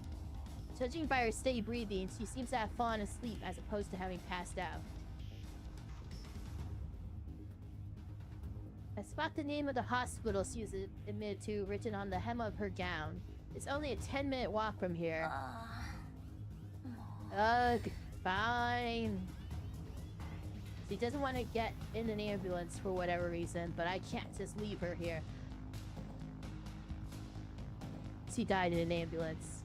Judging by her steady breathing, she seems to have fallen asleep as opposed to having passed out. I spot the name of the hospital she was admitted to written on the hem of her gown. It's only a 10-minute walk from here. ああ、もう。 Ugh, fine. She doesn't want to get in an ambulance for whatever reason, but I can't just leave her here. She died in an ambulance.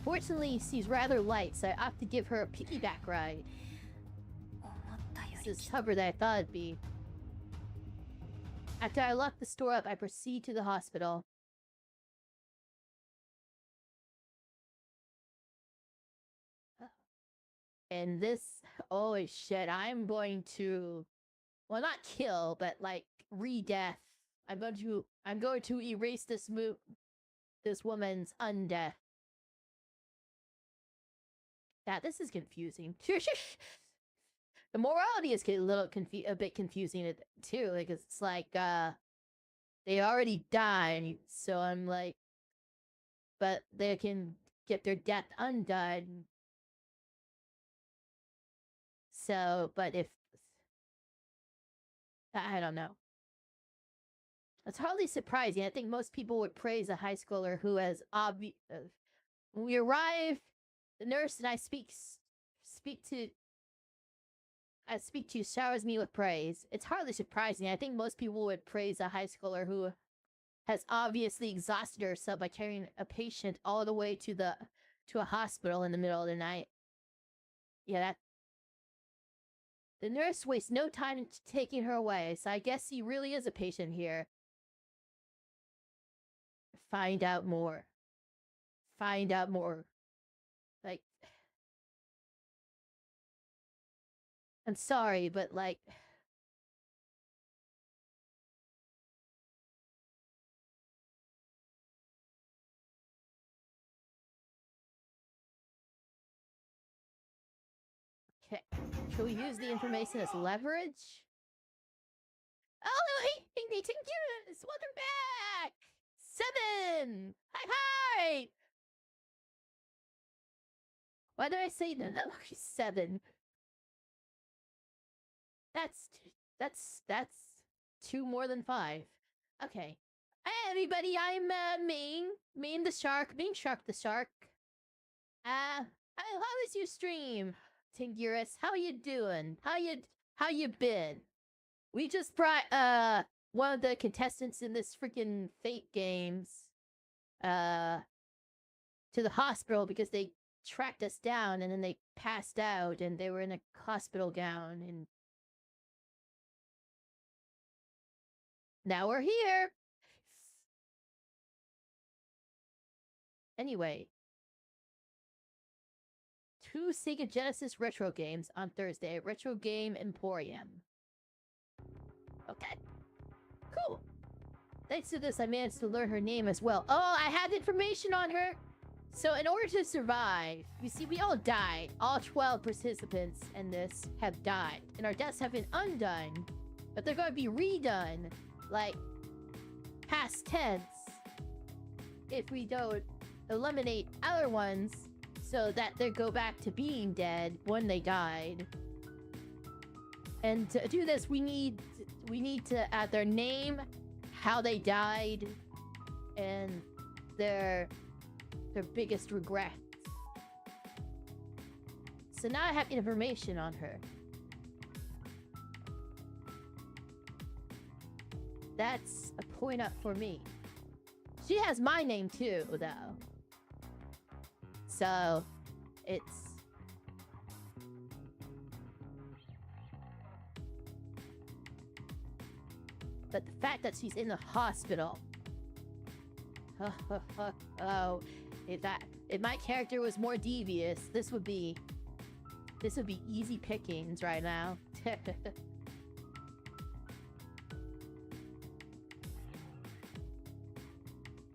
Fortunately, she's rather light, so I opt to give her a piggyback ride. 思ったよ This り is tougher than I thought it'd be. After I lock the store up, I proceed to the hospital. And this, oh shit, I'm going to, well, not kill, but like re-death. I'm going to erase this woman's undeath. Yeah, this is confusing. The morality is a bit confusing too. Like it's like they already died, so I'm like, but they can get their death undone. So, but if I don't know. It's hardly surprising. I think most people would praise a high schooler who has when we arrive, the nurse and I speak to showers me with praise. It's hardly surprising. I think most people would praise a high schooler who has obviously exhausted herself by carrying a patient all the way to a hospital in the middle of the night. Yeah, the nurse wastes no time in taking her away, so I guess he really is a patient here. Find out more. Find out more. Like, I'm sorry, but like... Okay. Should we use the information as leverage? Oh, hey, Nathan Gibbons! Welcome back! 7! Hi! Why did I say no? 7. That's 2 more than 5. Okay. Hey, everybody, I'm Main Shark the Shark. How was your stream? Tinguris, how you doing? How you been? We just brought one of the contestants in this freaking Fate games to the hospital because they tracked us down and then they passed out and they were in a hospital gown and now we're here. Anyway. 2 Sega Genesis retro games on Thursday at Retro Game Emporium. Okay. Cool. Thanks to this, I managed to learn her name as well. Oh, I had information on her! So in order to survive, you see, we all died. All 12 participants in this have died. And our deaths have been undone. But they're going to be redone. Like, past tense. If we don't eliminate other ones so that they go back to being dead when they died. And to do this, we need to add their name, how they died, and their biggest regrets. So now I have information on her. That's a point up for me. She has my name too, though. So, it's... But the fact that she's in the hospital... Oh, if my character was more devious, this would be easy pickings right now.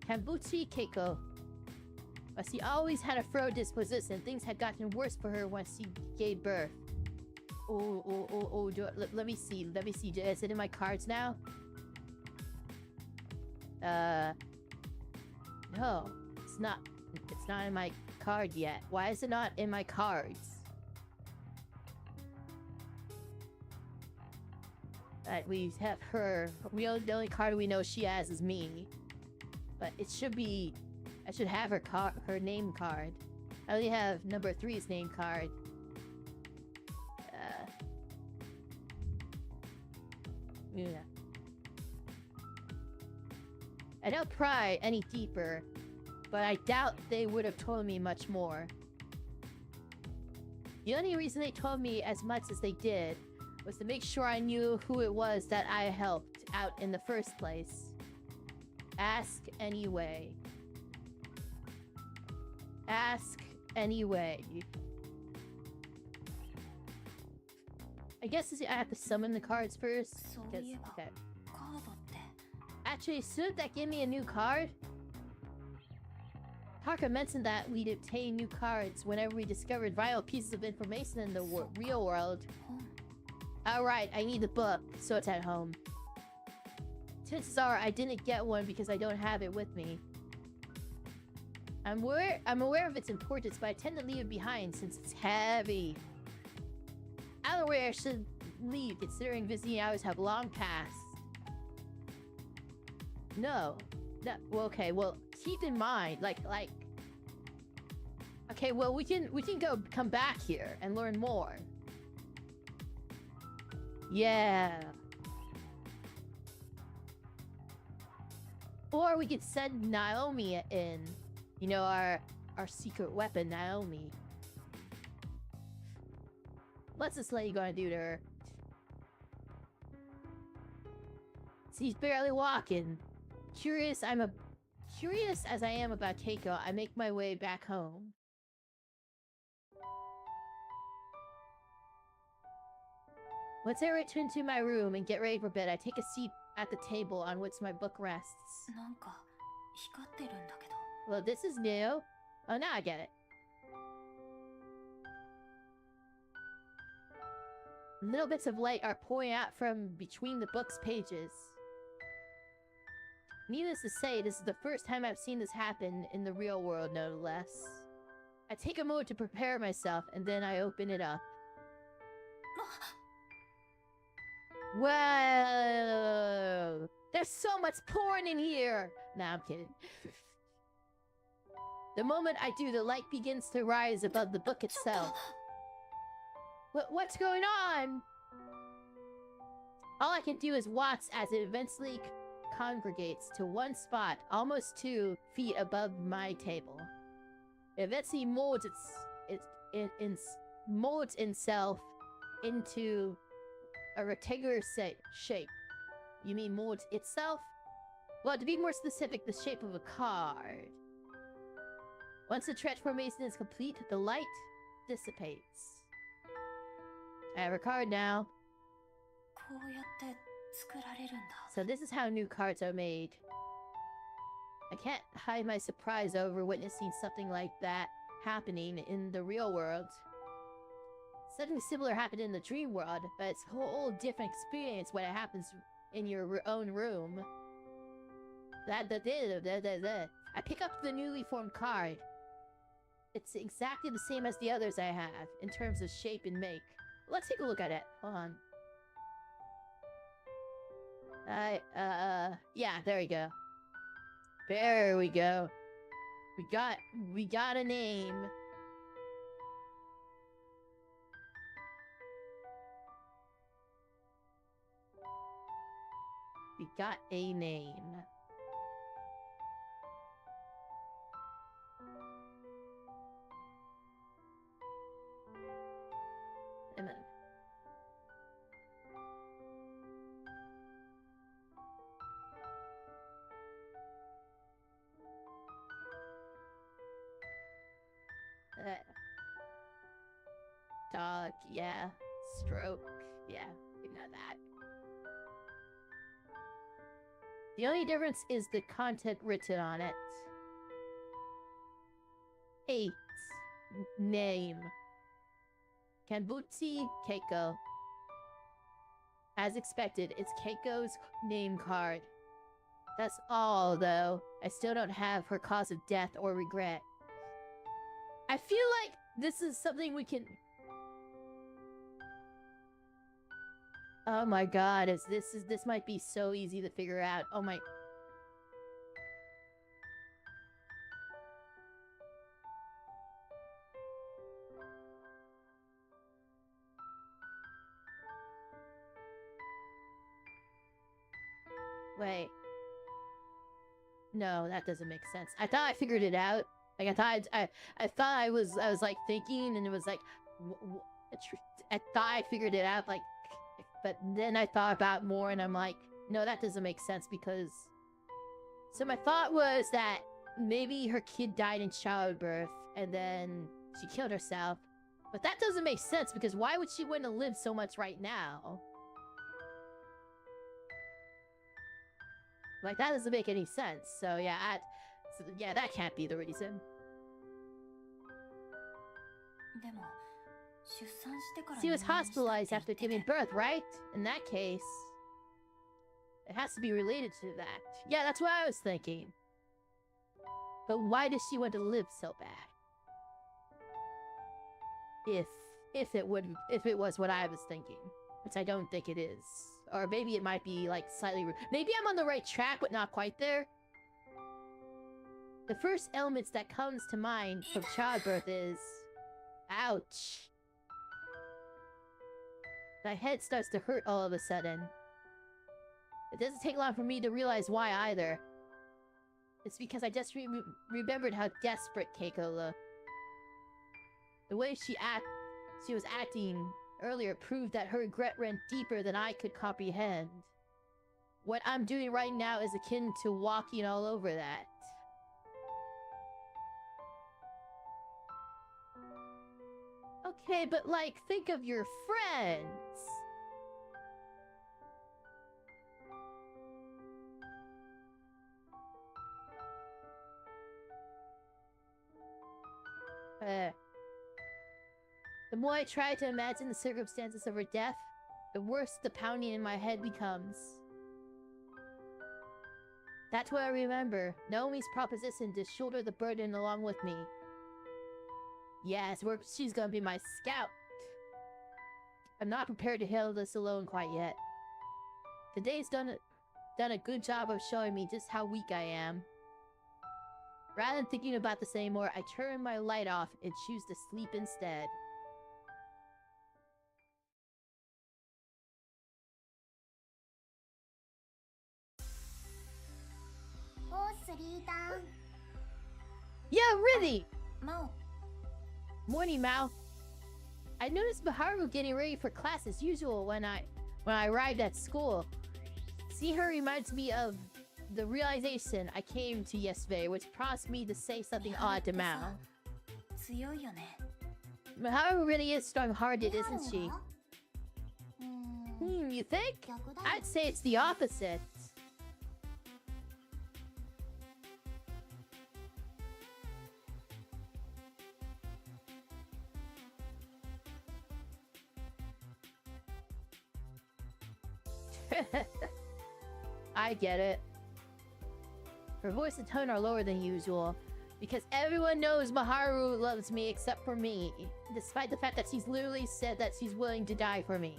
Kambuchi Keiko. But she always had a fro disposition. Things had gotten worse for her once she gave birth. Let me see. Is it in my cards now? No. It's not in my card yet. Why is it not in my cards? We have her. The only card we know she has is me. But it should be... I should have her name card. I only have number 3's name card. Yeah. I don't pry any deeper, but I doubt they would have told me much more. The only reason they told me as much as they did was to make sure I knew who it was that I helped out in the first place. Ask anyway. Ask anyway. I guess I have to summon the cards first. Okay. Actually, shouldn't that give me a new card? Parker mentioned that we'd obtain new cards whenever we discovered vital pieces of information in the real world. Alright, I need the book, so it's at home. Chances are I didn't get one because I don't have it with me. I'm aware of its importance, but I tend to leave it behind since it's heavy. I don't know where I should leave, considering visiting hours have long passed. No. Well, okay, well, keep in mind, like... Okay, well, we can come back here and learn more. Yeah. Or we could send Naomi in. You know, our secret weapon, Naomi. What's this lady gonna do to her? She's barely walking. Curious as I am about Keiko, I make my way back home. Once I return to my room and get ready for bed, I take a seat at the table on which my book rests. Well, this is new. Oh, now I get it. Little bits of light are pouring out from between the book's pages. Needless to say, this is the first time I've seen this happen in the real world, no less. I take a moment to prepare myself, and then I open it up. Whoa! There's so much porn in here! Nah, I'm kidding. The moment I do, the light begins to rise above the book itself. What's going on? All I can do is watch as it eventually congregates to one spot, almost 2 feet above my table. It eventually molds itself into a rectangular shape. You mean molds itself? Well, to be more specific, the shape of a card. Once the transformation is complete, the light dissipates. I have a card now. こうやって作られるんだ。 So this is how new cards are made. I can't hide my surprise over witnessing something like that happening in the real world. Something similar happened in the dream world, but it's a whole different experience when it happens in your own room. I pick up the newly formed card. It's exactly the same as the others I have, in terms of shape and make. Let's take a look at it. Hold on. Yeah, there we go. There we go. We got a name. We got a name. Amen. Dog, yeah. Stroke, yeah. We know that. The only difference is the content written on it. 8. Name. Kanbutsu Keiko. As expected, it's Keiko's name card. That's all, though. I still don't have her cause of death or regret. I feel like this is something we can... Oh my god, this might be so easy to figure out. Oh my... Wait. No, that doesn't make sense. I thought I figured it out. Like I thought I was like thinking, and it was like, I thought I figured it out. Like, but then I thought about more, and I'm like, no, that doesn't make sense because. So my thought was that maybe her kid died in childbirth, and then she killed herself. But that doesn't make sense because why would she want to live so much right now? Like, that doesn't make any sense. So yeah, yeah, that can't be the reason. She was hospitalized after giving birth, right? In that case, it has to be related to that. Yeah, that's what I was thinking. But why does she want to live so bad? If it was what I was thinking, which I don't think it is. Or maybe it might be, like, slightly... Maybe I'm on the right track, but not quite there. The first elements that comes to mind from childbirth is... Ouch. My head starts to hurt all of a sudden. It doesn't take long for me to realize why either. It's because I just remembered how desperate Keiko looked. The way she was acting earlier proved that her regret ran deeper than I could comprehend. What I'm doing right now is akin to walking all over that. Okay, but like, think of your friends. The more I try to imagine the circumstances of her death, the worse the pounding in my head becomes. That's what I remember, Naomi's proposition to shoulder the burden along with me. Yes, she's gonna be my scout. I'm not prepared to handle this alone quite yet. The day's done a good job of showing me just how weak I am. Rather than thinking about this anymore, I turn my light off and choose to sleep instead. Yeah, really! Mao. Morning, Mao. I noticed Baharu getting ready for class as usual when I arrived at school. See her reminds me of the realization I came to yesterday, which prompts me to say something odd to Mao. 強いよね。 Maharu really is strong-hearted, ミハル isn't she? がYou think? 逆だよ I'd say it's the opposite. I get it. Her voice and tone are lower than usual, because everyone knows Maharu loves me except for me, despite the fact that she's literally said that she's willing to die for me.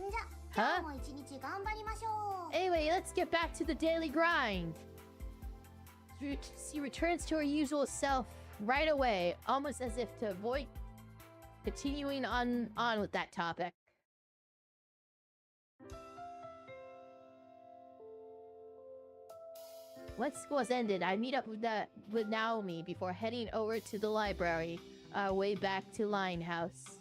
じゃあ今日も一日頑張りましょう Anyway, let's get back to the daily grind. She returns to her usual self right away, almost as if to avoid continuing on with that topic. Once school has ended, I meet up with Naomi before heading over to the library, way back to Linehouse.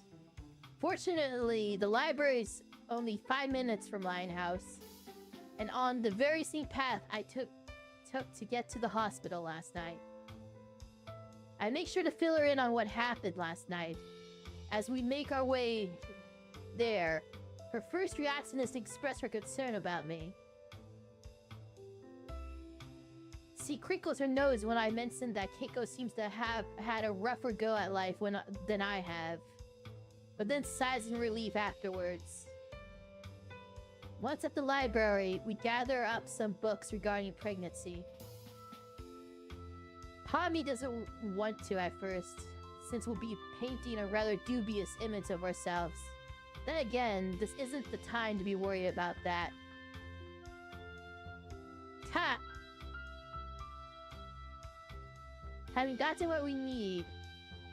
Fortunately, the library's only 5 minutes from Linehouse, and on the very same path I took to get to the hospital last night. I make sure to fill her in on what happened last night. As we make our way there, her first reaction is to express her concern about me. She crinkles her nose when I mention that Keiko seems to have had a rougher go at life than I have, but then sighs in relief afterwards. Once at the library, we gather up some books regarding pregnancy. Part of me doesn't want to at first, since we'll be painting a rather dubious image of ourselves. Then again, this isn't the time to be worried about that. Ha! Having gotten what we need,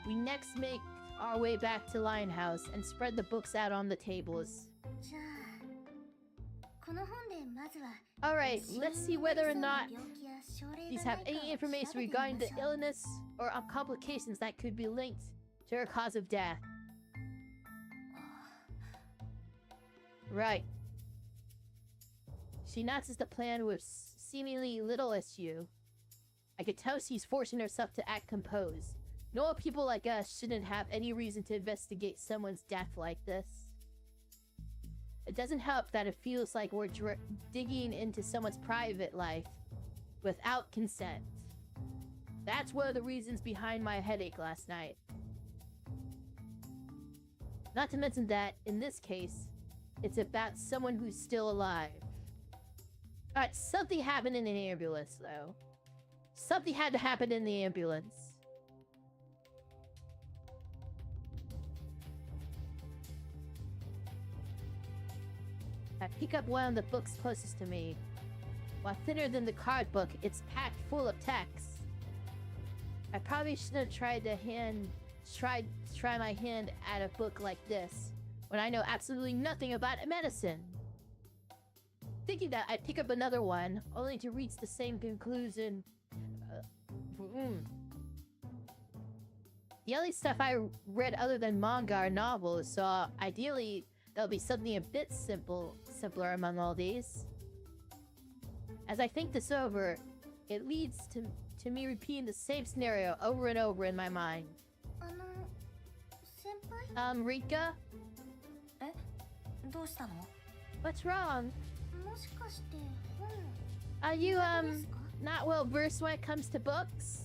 we next make our way back to Linehouse and spread the books out on the tables. じゃあこの本でまずは Alright, let's see whether or not 病気や症例 these が have ないか any を調べ information てみ regarding ま the しょう illness or complications that could be linked to her cause of death. Right. She announces the plan with seemingly little issue. I could tell she's forcing herself to act composed. Normal people like us shouldn't have any reason to investigate someone's death like this. It doesn't help that it feels like we're digging into someone's private life without consent. That's one of the reasons behind my headache last night. Not to mention that, in this case, it's about someone who's still alive. Alright, something happened in an ambulance, though. Something had to happen in the ambulance. I pick up one of the books closest to me. While thinner than the card book, it's packed full of text. I probably shouldn't have try my hand at a book like this when I know absolutely nothing about medicine. Thinking that, I pick up another one, only to reach the same conclusion. The only stuff I read other than manga or novels, so ideally there'll be something a bit simpler among all these. As I think this over, it leads to me repeating the same scenario over and over in my mind. 先輩 Rika? え、どうしたの？ What's wrong? もしかして本 Are you, ですか not well versed when it comes to books?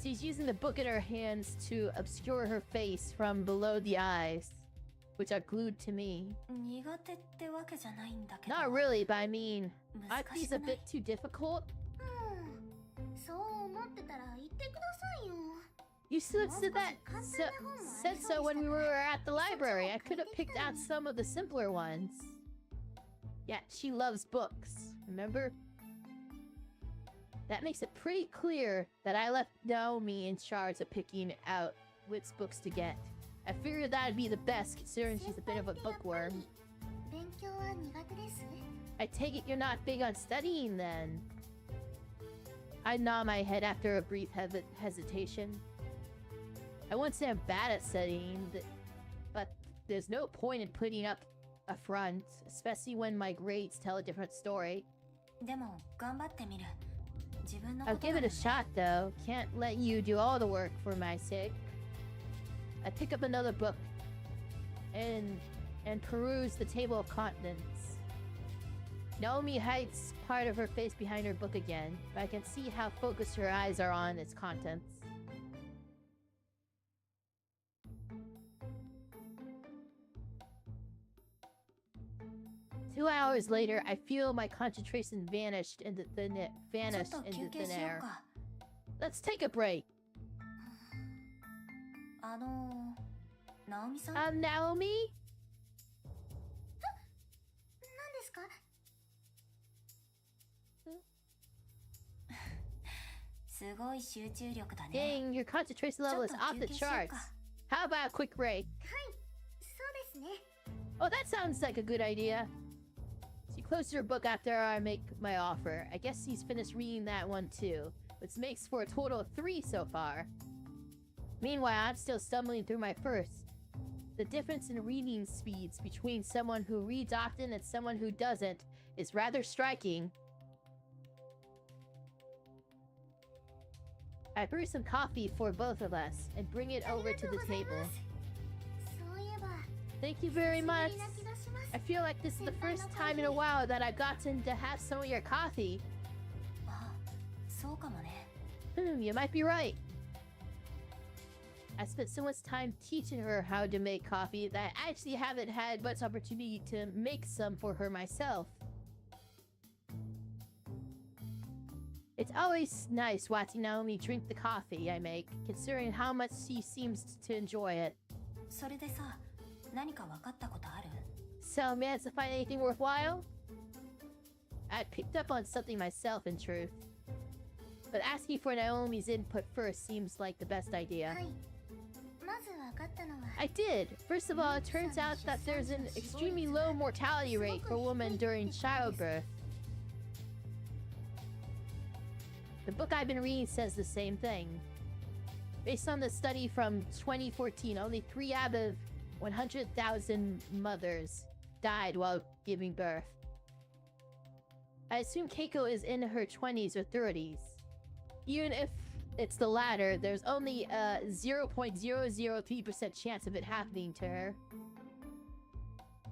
She's using the book in her hands to obscure her face from below the eyes, which are glued to me. 苦手ってわけじゃないんだけど。 Not really, but I mean, aren't 難し these a くない bit too difficult? そう思ってたら言ってくださいよ You should have said so when we were at the library. I could have picked out some of the simpler ones. Yeah, she loves books, remember? That makes it pretty clear that I left Naomi in charge of picking out which books to get. I figured that'd be the best considering she's a bit of a bookworm. 勉強は苦手です I take it you're not big on studying then. I nod my head after a brief hesitation. I won't say I'm bad at studying, but there's no point in putting up a front, especially when my grades tell a different story. でも頑張ってみる。自分の I'll こと give だ it も a んね。 shot though. Can't let you do all the work for my sake. I pick up another book and peruse the table of contents. Naomi hides part of her face behind her book again, but I can see how focused her eyes are on its contents. Two hours later, I feel my concentration vanished into thin ちょっ vanished と休 into 憩 thin しよ air. うか。 Let's take a break. ナオミさん、 Naomi? 何ですか？すごい集中力だね。 Dang, your concentration ちょ level っ is と off 休 the 憩しよう charts. か。 How about a quick break? そうですね。 Oh, that sounds like a good idea. She closes her book after I make my offer. I guess she's finished reading that one too, which makes for a total of 3 so far. Meanwhile, I'm still stumbling through my first. The difference in reading speeds between someone who reads often and someone who doesn't is rather striking. I brew some coffee for both of us and bring it あり over がと to う the ござい table. ます。そういえば、 Thank you very 久しぶ much. りな気がします。 I feel like this is the first time in a while that I've gotten to have some of your coffee. あ、そうかもね。You might be right. I spent so much time teaching her how to make coffee that I actually haven't had much opportunity to make some for her myself. It's always nice watching Naomi drink the coffee I make, considering how much she seems to enjoy it. それでさ、何か分かったことある？ So, managed to find anything worthwhile? I picked up on something myself, in truth. But asking for Naomi's input first seems like the best idea. はい。まず分かったのは、 I did. First of all, it turns out that there's an extremely low mortality rate for women during childbirth. The book I've been reading says the same thing. Based on the study from 2014, only 3 out of 100,000 mothers died while giving birth. I assume Keiko is in her 20s or 30s. Even if it's the latter, there's only a 0.003% chance of it happening to her.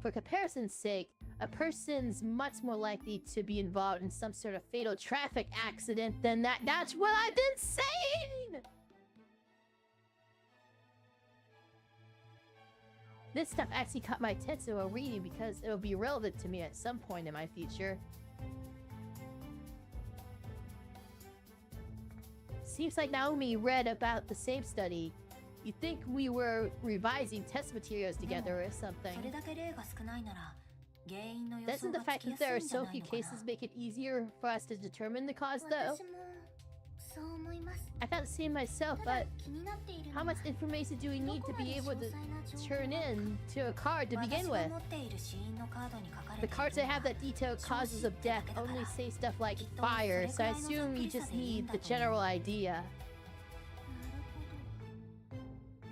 For comparison's sake, a person's much more likely to be involved in some sort of fatal traffic accident than that. That's what I've been saying! This stuff actually caught my attention while reading because it'll be relevant to me at some point in my future. Seems like Naomi read about the same study. You'd think we were revising test materials together or それ something. だけ例が少ないなら、原因の予想 Doesn't the が fact つきや that す there い are んじゃ so ない few のかな。 cases make it easier for us to determine the cause, though? 私もそう思います。 I thought the same myself, ただ but 気になっている how のは much information do we ど need こ to まで be 詳 able 細 to な情報 turn が in to a card to 私 begin が with? 持っている死因のカードに書かれ The てい cards る that のは have that detailed causes of death only say stuff like fire, so I assume you just need the general idea. なる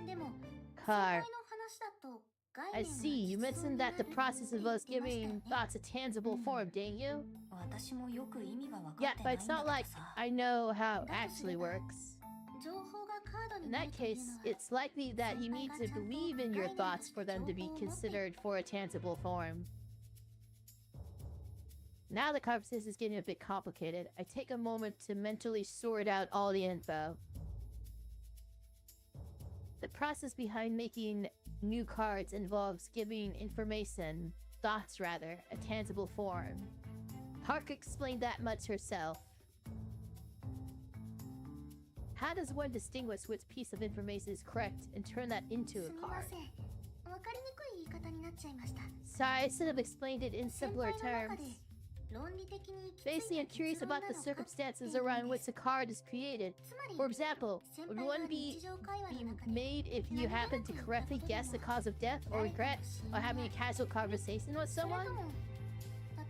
ほど。でも、 Car. 先輩の話だと概 I 念が see, you 実像 mentioned にな that the るって process of 言っ us てましたよ giving ね。 thoughts a tangible form, didn't you? 私もよく意味が分か Yeah, って but ないん it's だ not けど like さ。 I know how it だとすれ actually ば works. 情報がカード In にない that という case, のは it's likely that you need to believe in your thoughts for them to be considered for a tangible form. Now the conversation is getting a bit complicated. I take a moment to mentally sort out all the info. The process behind making new cards involves giving information, thoughts rather, a tangible form. Park explained that much herself. How does one distinguish which piece of information is correct and turn that into す a みま card? せん。分かりにくい言い方になっちゃいました。 Sorry, I should have explained it in 先 simpler 輩の中 terms. で論理的に行き着 Basically, い I'm た curious 結論 about な the のかって circumstances いう around の which です。 a card is created. つまり For example, 先 would 輩 one が be 日常会話 be の中で made if you happen to correctly guess the cause of death or regret or having a casual conversation with それ someone? とも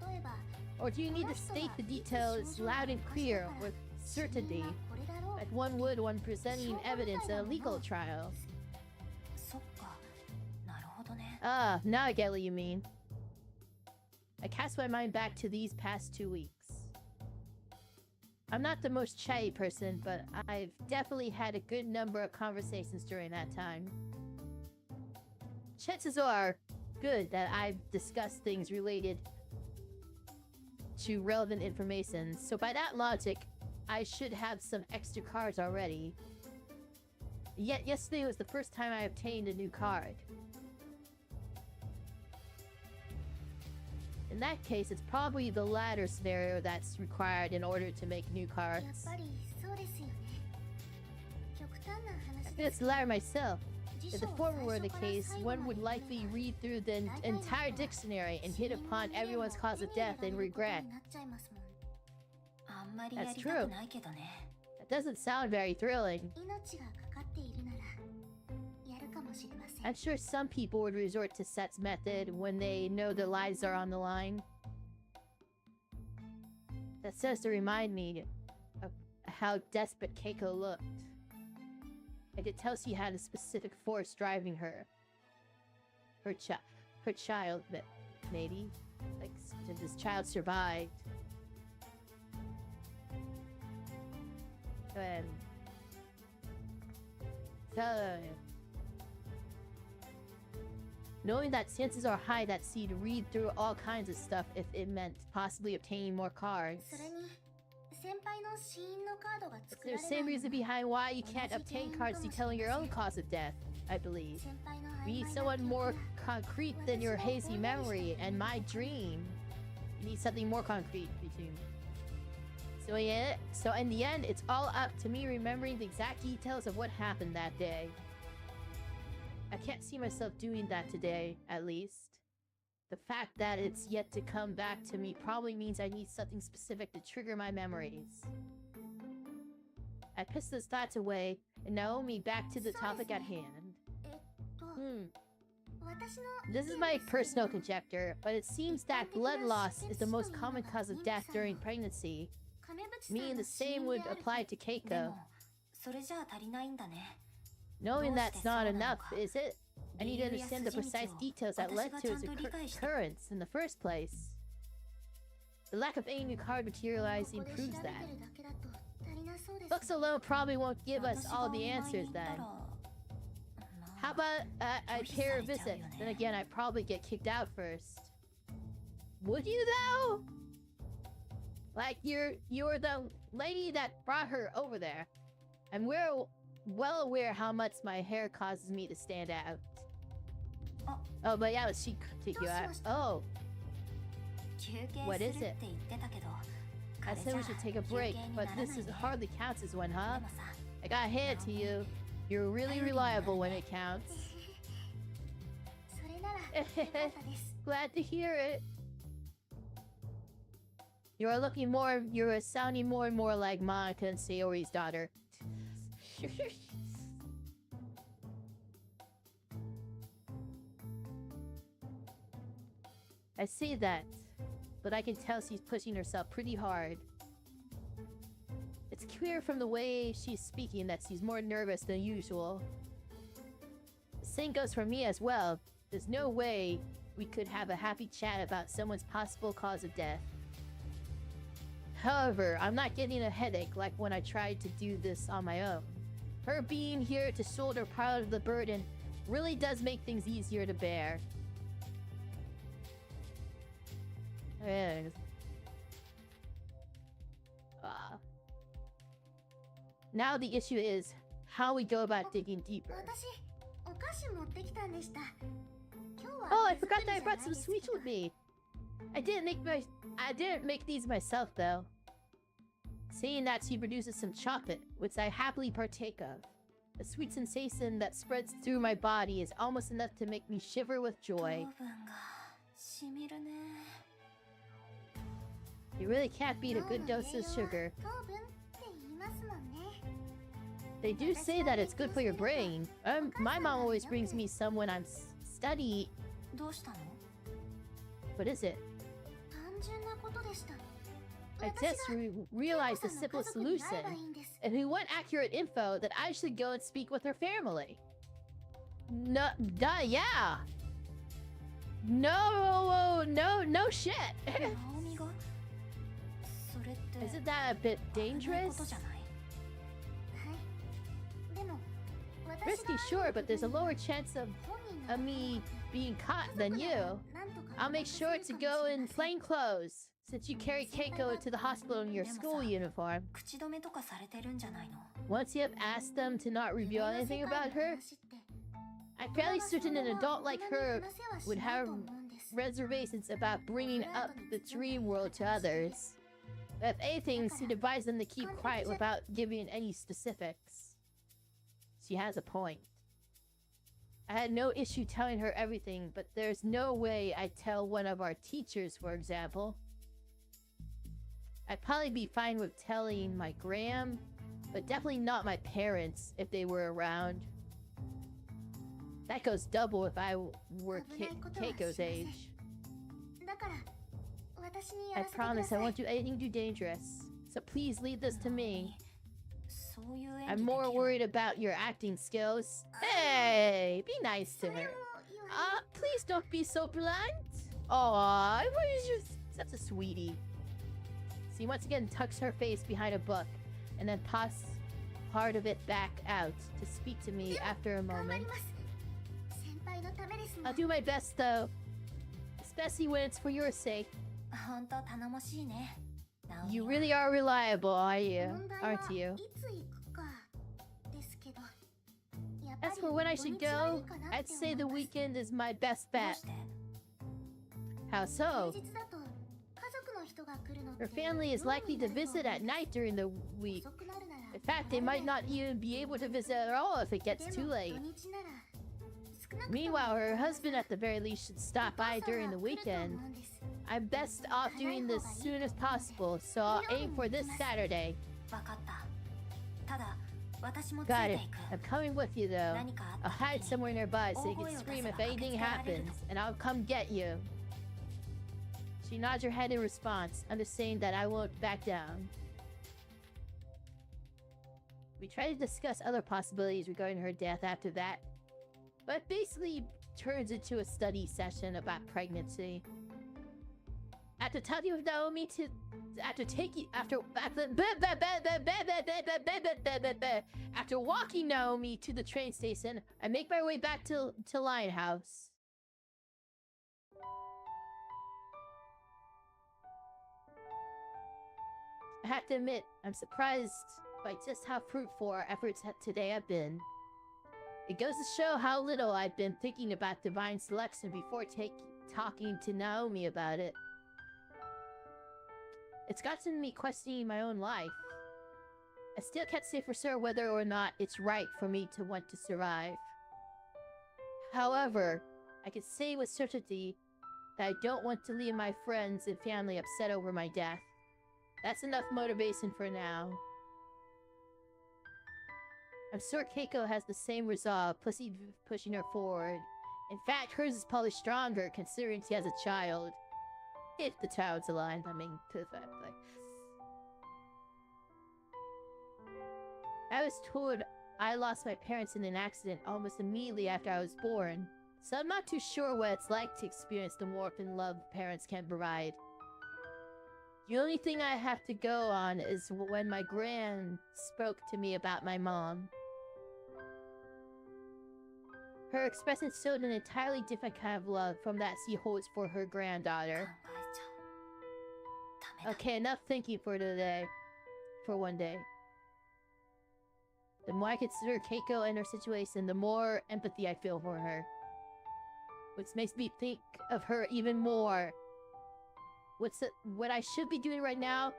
例えば Or do you need to state the details loud and clear with certainty, これだろう like one would when presenting evidence at a legal trial? そっか、なるほど。とね。 Ah, now I get what you mean. I cast my mind back to these past 2 weeks. I'm not the most chatty person, but I've definitely had a good number of conversations during that time. Chances are good that I've discussed things related to relevant information, so by that logic, I should have some extra cards already. Yet yesterday was the first time I obtained a new card. In that case, it's probably the latter scenario that's required in order to make new やっ cards. ぱりそうですよね。極端な I 話 think で it's the latter myself. 辞 If 書 the を former were 最 the 初から case, 最後 one ま would で likely 読めば read through the 大体の人 entire は dictionary and 死 hit 因 upon の原因 everyone's を cause of 手に入れ death られ and ること regret. になっちゃいますもん。あんまりや That's りた true. くないけどね。 That doesn't sound very thrilling. 命がかかっているならやるかもしれません。 I'm sure some people would resort to Set's method when they know their lives are on the line. That serves to remind me of how desperate Keiko looked. I could tell she had a specific force driving her. Her child, maybe. Like, this child survived. Knowing that chances are high that she'd read through all kinds of stuff if it meant possibly obtaining more cards. それに先輩の死因のカードが It's 作ら the れ same ない reason behind why you can't obtain cards detailing your own cause of death, I believe. 先輩の曖 We 昧 need な someone 記憶 more が concrete than your hazy memory and my dream. You need something more concrete between. So in the end, it's all up to me remembering the exact details of what happened that day. I can't see myself doing that today, at least. The fact that it's yet to come back to me probably means I need something specific to trigger my memories. I pissed those thoughts away, and Naomi back to the topic at hand. 私の This is my personal conjecture, but it seems that blood loss is the most common cause of death during pregnancy. 亀渕さん Meaning の the 死 same 因 would である apply to で Keiko. もそれじゃあ足りないんだね。 Knowingどうして that's そう not なの enough, か。 is it? I need to 理由や understand the 筋道を precise details that led 私が to ちゃ its んと理解して occurrence in the first place. The lack of any new card こ materializing こで調べ proves て that. るだけだと足りなそうです Books alone probably won't give us 私が all お the 見舞いに answers 行った then. らま How あ about I pay her a visit? Then again, I'd probably get kicked out first. Would you though? Like you're the lady that brought her over there. And we're well aware how much my hair causes me to stand out. Oh, but yeah, she could take you out. Oh, 休憩 What す is る it? って言ってたけど I 彼 said じゃ we should take a 休 break, 憩に but なら this ない is ね hardly counts as one, で huh? もさ I gotta hand it to you. You're really reliable when it counts. それならよかったです Glad to hear it. You're sounding more and more like Monica and Sayori's daughter. I see that, but I can tell she's pushing herself pretty hard. It's clear from the way she's speaking that she's more nervous than usual. The same goes for me as well. There's no way we could have a happy chat about someone's possible cause of death. However, I'm not getting a headache like when I tried to do this on my own. Her being here to shoulder part of the burden really does make things easier to bear. Yes. Now the issue is how we go about digging deeper. 私お菓子持ってきたんでした今日は Oh, I 手作 forgot り that I じゃない brought で some す sweets けど with me. I didn't make these myself though. Saying that she produces some chocolate, which I happily partake of. A sweet sensation that spreads through my body is almost enough to make me shiver with 糖 joy. 分がしみるね You really can't beat a 脳 good の dose 栄 of 養は sugar. 糖分って言いますもんね They do say that it's good for your brain. My mom always brings me some when I'm studying. どうしたの What is it? 単純なことでした I 私 just が realized ケ the イコ simple さんの家族に会え solution. ばいいんです And we want accurate info that I should go and speak with her family. No, duh, yeah. No, no shit. ナオミがそれって Isn't that a bit 危ないこ dangerous? とじゃない？はいでも私 Risky, が sure, but there's a lower chance of 本人の me being caught than you. なんとか I'll make sure to go in plain clothes, since you carry Keiko to the hospital in your school uniform. 口止めとかされてるんじゃないの？ Once you have asked them to not reveal anything about her, I'm fairly certain an adult like her would have reservations about bringing up the dream world to others. But if anything, she'd advise them to keep quiet without giving any specifics. She has a point. I had no issue telling her everything, but there's no way I'd tell one of our teachers, for example. I'd probably be fine with telling my gram, but definitely not my parents if they were around. That goes double if I were Keiko's age. だから私にや I らせてくだ promise さ I い won't do anything too dangerous. So please leave this to me. そういう演 I'm 技 more できる？ worried about your acting skills. Hey, be nice そ to れ her. も言わ Please don't be so blunt. Aw, you're such a sweetie. She once again tucks her face behind a book and then pops part of it back out to speak to me after a 頑張 moment. ります先輩のためですも I'll do my best though, especially when it's for your sake. 本当頼もしいね。ナオミ You は really are reliable, are you? 問題は Aren't you? いつ行くかですけどやっぱ As り for when I 土 should 日はいい go, かなって I'd say the 思います weekend is my best どう bet. して？ How so? 平日だと家族の人が来るのって Her family is likely to visit at night during the week. 遅くなるなら In fact, they might not even be able to visit at all if it gets で too も late. 土日なら少なくとも Meanwhile, her husband at the very least should stop by during the weekend. I'm best off doing this soon as possible, so I'll aim for this Saturday. わかった。ただ私もつい Got て it. いく。 I'm coming with you though. 何かあ I'll った hide 時 somewhere に nearby so you can scream if anything happens, and I'll come get you. She nods her head in response, understanding that I won't back down. We try to discuss other possibilities regarding her death after that, but it basically turns into a study session about pregnancy. After talking with Naomi after walking Naomi to the train station, I make my way back to Lionhouse. I have to admit, I'm surprised by just how fruitful our efforts today have been. It goes to show how little I've been thinking about divine selection before talking to Naomi about it. It's gotten me questioning my own life. I still can't say for sure whether or not it's right for me to want to survive. However, I can say with certainty that I don't want to leave my friends and family upset over my death. That's enough motivation for now. I'm sure Keiko has the same resolve, pushing her forward. In fact, hers is probably stronger considering she has a child. If the child's alive, I mean, perfectly. I was told I lost my parents in an accident almost immediately after I was born, so I'm not too sure what it's like to experience the warmth and love parents can provide. The only thing I have to go on is when my gran spoke to me about my mom. Her expression showed an entirely different kind of love from that she holds for her 考 granddaughter. えちゃう。ダメだ。 Okay, enough thinking for today. For one day. The more I consider Keiko and her situation, the more empathy I feel for her. Which makes me think of her even more. What I should be doing right now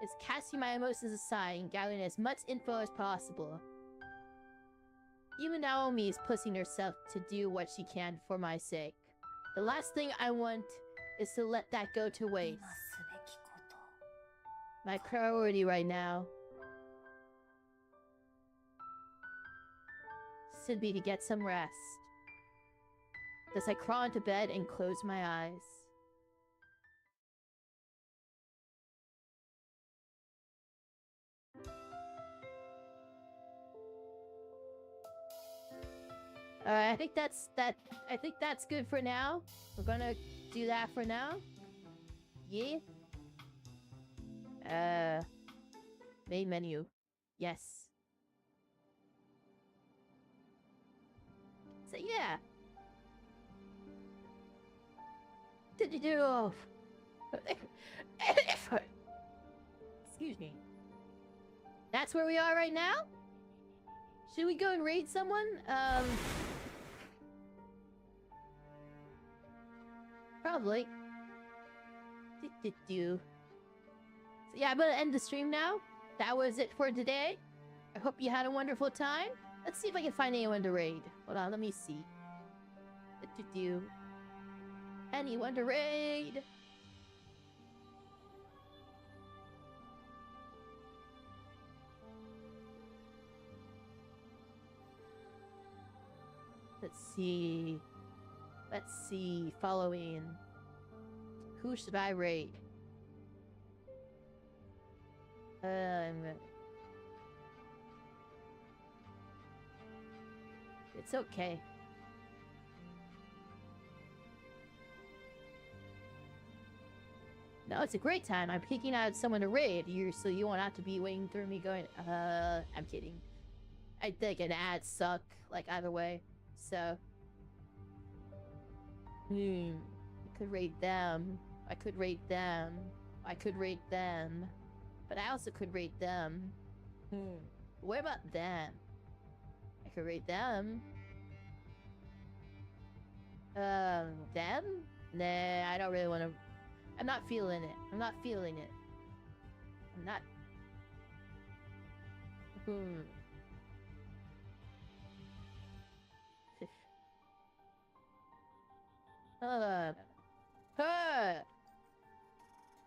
is casting my emotions aside and gathering as much info as possible. Even Naomi is pushing herself to do what she can for my sake. The last thing I want is to let that go to 今 waste. すべきこと。 My priority right now should be to get some rest. Thus I crawl into bed and close my eyes. Alright, I think that's good for now. We're gonna do that for now. Yeah. Main menu. Yes. So yeah. Did you do? Excuse me. That's where we are right now? Should we go and raid someone? Probably. So yeah, I'm gonna end the stream now. That was it for today. I hope you had a wonderful time. Let's see if I can find anyone to raid. Hold on, let me see. Anyone to raid? Let's see. Following. Who should I raid? It's okay. No, it's a great time. I'm picking out someone to raid so you won't have to be waiting through me going, I'm kidding. I think an ad suck, like either way. So I could rate them. I could rate them. I could rate them. But I also could rate them. What about them? I could rate them. Them? Nah, I don't really want to. I'm not feeling it. I'm not feeling it. I'm not.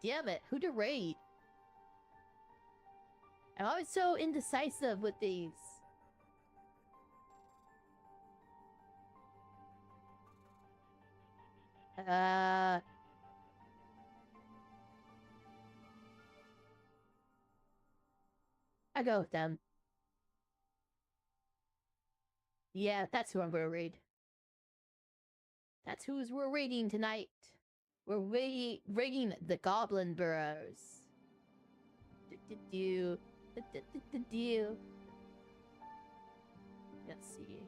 Damn it, who to rate? I'm always so indecisive with these. I go with them. Yeah, that's who I'm gonna raid. That's who we're raiding tonight. We're raiding the Goblin Burrows. Let's see.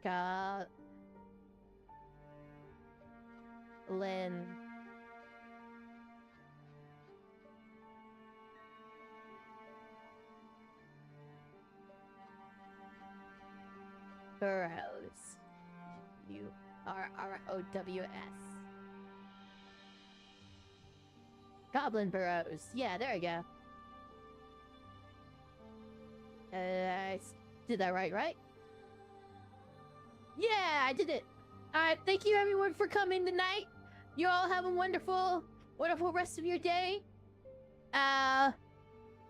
Goblin Burrows. Urrows. Goblin Burrows. Yeah, there we go. I did that right? Yeah, I did it. Alright, thank you everyone for coming tonight. You all have a wonderful rest of your day.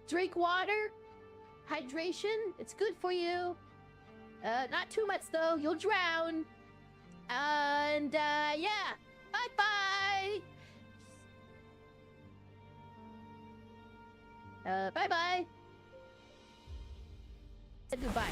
Drink water. Hydration. It's good for you. Not too much though. You'll drown. And yeah. Bye-bye. Bye-bye. Say goodbye.